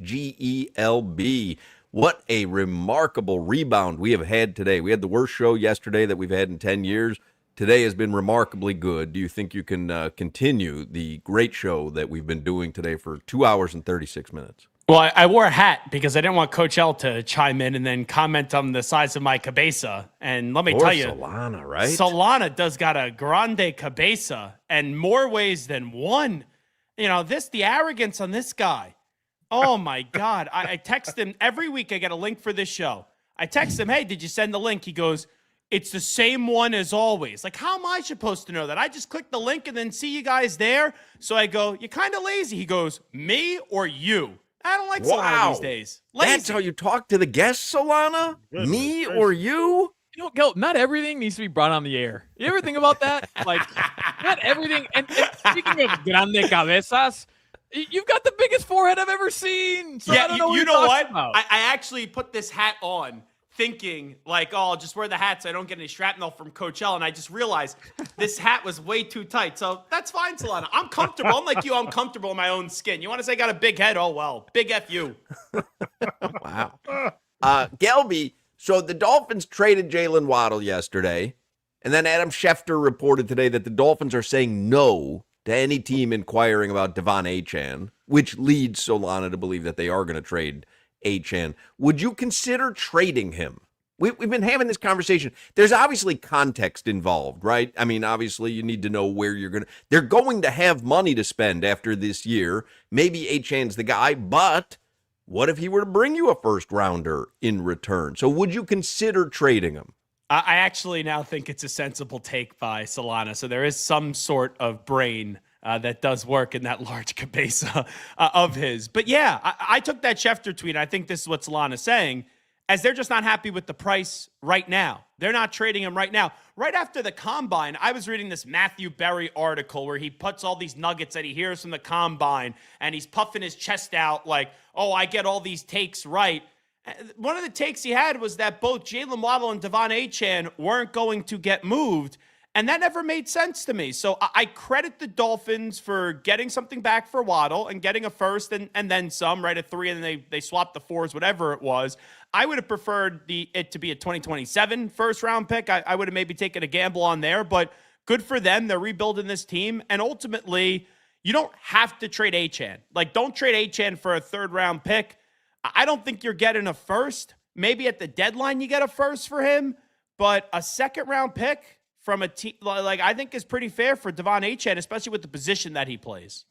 Speaker 3: What a remarkable rebound we have had today. We had the worst show yesterday that we've had in 10 years. Today has been remarkably good. Do you think you can continue the great show that we've been doing today for 2 hours and 36 minutes?
Speaker 11: Well, I wore a hat because I didn't want Coach L to chime in and then comment on the size of my cabeza. And let me tell you,
Speaker 3: Solana, right?
Speaker 11: Solana does got a grande cabeza and more ways than one. You know, the arrogance on this guy. Oh, my God. I text him every week. I get a link for this show. I text him, hey, did you send the link? He goes, it's the same one as always. Like, how am I supposed to know that? I just click the link and then see you guys there. So I go, you're kind of lazy. He goes, me or you? I don't like Solana these days. Lazy.
Speaker 3: That's how you talk to the guests, Solana? Me or you?
Speaker 2: You know, Gil, not everything needs to be brought on the air. You ever think about that? Like, not everything. And speaking of grande cabezas, you've got the biggest forehead I've ever seen. So
Speaker 11: yeah,
Speaker 2: I don't know
Speaker 11: you know what?
Speaker 2: About.
Speaker 11: I actually put this hat on thinking like, oh, I'll just wear the hat so I don't get any shrapnel from Coach L. And I just realized this hat was way too tight. So that's fine, Solana. I'm comfortable. Unlike you, I'm comfortable in my own skin. You want to say I got a big head? Oh, well, big F you.
Speaker 3: Wow. Gelby, so the Dolphins traded Jalen Waddle yesterday. And then Adam Schefter reported today that the Dolphins are saying no to any team inquiring about Devon Achane, which leads Solana to believe that they are going to trade Achane. Would you consider trading him? We've been having this conversation. There's obviously context involved, right? I mean, obviously you need to know where they're going to have money to spend after this year. Maybe Achane's the guy, but what if he were to bring you a first rounder in return? So would you consider trading him?
Speaker 11: I actually now think it's a sensible take by Solana. So there is some sort of brain that does work in that large cabeza of his. But yeah, I took that Schefter tweet. I think this is what Solana's saying, as they're just not happy with the price right now. They're not trading him right now. Right after the combine, I was reading this Matthew Berry article where he puts all these nuggets that he hears from the combine, and he's puffing his chest out like, oh, I get all these takes right. One of the takes he had was that both Jalen Waddle and Devon Achane weren't going to get moved. And that never made sense to me. So I credit the Dolphins for getting something back for Waddle and getting a first and then some, right, at 3, and then they swapped the 4s, whatever it was. I would have preferred it to be a 2027 first-round pick. I would have maybe taken a gamble on there, but good for them. They're rebuilding this team. And ultimately, you don't have to trade Achane. Like, don't trade Achane for a third-round pick. I don't think you're getting a first. Maybe at the deadline you get a first for him, but a second-round pick from a team, like, I think is pretty fair for Devon Achane, especially with the position that he plays.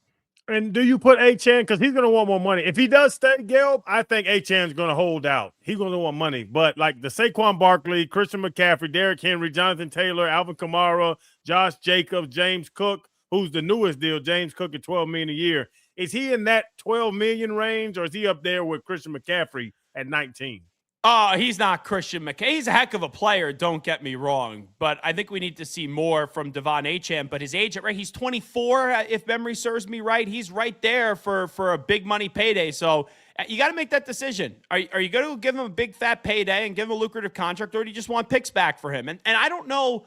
Speaker 5: And do you put Achane, because he's going to want more money. If he does stay, Gelb, I think Achane's going to hold out. He's going to want money. But like the Saquon Barkley, Christian McCaffrey, Derrick Henry, Jonathan Taylor, Alvin Kamara, Josh Jacobs, James Cook, who's the newest deal, James Cook at $12 million a year. Is he in that $12 million range, or is he up there with Christian McCaffrey at 19?
Speaker 11: He's not Christian McCaffrey. He's a heck of a player, don't get me wrong. But I think we need to see more from Devon Achane. But his age, right? He's 24, if memory serves me right. He's right there for a big money payday. So you got to make that decision. Are you going to give him a big fat payday and give him a lucrative contract, or do you just want picks back for him? And I don't know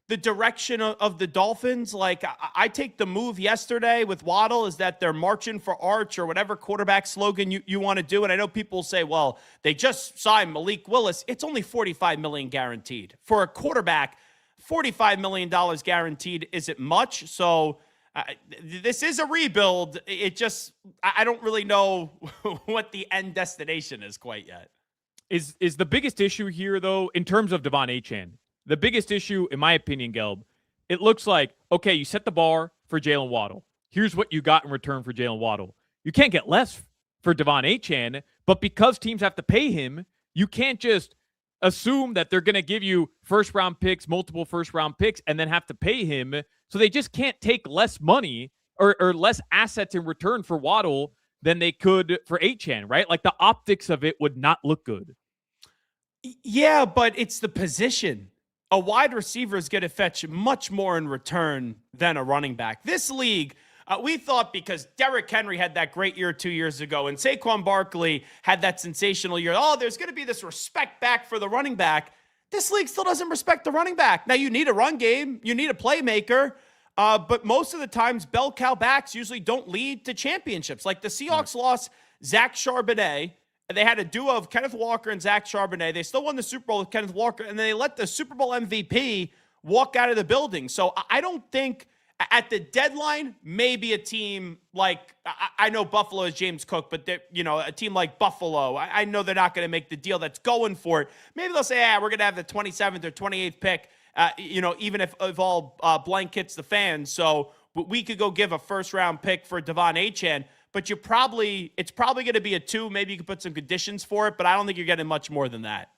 Speaker 11: the direction of the Dolphins. Like, I take the move yesterday with Waddle is that they're marching for Arch or whatever quarterback slogan you want to do. And I know people say, well, they just signed Malik Willis. It's only $45 million guaranteed. For a quarterback, $45 million guaranteed isn't much. So this is a rebuild. It just, I don't really know what the end destination is quite yet.
Speaker 2: Is the biggest issue here, though, in terms of Devon Achane? The biggest issue, in my opinion, Gelb, it looks like, okay, you set the bar for Jalen Waddle. Here's what you got in return for Jalen Waddle. You can't get less for Devon Achane, but because teams have to pay him, you can't just assume that they're going to give you first-round picks, multiple first-round picks, and then have to pay him. So they just can't take less money or less assets in return for Waddle than they could for Achane, right? Like, the optics of it would not look good.
Speaker 11: Yeah, but it's the position. A wide receiver is going to fetch much more in return than a running back. This league, we thought because Derrick Henry had that great year 2 years ago and Saquon Barkley had that sensational year, there's going to be this respect back for the running back. This league still doesn't respect the running back. Now, you need a run game. You need a playmaker. But most of the times, bell cow backs usually don't lead to championships. Like the Seahawks lost Zach Charbonnet. They had a duo of Kenneth Walker and Zach Charbonnet. They still won the Super Bowl with Kenneth Walker, and they let the Super Bowl MVP walk out of the building. So I don't think at the deadline, maybe a team like, I know Buffalo is James Cook, but a team like Buffalo, I know they're not going to make the deal that's going for it. Maybe they'll say, we're going to have the 27th or 28th pick, even if all blank hits the fan. So we could go give a first-round pick for Devon Achane. But it's probably going to be a 2. Maybe you can put some conditions for it, but I don't think you're getting much more than that.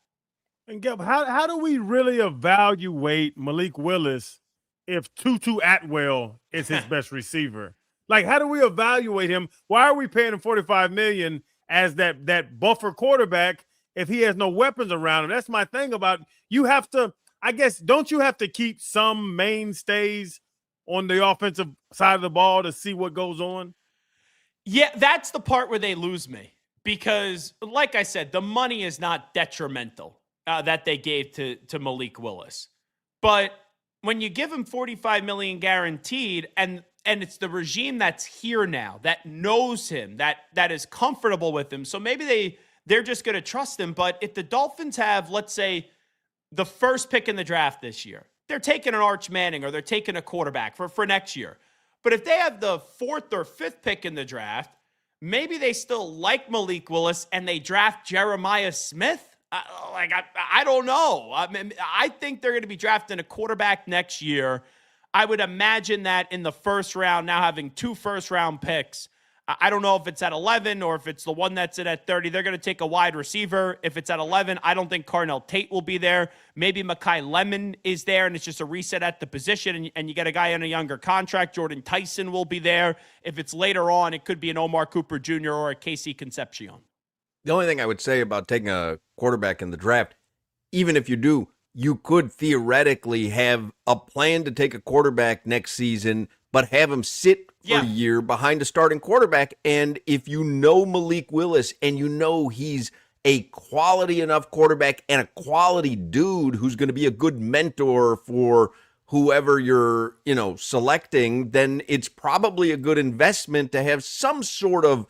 Speaker 5: And Geb, how do we really evaluate Malik Willis if Tutu Atwell is his best receiver? Like, how do we evaluate him? Why are we paying him $45 million as that buffer quarterback if he has no weapons around him? That's my thing about you have to. I guess don't you have to keep some mainstays on the offensive side of the ball to see what goes on?
Speaker 11: Yeah, that's the part where they lose me because, like I said, the money is not detrimental that they gave to Malik Willis. But when you give him $45 million guaranteed and it's the regime that's here now, that knows him, that is comfortable with him, so maybe they're just going to trust him. But if the Dolphins have, let's say, the first pick in the draft this year, they're taking an Arch Manning or they're taking a quarterback for next year. But if they have the 4th or 5th pick in the draft, maybe they still like Malik Willis and they draft Jeremiah Smith. I don't know. I think they're going to be drafting a quarterback next year. I would imagine that in the first round, now having 2 first-round picks, I don't know if it's at 11 or if it's the one that's at 30. They're going to take a wide receiver. If it's at 11, I don't think Carnell Tate will be there. Maybe Mekhi Lemon is there, and it's just a reset at the position, and you get a guy on a younger contract. Jordan Tyson will be there. If it's later on, it could be an Omar Cooper Jr. or a Casey Concepcion.
Speaker 3: The only thing I would say about taking a quarterback in the draft, even if you do, you could theoretically have a plan to take a quarterback next season, but have him sit for a year behind a starting quarterback. And if you know Malik Willis and you know he's a quality enough quarterback and a quality dude who's going to be a good mentor for whoever you're, selecting, then it's probably a good investment to have some sort of,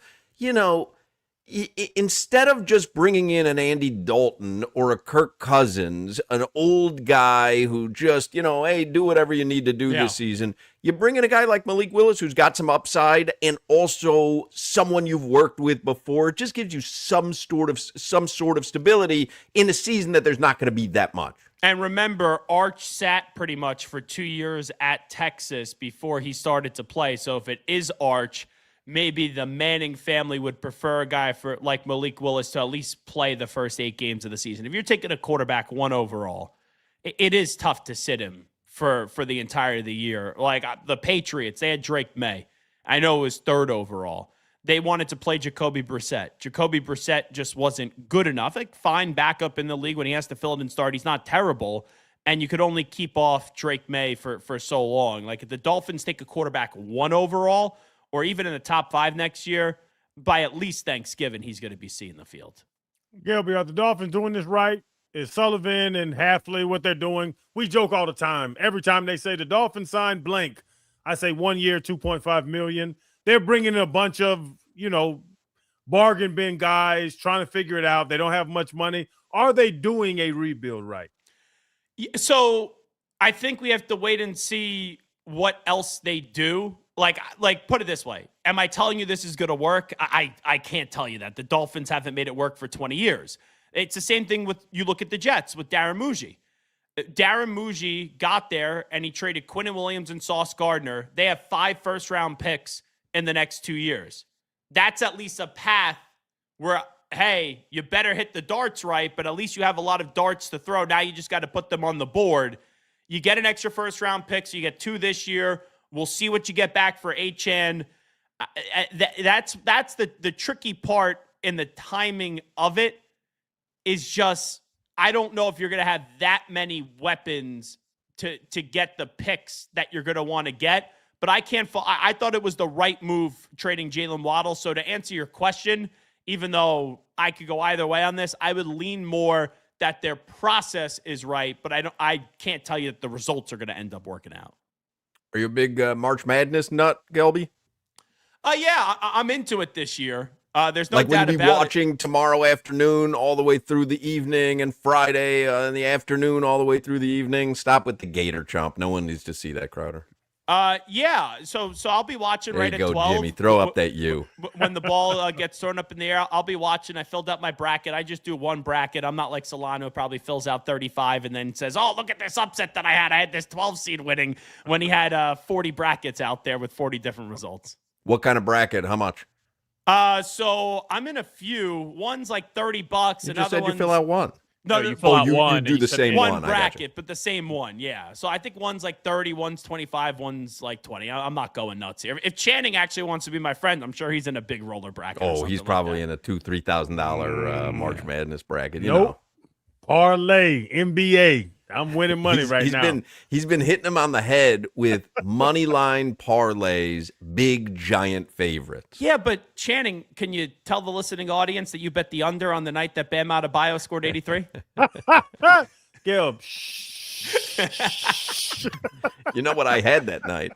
Speaker 3: instead of just bringing in an Andy Dalton or a Kirk Cousins, an old guy who just, hey, do whatever you need to do this season, you bring in a guy like Malik Willis who's got some upside and also someone you've worked with before. It just gives you some sort of stability in a season that there's not going to be that much.
Speaker 11: And remember, Arch sat pretty much for 2 years at Texas before he started to play. So if it is Arch, maybe the Manning family would prefer a guy like Malik Willis to at least play the first 8 games of the season. If you're taking a quarterback 1 overall, it is tough to sit him for the entirety of the year. Like the Patriots, they had Drake May. I know it was 3rd overall. They wanted to play Jacoby Brissett. Jacoby Brissett just wasn't good enough. Like fine backup in the league when he has to fill it and start. He's not terrible. And you could only keep off Drake May for so long. Like if the Dolphins take a quarterback 1 overall, or even in the top 5 next year, by at least Thanksgiving, he's going to be seeing the field.
Speaker 5: Gilby, are the Dolphins doing this right? Is Sullivan and Halfley what they're doing? We joke all the time. Every time they say the Dolphins signed blank, I say 1 year, $2.5 million. They're bringing in a bunch of, bargain bin guys trying to figure it out. They don't have much money. Are they doing a rebuild right?
Speaker 11: So I think we have to wait and see what else they do. Like put it this way. Am I telling you this is going to work? I can't tell you that. The Dolphins haven't made it work for 20 years. It's the same thing with, you look at the Jets with Darren Muji. Darren Muji got there and he traded Quinnen Williams and Sauce Gardner. They have 5 first-round picks in the next 2 years. That's at least a path where, hey, you better hit the darts right, but at least you have a lot of darts to throw. Now you just got to put them on the board. You get an extra first-round pick, so you get 2 this year. We'll see what you get back for Achane. That's the tricky part in the timing of it is just I don't know if you're going to have that many weapons to get the picks that you're going to want to get. But I can't. I thought it was the right move trading Jalen Waddle. So to answer your question, even though I could go either way on this, I would lean more that their process is right. But I can't tell you that the results are going to end up working out.
Speaker 3: Are you a big March Madness nut, Gelby?
Speaker 11: Yeah, I'm into it this year. There's no
Speaker 3: like
Speaker 11: doubt
Speaker 3: we'll be
Speaker 11: about
Speaker 3: watching tomorrow afternoon all the way through the evening, and Friday in the afternoon all the way through the evening. Stop with the gator chomp. No one needs to see that, Crowder.
Speaker 11: Yeah. So I'll be watching
Speaker 3: There
Speaker 11: right
Speaker 3: you go,
Speaker 11: at 12.
Speaker 3: Jimmy. Throw up that U.
Speaker 11: When the ball gets thrown up in the air, I'll be watching. I filled up my bracket. I just do one bracket. I'm not like Solana, who probably fills out 35 and then says, "Oh, look at this upset that I had. I had this 12 seed winning," when he had 40 brackets out there with 40 different results.
Speaker 3: What kind of bracket? How much?
Speaker 11: So I'm in a few. One's like $30.
Speaker 3: You
Speaker 11: and
Speaker 3: just
Speaker 11: other
Speaker 3: said
Speaker 11: ones,
Speaker 3: you fill out one.
Speaker 11: No,
Speaker 2: you fill out one.
Speaker 3: You do the same
Speaker 11: one
Speaker 3: one.
Speaker 11: bracket, but the same one. Yeah. So I think one's like 30, one's 25, one's like 20. I'm not going nuts here. If Channing actually wants to be my friend, I'm sure he's in a big roller bracket.
Speaker 3: Oh, he's probably in a $2,000-$3,000 March Madness bracket. You know.
Speaker 5: Parlay, NBA. I'm winning money now.
Speaker 3: He's been hitting them on the head with money line parlays, big giant favorites.
Speaker 11: Yeah, but Channing, can you tell the listening audience that you bet the under on the night that Bam Adebayo scored 83?
Speaker 5: Gil,
Speaker 3: You know what I had that night?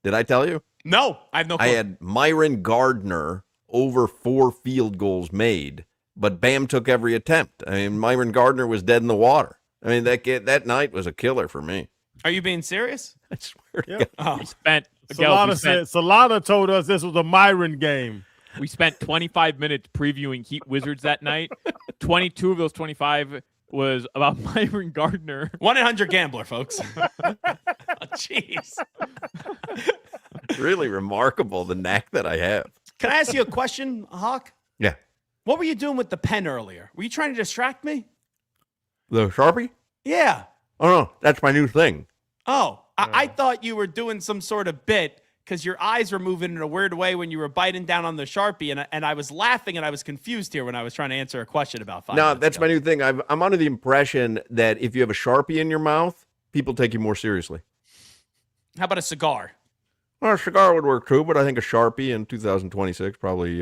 Speaker 3: Did I tell you?
Speaker 11: No, I have no clue.
Speaker 3: I had Myron Gardner over 4 field goals made, but Bam took every attempt. I mean, Myron Gardner was dead in the water. I mean, that night was a killer for me.
Speaker 11: Are you being serious?
Speaker 3: I swear to
Speaker 5: Yep.
Speaker 3: God.
Speaker 2: We spent.
Speaker 5: Solana told us this was a Myron game.
Speaker 2: We spent 25 minutes previewing Heat Wizards that night. 22 of those 25 was about Myron Gardner.
Speaker 11: 1-800-GAMBLER, folks. Jeez.
Speaker 3: Really remarkable, the knack that I have.
Speaker 11: Can I ask you a question, Hawk?
Speaker 3: Yeah.
Speaker 11: What were you doing with the pen earlier? Were you trying to distract me?
Speaker 3: The Sharpie?
Speaker 11: Yeah.
Speaker 3: Oh, no, that's my new thing.
Speaker 11: Oh, I thought you were doing some sort of bit because your eyes were moving in a weird way when you were biting down on the Sharpie, and I was laughing and I was confused here when I was trying to answer a question about 5
Speaker 3: No,
Speaker 11: minutes
Speaker 3: that's
Speaker 11: ago.
Speaker 3: my new thing. I'm under the impression that if you have a Sharpie in your mouth, people take you more seriously.
Speaker 11: How about a cigar?
Speaker 3: Well, a cigar would work too, but I think a Sharpie in 2026 probably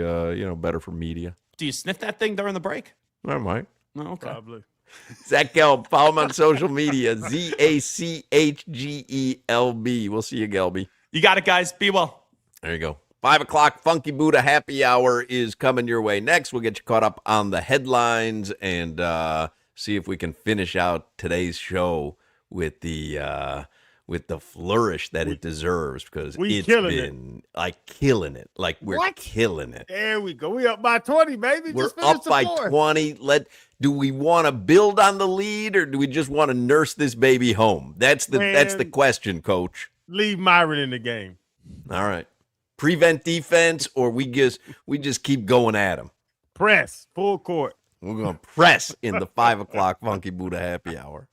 Speaker 3: better for media.
Speaker 11: Do you sniff that thing during the break?
Speaker 3: I might.
Speaker 11: Oh, okay.
Speaker 5: Probably.
Speaker 3: Zach Gelb, follow him on social media. ZACHGELB. We'll see you, Gelby.
Speaker 11: You got it, guys. Be well.
Speaker 3: There you go. 5 o'clock Funky Buddha Happy Hour is coming your way next. We'll get you caught up on the headlines and see if we can finish out today's show with the flourish that it deserves, because it's been like killing it. Like we're killing it.
Speaker 5: There we go. We up by 20, baby.
Speaker 3: We're
Speaker 5: Just finish
Speaker 3: up
Speaker 5: the
Speaker 3: by
Speaker 5: fourth.
Speaker 3: 20. Do we want to build on the lead, or do we just want to nurse this baby home? That's the question, Coach.
Speaker 5: Leave Myron in the game.
Speaker 3: All right. Prevent defense, or we just keep going at him.
Speaker 5: Press full court.
Speaker 3: We're going to press in the 5 o'clock Funky Buddha Happy Hour.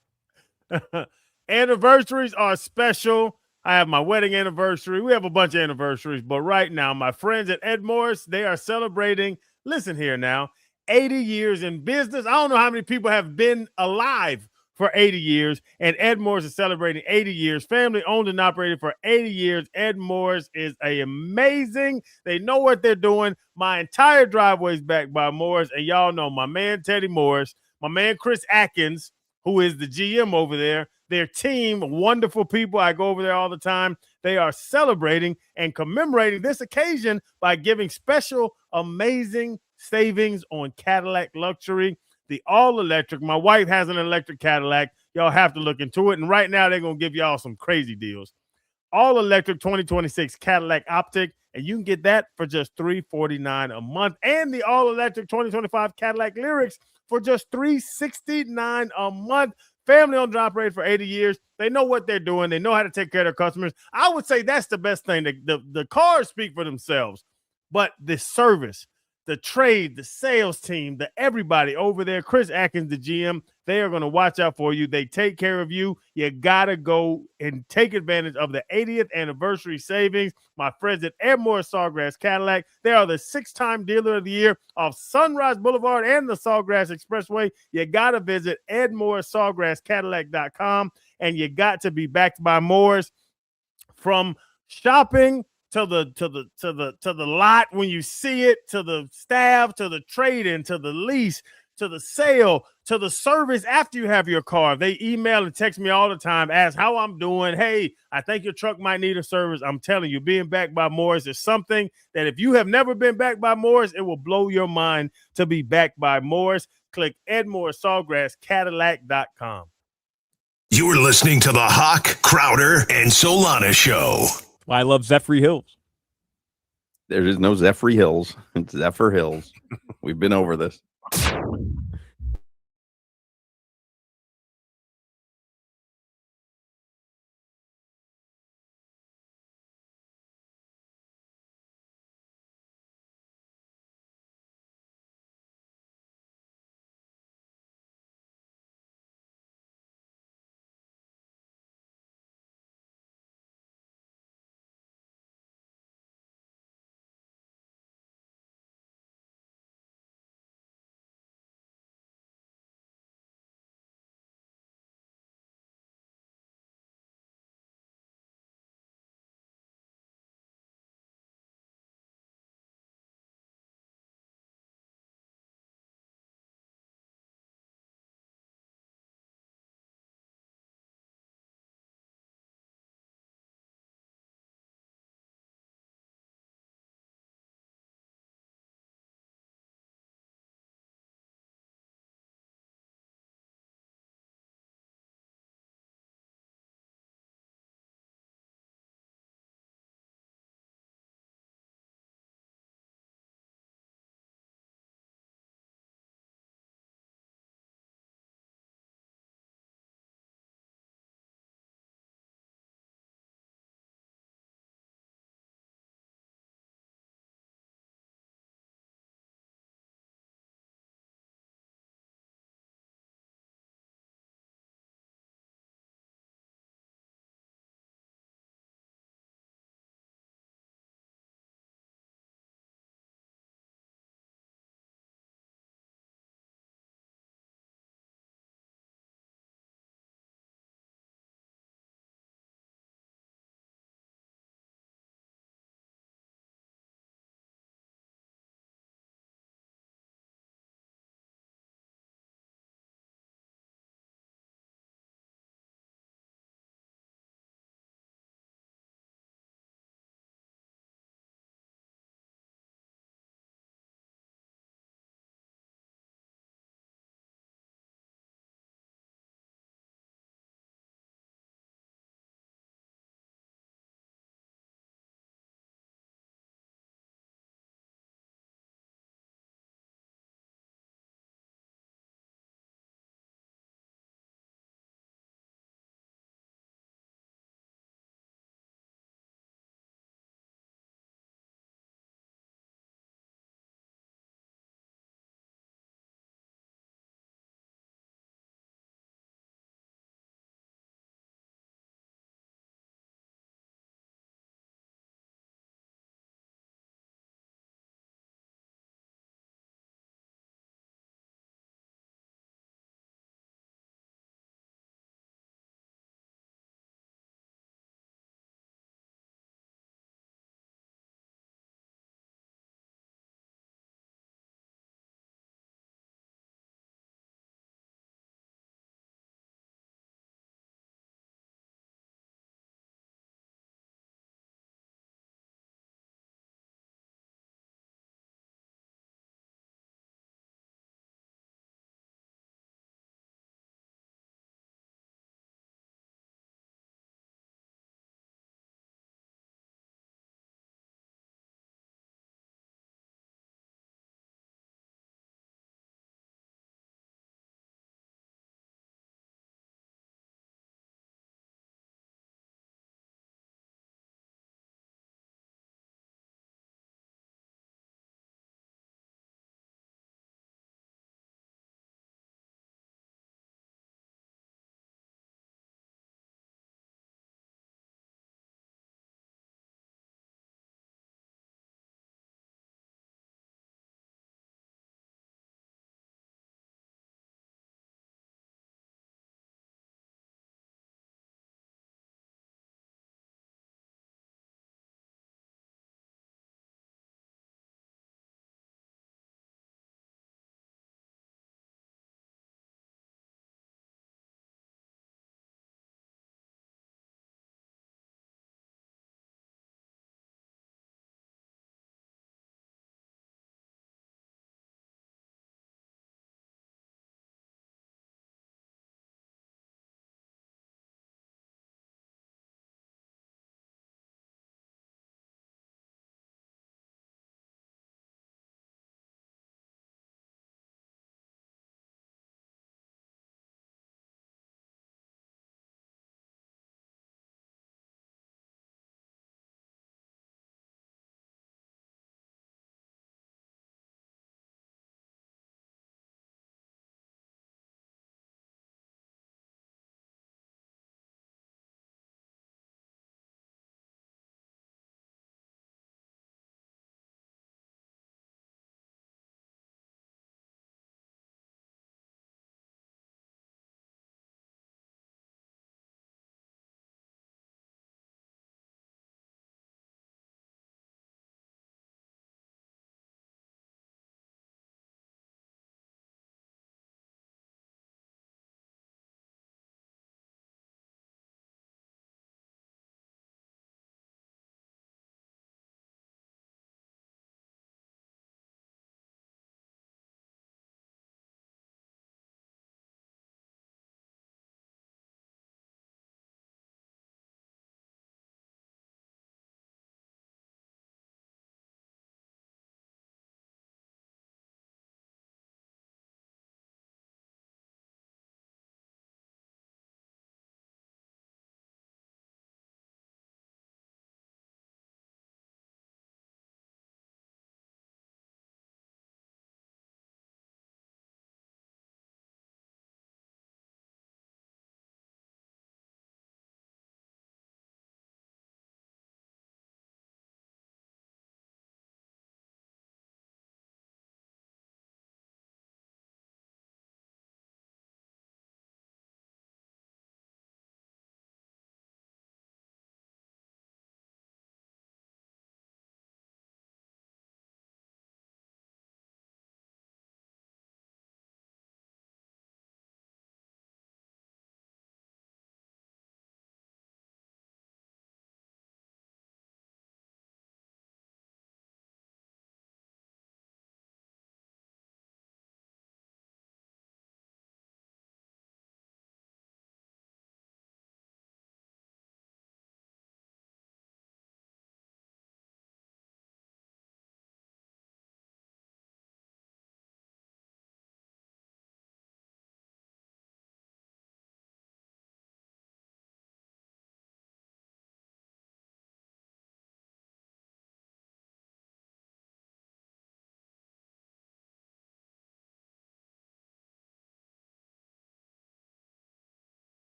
Speaker 5: Anniversaries are special. I have my wedding anniversary. We have a bunch of anniversaries, but right now, my friends at Ed Morris, they are celebrating, listen here now, 80 years in business. I don't know how many people have been alive for 80 years, and Ed Morris is celebrating 80 years. Family owned and operated for 80 years. Ed Morris is amazing. They know what they're doing. My entire driveway is backed by Morris, and y'all know my man Teddy Morris, my man Chris Atkins, who is the GM over there, their team, wonderful people. I go over there all the time. They are celebrating and commemorating this occasion by giving special, amazing savings on Cadillac Luxury, the all-electric. My wife has an electric Cadillac. Y'all have to look into it. And right now, they're going to give y'all some crazy deals. All-electric 2026 Cadillac Optic, and you can get that for just $349 a month. And the all-electric 2025 Cadillac Lyrics for just $369 a month. Family owned and operated for 80 years. They know what they're doing. They know how to take care of their customers. I would say that's the best thing. The cars speak for themselves, but the service, the trade, the sales team, everybody over there, Chris Atkins, the GM, they are going to watch out for you. They take care of you. You got to go and take advantage of the 80th anniversary savings. My friends at Edmore Sawgrass Cadillac, they are the 6-time dealer of the year off Sunrise Boulevard and the Sawgrass Expressway. You got to visit EdmoreSawgrassCadillac.com, and you got to be backed by Moores. From shopping to the lot when you see it, to the staff, to the trade-in, to the lease, to the sale, to the service after you have your car. They email and text me all the time, ask how I'm doing. Hey, I think your truck might need a service. I'm telling you, being backed by Moores is something that if you have never been backed by Moores, it will blow your mind to be backed by Moores. Click EdmoreSawgrassCadillac.com.
Speaker 6: You're listening to the Hoch, Crowder, and Solana Show.
Speaker 2: Well, I love Zephyr Hills.
Speaker 3: There is no Zephyr Hills. It's Zephyr Hills. We've been over this.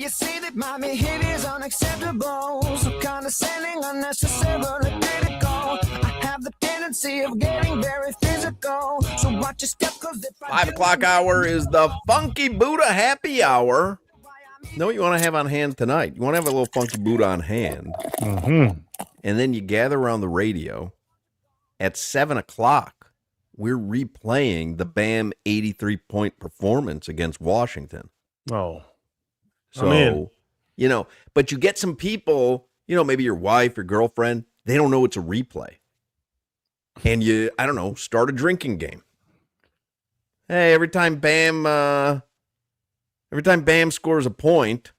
Speaker 1: you see that my behavior is unacceptable? So condescending, unnecessarily critical. I have the tendency of getting very physical. So watch your step, cause if I
Speaker 3: 5 o'clock hour is the Funky Buddha Happy Hour. Know what you want to have on hand tonight? You want to have a little Funky Buddha on hand.
Speaker 5: Mm-hmm.
Speaker 3: And then you gather around the radio. At 7 o'clock, we're replaying the BAM 83-point performance against Washington.
Speaker 5: Oh.
Speaker 3: So, you know, but you get some people, you know, maybe your wife, your girlfriend, they don't know it's a replay. And you, I don't know, start a drinking game. Hey, every time Bam scores a point,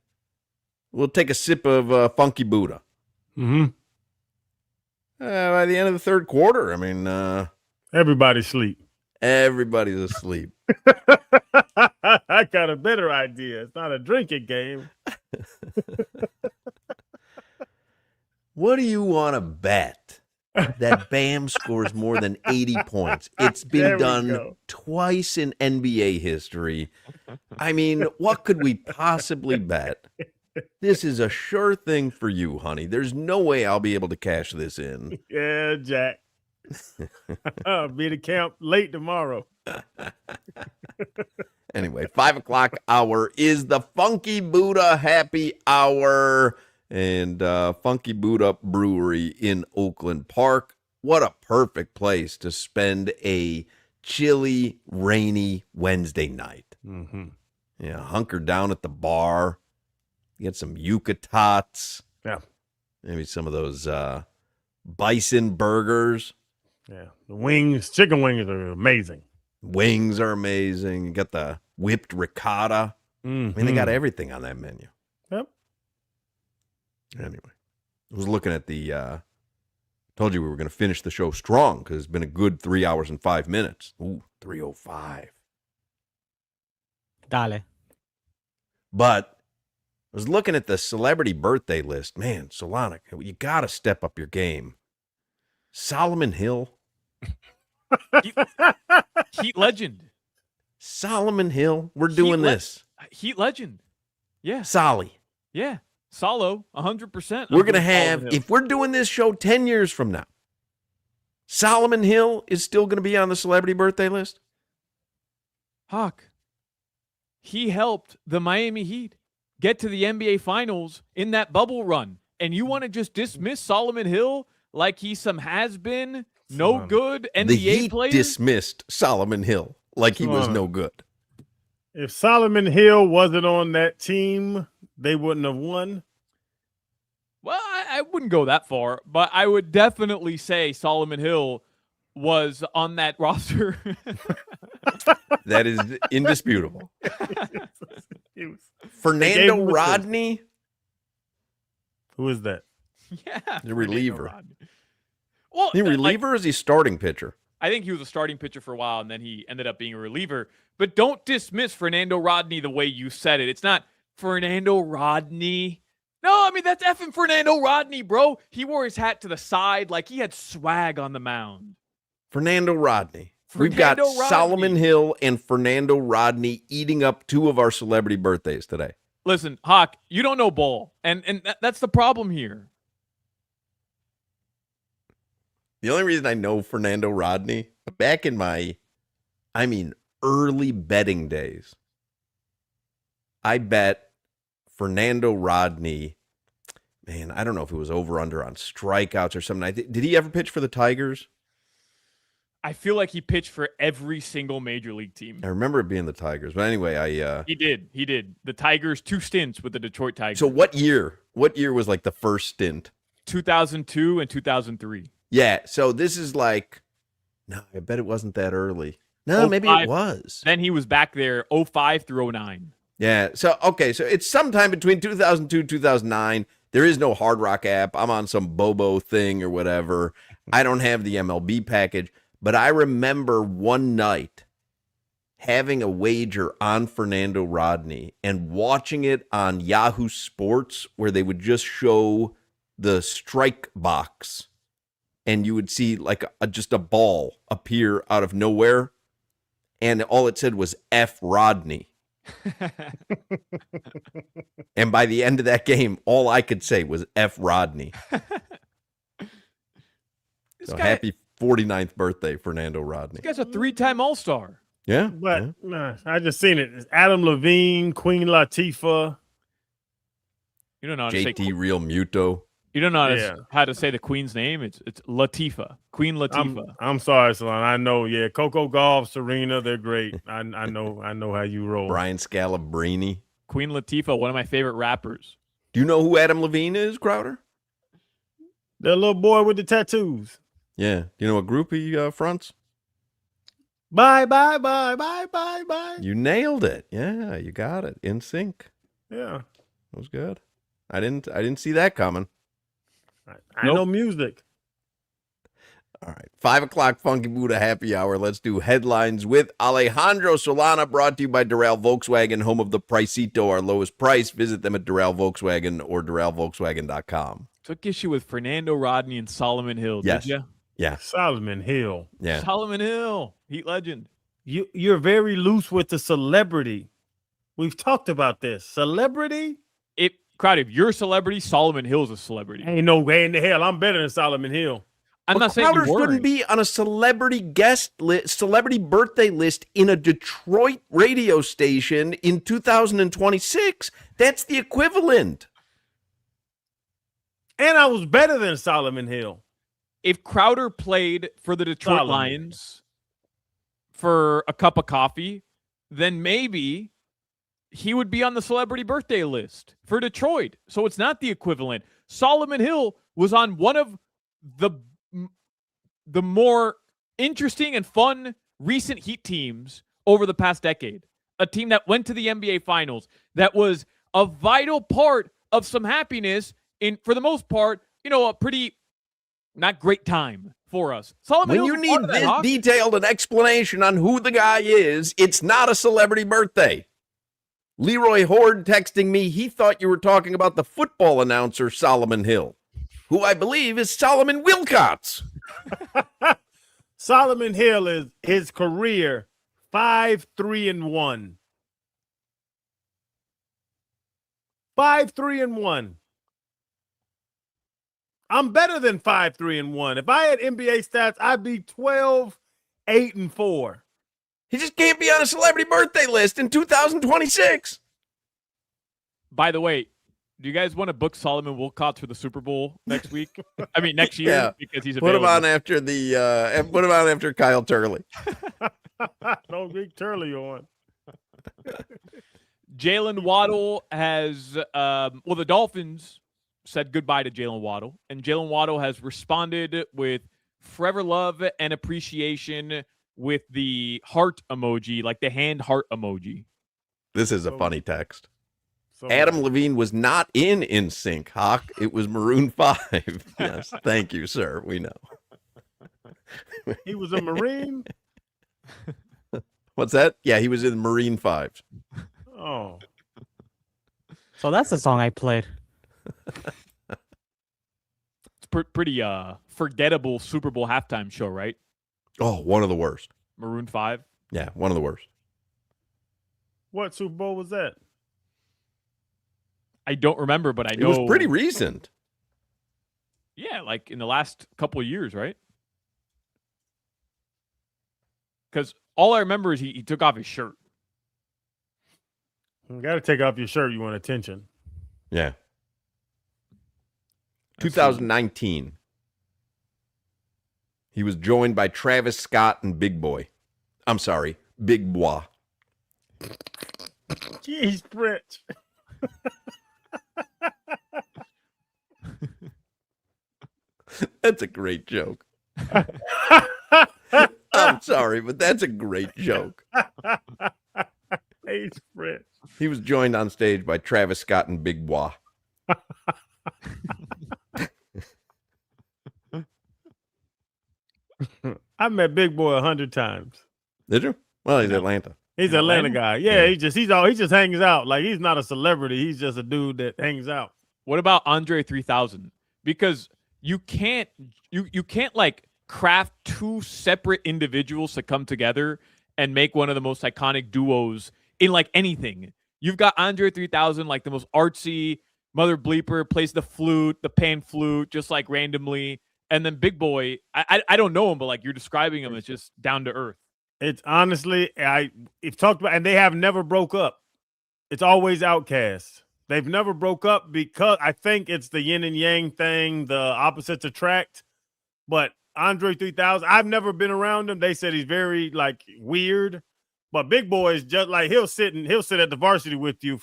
Speaker 3: we'll take a sip of Funky Buddha.
Speaker 5: Mm-hmm.
Speaker 3: By the end of the third quarter, I mean,
Speaker 5: Everybody's asleep.
Speaker 3: everybody's asleep.
Speaker 5: I got a better idea. It's not a drinking game.
Speaker 3: What do you want to bet that Bam scores more than 80 points? It's
Speaker 5: There
Speaker 3: been
Speaker 5: we
Speaker 3: done
Speaker 5: go.
Speaker 3: twice in NBA history. I mean, what could we possibly bet? This is a sure thing for you, honey. There's no way I'll be able to cash this in.
Speaker 5: Yeah, Jack. I'll be at the camp late tomorrow.
Speaker 3: Anyway, 5 o'clock hour is the Funky Buddha Happy Hour and Funky Buddha Brewery in Oakland Park. What a perfect place to spend a chilly, rainy Wednesday night.
Speaker 5: Mm-hmm.
Speaker 3: Yeah, hunker down at the bar, get some yuca tots.
Speaker 5: Yeah.
Speaker 3: Maybe some of those bison burgers.
Speaker 5: Yeah. The wings, chicken wings are amazing.
Speaker 3: Wings are amazing. You got the whipped ricotta.
Speaker 5: Mm-hmm.
Speaker 3: I mean, they got everything on that menu.
Speaker 5: Yep.
Speaker 3: Anyway, I was looking at the, told you we were going to finish the show strong because it's been a good 3 hours and 5 minutes. Ooh, 3:05.
Speaker 9: Dale.
Speaker 3: But I was looking at the celebrity birthday list. Man, Solana, you got to step up your game. Solomon Hill.
Speaker 2: Heat legend.
Speaker 3: Solomon Hill. We're doing this.
Speaker 2: Heat legend. Yeah.
Speaker 3: Solly.
Speaker 2: Yeah. Solo, 100%.
Speaker 3: We're going to have, if we're doing this show 10 years from now, Solomon Hill is still going to be on the celebrity birthday list?
Speaker 2: Hoch. He helped the Miami Heat get to the NBA Finals in that bubble run. And you want to just dismiss Solomon Hill like he's some has-been, no good NBA
Speaker 3: the Heat
Speaker 2: player?
Speaker 3: dismissed Solomon Hill like he was no good.
Speaker 5: If Solomon Hill wasn't on that team, they wouldn't have won.
Speaker 2: Well, I wouldn't go that far, but I would definitely say Solomon Hill was on that roster.
Speaker 3: That is indisputable.
Speaker 5: He was-
Speaker 3: Fernando
Speaker 5: him the
Speaker 3: Rodney,
Speaker 5: Who is that?
Speaker 2: Yeah.
Speaker 3: the reliever.
Speaker 2: Rodney. Well,
Speaker 3: He
Speaker 2: like,
Speaker 3: reliever or is he starting pitcher?
Speaker 2: I think he was a starting pitcher for a while, and then he ended up being a reliever. But don't dismiss Fernando Rodney the way you said it. It's not Fernando Rodney. No, I mean, that's effing Fernando Rodney, bro. He wore his hat to the side like he had swag on the mound.
Speaker 3: Fernando Rodney. We've got
Speaker 2: Fernando Rodney.
Speaker 3: Solomon Hill and Fernando Rodney eating up two of our celebrity birthdays today.
Speaker 2: Listen, Hoch, you don't know ball, and that's the problem here.
Speaker 3: The only reason I know Fernando Rodney, back in my, early betting days, I bet Fernando Rodney, man, I don't know if it was over under on strikeouts or something. Did he ever pitch for the Tigers?
Speaker 2: I feel like he pitched for every single major league team.
Speaker 3: I remember it being the Tigers. But anyway,
Speaker 2: He did. The Tigers, 2 stints with the Detroit Tigers.
Speaker 3: So what year? What year was like the first stint?
Speaker 2: 2002 and 2003.
Speaker 3: Yeah, so this is like, no, I bet it wasn't that early. No, maybe it
Speaker 2: 05.
Speaker 3: was.
Speaker 2: Then he was back there 05 through 09.
Speaker 3: Yeah, so it's sometime between 2002 and 2009. There is no Hard Rock app. I'm on some Bobo thing or whatever. I don't have the MLB package. But I remember one night having a wager on Fernando Rodney and watching it on Yahoo Sports where they would just show the strike box and you would see like just a ball appear out of nowhere. And all it said was F. Rodney. And by the end of that game, all I could say was F. Rodney. So happy 49th birthday, Fernando Rodney.
Speaker 2: This guy's a 3-time All-Star.
Speaker 3: Yeah.
Speaker 5: But I just seen it. It's Adam Levine, Queen Latifah.
Speaker 2: You don't know how to say
Speaker 3: JT Real Muto.
Speaker 2: You don't know how to say the Queen's name. It's Latifah. Queen Latifah.
Speaker 5: I'm sorry, Solana. I know. Yeah, Coco Gauff, Serena, they're great. I know how you roll.
Speaker 3: Brian Scalabrine.
Speaker 2: Queen Latifah, one of my favorite rappers.
Speaker 3: Do you know who Adam Levine is, Crowder?
Speaker 5: The little boy with the tattoos.
Speaker 3: Yeah. Do you know what group he fronts?
Speaker 5: Bye, bye, bye, bye, bye, bye.
Speaker 3: You nailed it. Yeah, you got it. In sync.
Speaker 5: Yeah.
Speaker 3: That was good. I didn't see that coming.
Speaker 5: I know music.
Speaker 3: All right. 5 o'clock Funky Buddha happy hour. Let's do headlines with Alejandro Solana, brought to you by Doral Volkswagen, home of the Pricito, our lowest price. Visit them at Doral Volkswagen or DoralVolkswagen.com.
Speaker 2: Took issue with Fernando Rodney and Solomon Hill,
Speaker 3: Yes.
Speaker 2: did you?
Speaker 3: Yeah.
Speaker 5: Solomon Hill.
Speaker 3: Yeah.
Speaker 2: Solomon Hill, Heat legend.
Speaker 5: You're very loose with the celebrity. We've talked about this. Celebrity?
Speaker 2: Crowd, if you're a celebrity, Solomon Hill's a celebrity.
Speaker 5: Ain't no way in the hell. I'm better than Solomon Hill.
Speaker 2: I'm not saying you
Speaker 3: Crowder shouldn't be on a celebrity guest list, celebrity birthday list in a Detroit radio station in 2026. That's the equivalent.
Speaker 5: And I was better than Solomon Hill.
Speaker 2: If Crowder played for the Detroit Lions for a cup of coffee, then maybe he would be on the celebrity birthday list for Detroit. So it's not the equivalent. Solomon Hill was on one of the more interesting and fun recent Heat teams over the past decade. A team that went to the NBA Finals, that was a vital part of some happiness in, for the most part, a pretty not great time for us. Solomon
Speaker 3: When
Speaker 2: Hill's
Speaker 3: you
Speaker 2: a
Speaker 3: need
Speaker 2: part of that,
Speaker 3: this
Speaker 2: Hoch.
Speaker 3: detailed an explanation on who the guy is, it's not a celebrity birthday. Leroy Horde texting me, he thought you were talking about the football announcer Solomon Hill, who I believe is Solomon Wilcots.
Speaker 5: Solomon Hill is his career 5-3-1. 5-3-1. I'm better than 5-3-1. If I had NBA stats, I'd be 12-8-4.
Speaker 3: He just can't be on a celebrity birthday list in 2026.
Speaker 2: By the way, do you guys want to book Solomon Wilcots for the Super Bowl next week? I mean, next year,
Speaker 3: Yeah.
Speaker 2: because he's
Speaker 3: Put
Speaker 2: available.
Speaker 3: him on after put him on after Kyle Turley.
Speaker 5: Don't get Turley on.
Speaker 2: Jalen Waddle has, the Dolphins said goodbye to Jalen Waddle, and Jalen Waddle has responded with forever love and appreciation with the heart emoji, like the hand heart emoji.
Speaker 3: This is a funny text.
Speaker 5: So
Speaker 3: Adam Levine was not in sync, Hoch. It was Maroon 5. Yes, thank you, sir. We know.
Speaker 5: he was a Marine?
Speaker 3: What's that? Yeah, he was in Marine 5s.
Speaker 5: Oh.
Speaker 9: So that's the song I played.
Speaker 2: It's pretty forgettable Super Bowl halftime show, right?
Speaker 3: Oh, one of the worst.
Speaker 2: Maroon 5.
Speaker 3: Yeah, one of the worst.
Speaker 5: What Super Bowl was that?
Speaker 2: I don't remember, but I
Speaker 3: It
Speaker 2: know.
Speaker 3: was pretty recent.
Speaker 2: Yeah, like in the last couple of years, right? Because all I remember is he took off his shirt.
Speaker 5: You got to take off your shirt. You want attention.
Speaker 3: Yeah. 2019. He was joined by Travis Scott and Big Boy. I'm sorry, Big Bois.
Speaker 5: Jeez, Rich.
Speaker 3: That's a great joke. I'm sorry, but that's a great joke.
Speaker 5: Hey, Rich.
Speaker 3: He was joined on stage by Travis Scott and Big Bois.
Speaker 5: I met Big Boy 100 times.
Speaker 3: Did you? Well, he's Atlanta.
Speaker 5: He's an Atlanta guy. Yeah, he just hangs out. Like, he's not a celebrity. He's just a dude that hangs out.
Speaker 2: What about Andre 3000? Because you can't like craft two separate individuals to come together and make one of the most iconic duos in like anything. You've got Andre 3000, like the most artsy mother bleeper, plays the flute, the pan flute, just like randomly. And then Big Boy, I don't know him, but like you're describing him as just down to earth.
Speaker 5: It's honestly, you've talked about, and they have never broke up. It's always outcasts. They've never broke up because I think it's the yin and yang thing, the opposites attract. But Andre 3000, I've never been around him. They said he's very like weird, but Big Boy is just like he'll sit at the varsity with you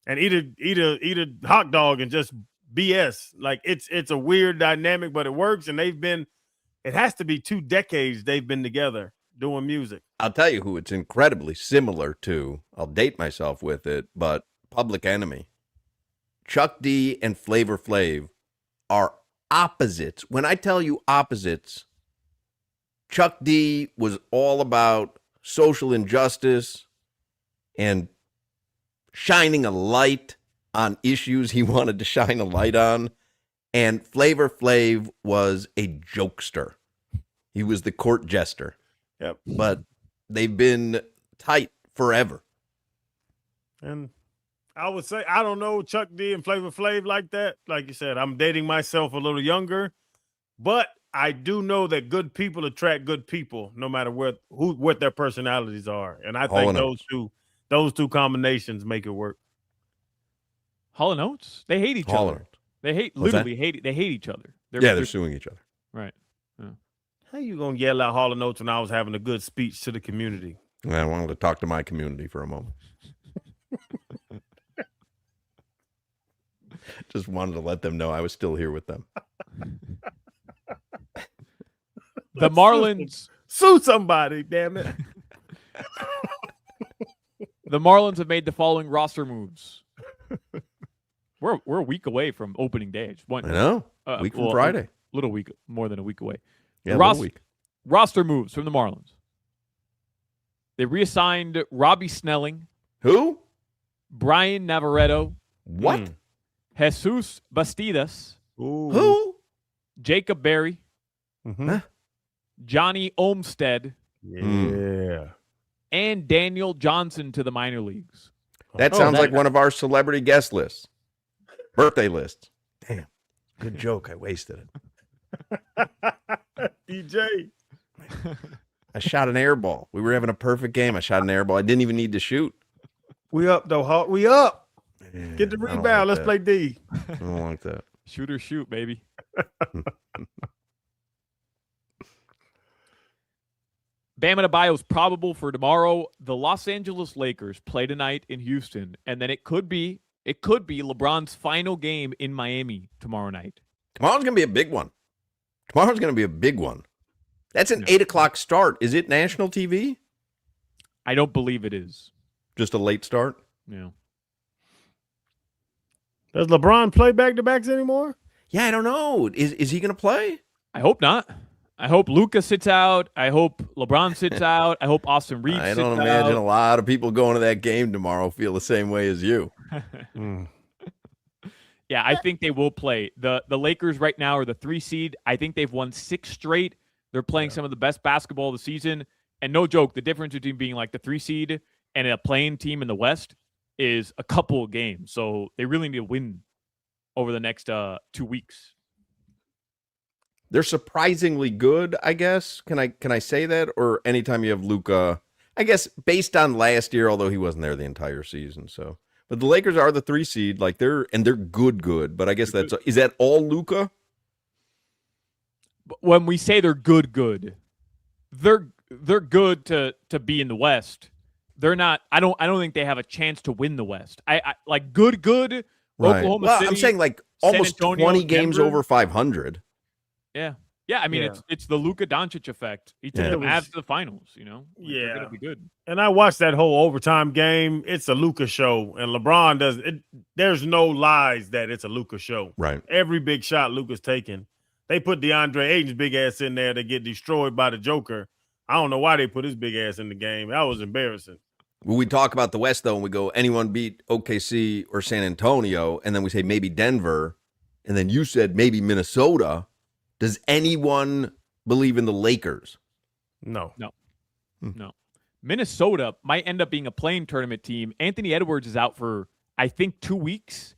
Speaker 5: and eat a hot dog and just BS. Like it's a weird dynamic, but it works. And it has to be 2 decades they've been together doing music.
Speaker 3: I'll tell you who it's incredibly similar to. I'll date myself with it, but Public Enemy. Chuck D and Flavor Flav are opposites. When I tell you opposites, Chuck D was all about social injustice and shining a light on issues he wanted to shine a light on. And Flavor Flav was a jokester. He was the court jester.
Speaker 5: Yep.
Speaker 3: But they've been tight forever.
Speaker 5: And I would say, I don't know Chuck D and Flavor Flav like that. Like you said, I'm dating myself a little younger, but I do know that good people attract good people, no matter what their personalities are. And I think those two combinations make it work.
Speaker 2: Hall & Oates, they hate each other. They hate each other.
Speaker 3: They're suing each other.
Speaker 2: Right. Yeah.
Speaker 5: How you gonna yell out Hall & Oates when I was having a good speech to the community?
Speaker 3: I wanted to talk to my community for a moment. Just wanted to let them know I was still here with them.
Speaker 2: The Marlins
Speaker 5: sue somebody, damn it.
Speaker 2: The Marlins have made the following roster moves. We're a week away from opening day.
Speaker 3: I know. Week from Friday.
Speaker 2: Little week, more than a week away.
Speaker 3: Yeah, little week.
Speaker 2: Roster moves from the Marlins. They reassigned Robbie Snelling.
Speaker 3: Who?
Speaker 2: Brian Navarreto.
Speaker 3: What?
Speaker 2: Jesus Bastidas.
Speaker 5: Ooh.
Speaker 3: Who?
Speaker 2: Jacob Berry.
Speaker 5: Mm-hmm.
Speaker 3: Huh?
Speaker 2: Johnny Olmstead.
Speaker 5: Yeah.
Speaker 2: And Daniel Johnson to the minor leagues.
Speaker 3: That sounds like one of our celebrity guest lists. Birthday lists. Damn. Good joke. I wasted it.
Speaker 5: DJ.
Speaker 3: I shot an air ball. We were having a perfect game. I shot an air ball. I didn't even need to shoot.
Speaker 5: We up, though, Hawk. We up.
Speaker 3: Yeah,
Speaker 5: Get the rebound.
Speaker 3: like
Speaker 5: Let's
Speaker 3: that.
Speaker 5: play D.
Speaker 3: I don't like that.
Speaker 2: Shoot or shoot, baby. Bam Adebayo is probable for tomorrow. The Los Angeles Lakers play tonight in Houston, and then it could be LeBron's final game in Miami tomorrow night.
Speaker 3: Tomorrow's going to be a big one. That's an 8 o'clock start. Is it national TV?
Speaker 2: I don't believe it is.
Speaker 3: Just a late start?
Speaker 2: Yeah.
Speaker 5: Does LeBron play back-to-backs anymore?
Speaker 3: Yeah, I don't know. Is he going to play?
Speaker 2: I hope not. I hope Luka sits out. I hope LeBron sits out. I hope Austin Reeves sits out.
Speaker 3: I don't imagine a lot of people going to that game tomorrow feel the same way as you.
Speaker 2: Yeah, I think they will play. The Lakers right now are the 3 seed. I think they've won 6 straight. They're playing some of the best basketball of the season. And no joke, the difference between being like the 3 seed and a playing team in the West is a couple of games. So they really need to win over the next 2 weeks.
Speaker 3: They're surprisingly good, I guess. Can I say that? Or anytime you have Luka, I guess based on last year, although he wasn't there the entire season. So, but the Lakers are the 3 seed, like they're good. But I guess is that all Luka?
Speaker 2: When we say they're good, they're good to be in the West. They're not. I don't think they have a chance to win the West. I like good.
Speaker 3: Right.
Speaker 2: Oklahoma
Speaker 3: well,
Speaker 2: City.
Speaker 3: I'm saying like almost
Speaker 2: San Antonio,
Speaker 3: 20 games
Speaker 2: Denver.
Speaker 3: over 500.
Speaker 2: Yeah. I mean, it's the Luka Doncic effect. He took the Mavs to the finals. You know, they're gonna be good.
Speaker 5: And I watched that whole overtime game. It's a Luka show, and LeBron does it. There's no lies that it's a Luka show.
Speaker 3: Right.
Speaker 5: Every big shot Luka's taking. They put DeAndre Ayton's big ass in there to get destroyed by the Joker. I don't know why they put his big ass in the game. That was embarrassing.
Speaker 3: When we talk about the West, though, and we go, anyone beat OKC or San Antonio, and then we say maybe Denver, and then you said maybe Minnesota. Does anyone believe in the Lakers?
Speaker 5: No.
Speaker 2: Minnesota might end up being a playing tournament team. Anthony Edwards is out for, I think, 2 weeks.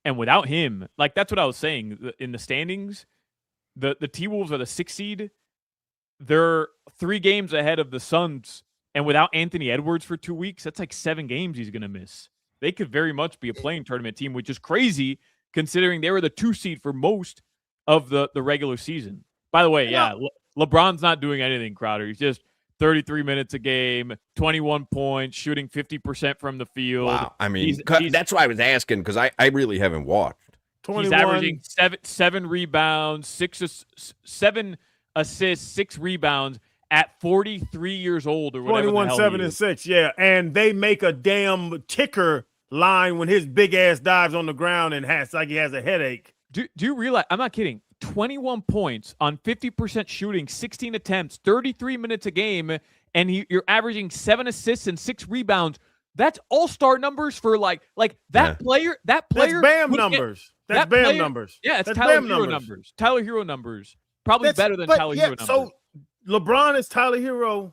Speaker 2: And without him, like that's what I was saying in the standings, the T-Wolves are the 6th seed. They're 3 games ahead of the Suns. And without Anthony Edwards for 2 weeks, that's like 7 games he's going to miss. They could very much be a playing tournament team, which is crazy considering they were the 2 seed for most of the regular season. By the way, yeah, LeBron's not doing anything, Crowder. He's just 33 minutes a game, 21 points, shooting 50% from the field.
Speaker 3: Wow. I mean, that's why I was asking because I really haven't watched.
Speaker 5: 21.
Speaker 2: He's averaging seven rebounds, 7 assists, 6 rebounds at 43 years old or whatever.
Speaker 5: 21, 7, and 6, yeah. And they make a damn ticker line when his big ass dives on the ground and has like he has a headache.
Speaker 2: Do you realize? I'm not kidding. 21 points on 50% shooting, 16 attempts, 33 minutes a game, and you're averaging 7 assists and 6 rebounds. That's all-star numbers for like that player. That player.
Speaker 5: That's Bam numbers. That's Bam numbers.
Speaker 2: Yeah, it's
Speaker 5: that's
Speaker 2: Tyler
Speaker 5: Bam
Speaker 2: Hero numbers. Tyler Hero numbers. Probably better than Tyler Hero numbers.
Speaker 5: So LeBron is Tyler Hero.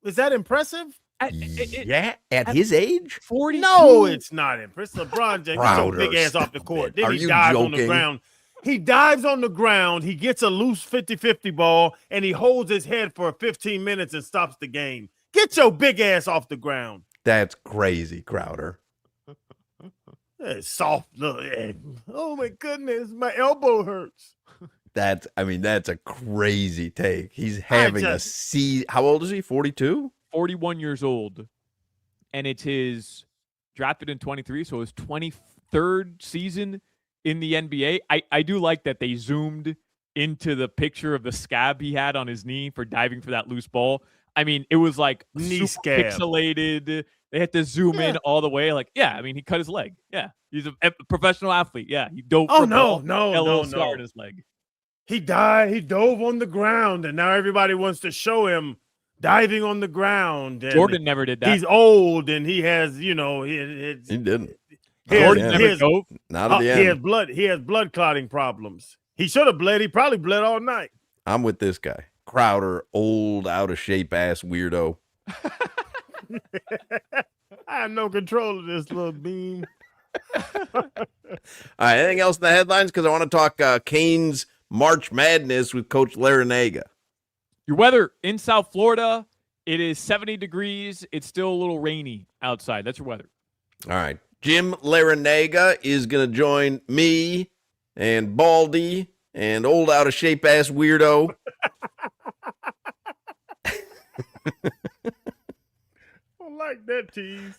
Speaker 5: Is that impressive?
Speaker 3: At his age?
Speaker 2: 42?
Speaker 5: No, it's not impressive. LeBron James, get your big ass off the court.
Speaker 3: It.
Speaker 5: Then
Speaker 3: Are
Speaker 5: he
Speaker 3: you
Speaker 5: dives
Speaker 3: joking?
Speaker 5: on the ground. He dives on the ground. He gets a loose 50-50 ball, and he holds his head for 15 minutes and stops the game. Get your big ass off the ground.
Speaker 3: That's crazy, Crowder.
Speaker 5: Soft. Oh, my goodness. My elbow hurts.
Speaker 3: That's a crazy take. He's having a season. How old is he? 42?
Speaker 2: 41 years old. And it's his drafted in 23, so his 23rd season in the NBA. I do like that they zoomed into the picture of the scab he had on his knee for diving for that loose ball. I mean, it was like
Speaker 5: knee
Speaker 2: super pixelated. They had to zoom in all the way. Like, yeah, I mean, he cut his leg. Yeah, he's a professional athlete. Yeah, he dove.
Speaker 5: No.
Speaker 2: In his leg.
Speaker 5: He died. He dove on the ground, and now everybody wants to show him diving on the ground. And
Speaker 2: Jordan never did that.
Speaker 5: He's old, and he has, he
Speaker 3: didn't.
Speaker 2: Jordan never dove.
Speaker 3: Not at the end.
Speaker 5: He has blood clotting problems. He should have bled. He probably bled all night.
Speaker 3: I'm with this guy. Crowder, old, out of shape ass weirdo.
Speaker 5: I have no control of this little beam.
Speaker 3: All right, anything else in the headlines? Because I want to talk Canes March Madness with Coach Larenaga.
Speaker 2: Your weather in South Florida, it is 70 degrees. It's still a little rainy outside. That's your weather.
Speaker 3: All right. Jim Larenaga is going to join me and Baldy and old out of shape ass weirdo.
Speaker 5: I like that tease.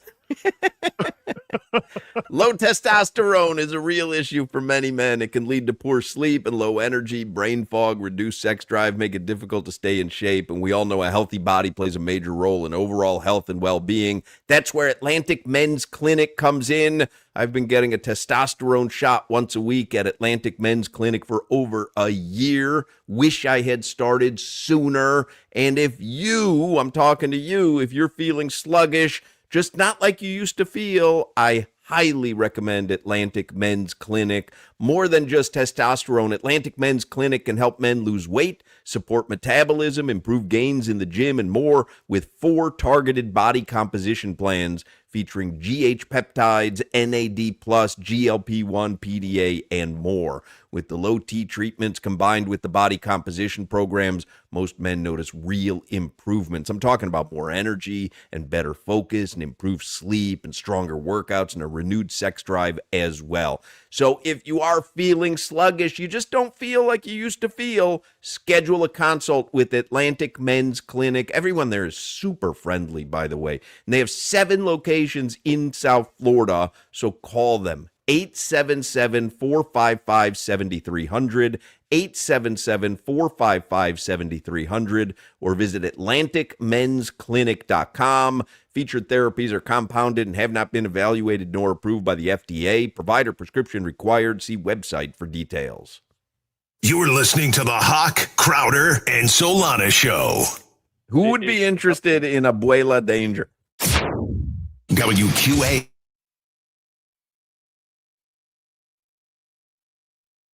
Speaker 3: Low testosterone is a real issue for many men. It can lead to poor sleep and low energy, brain fog, reduced sex drive, make it difficult to stay in shape. And we all know a healthy body plays a major role in overall health and well-being. That's where Atlantic Men's Clinic comes in. I've been getting a testosterone shot once a week at Atlantic Men's Clinic for over a year. Wish I had started sooner. And if I'm talking to you, if you're feeling sluggish, just not like you used to feel, I highly recommend Atlantic Men's Clinic. More than just testosterone, Atlantic Men's Clinic can help men lose weight, support metabolism, improve gains in the gym, and more with 4 targeted body composition plans featuring GH peptides, NAD+, GLP-1, PDA, and more. With the low T treatments combined with the body composition programs, most men notice real improvements. I'm talking about more energy and better focus and improved sleep and stronger workouts and a renewed sex drive as well. So if you are feeling sluggish, you just don't feel like you used to feel, schedule a consult with Atlantic Men's Clinic. Everyone there is super friendly, by the way. And they have 7 locations in South Florida, so call them. 877-455-7300, 877-455-7300, or visit AtlanticMen'sClinic.com. Featured therapies are compounded and have not been evaluated nor approved by the FDA. Provider prescription required. See website for details.
Speaker 6: You're listening to the Hoch, Crowder, and Solana Show.
Speaker 3: Who would be interested in Abuela Danger?
Speaker 6: WQA.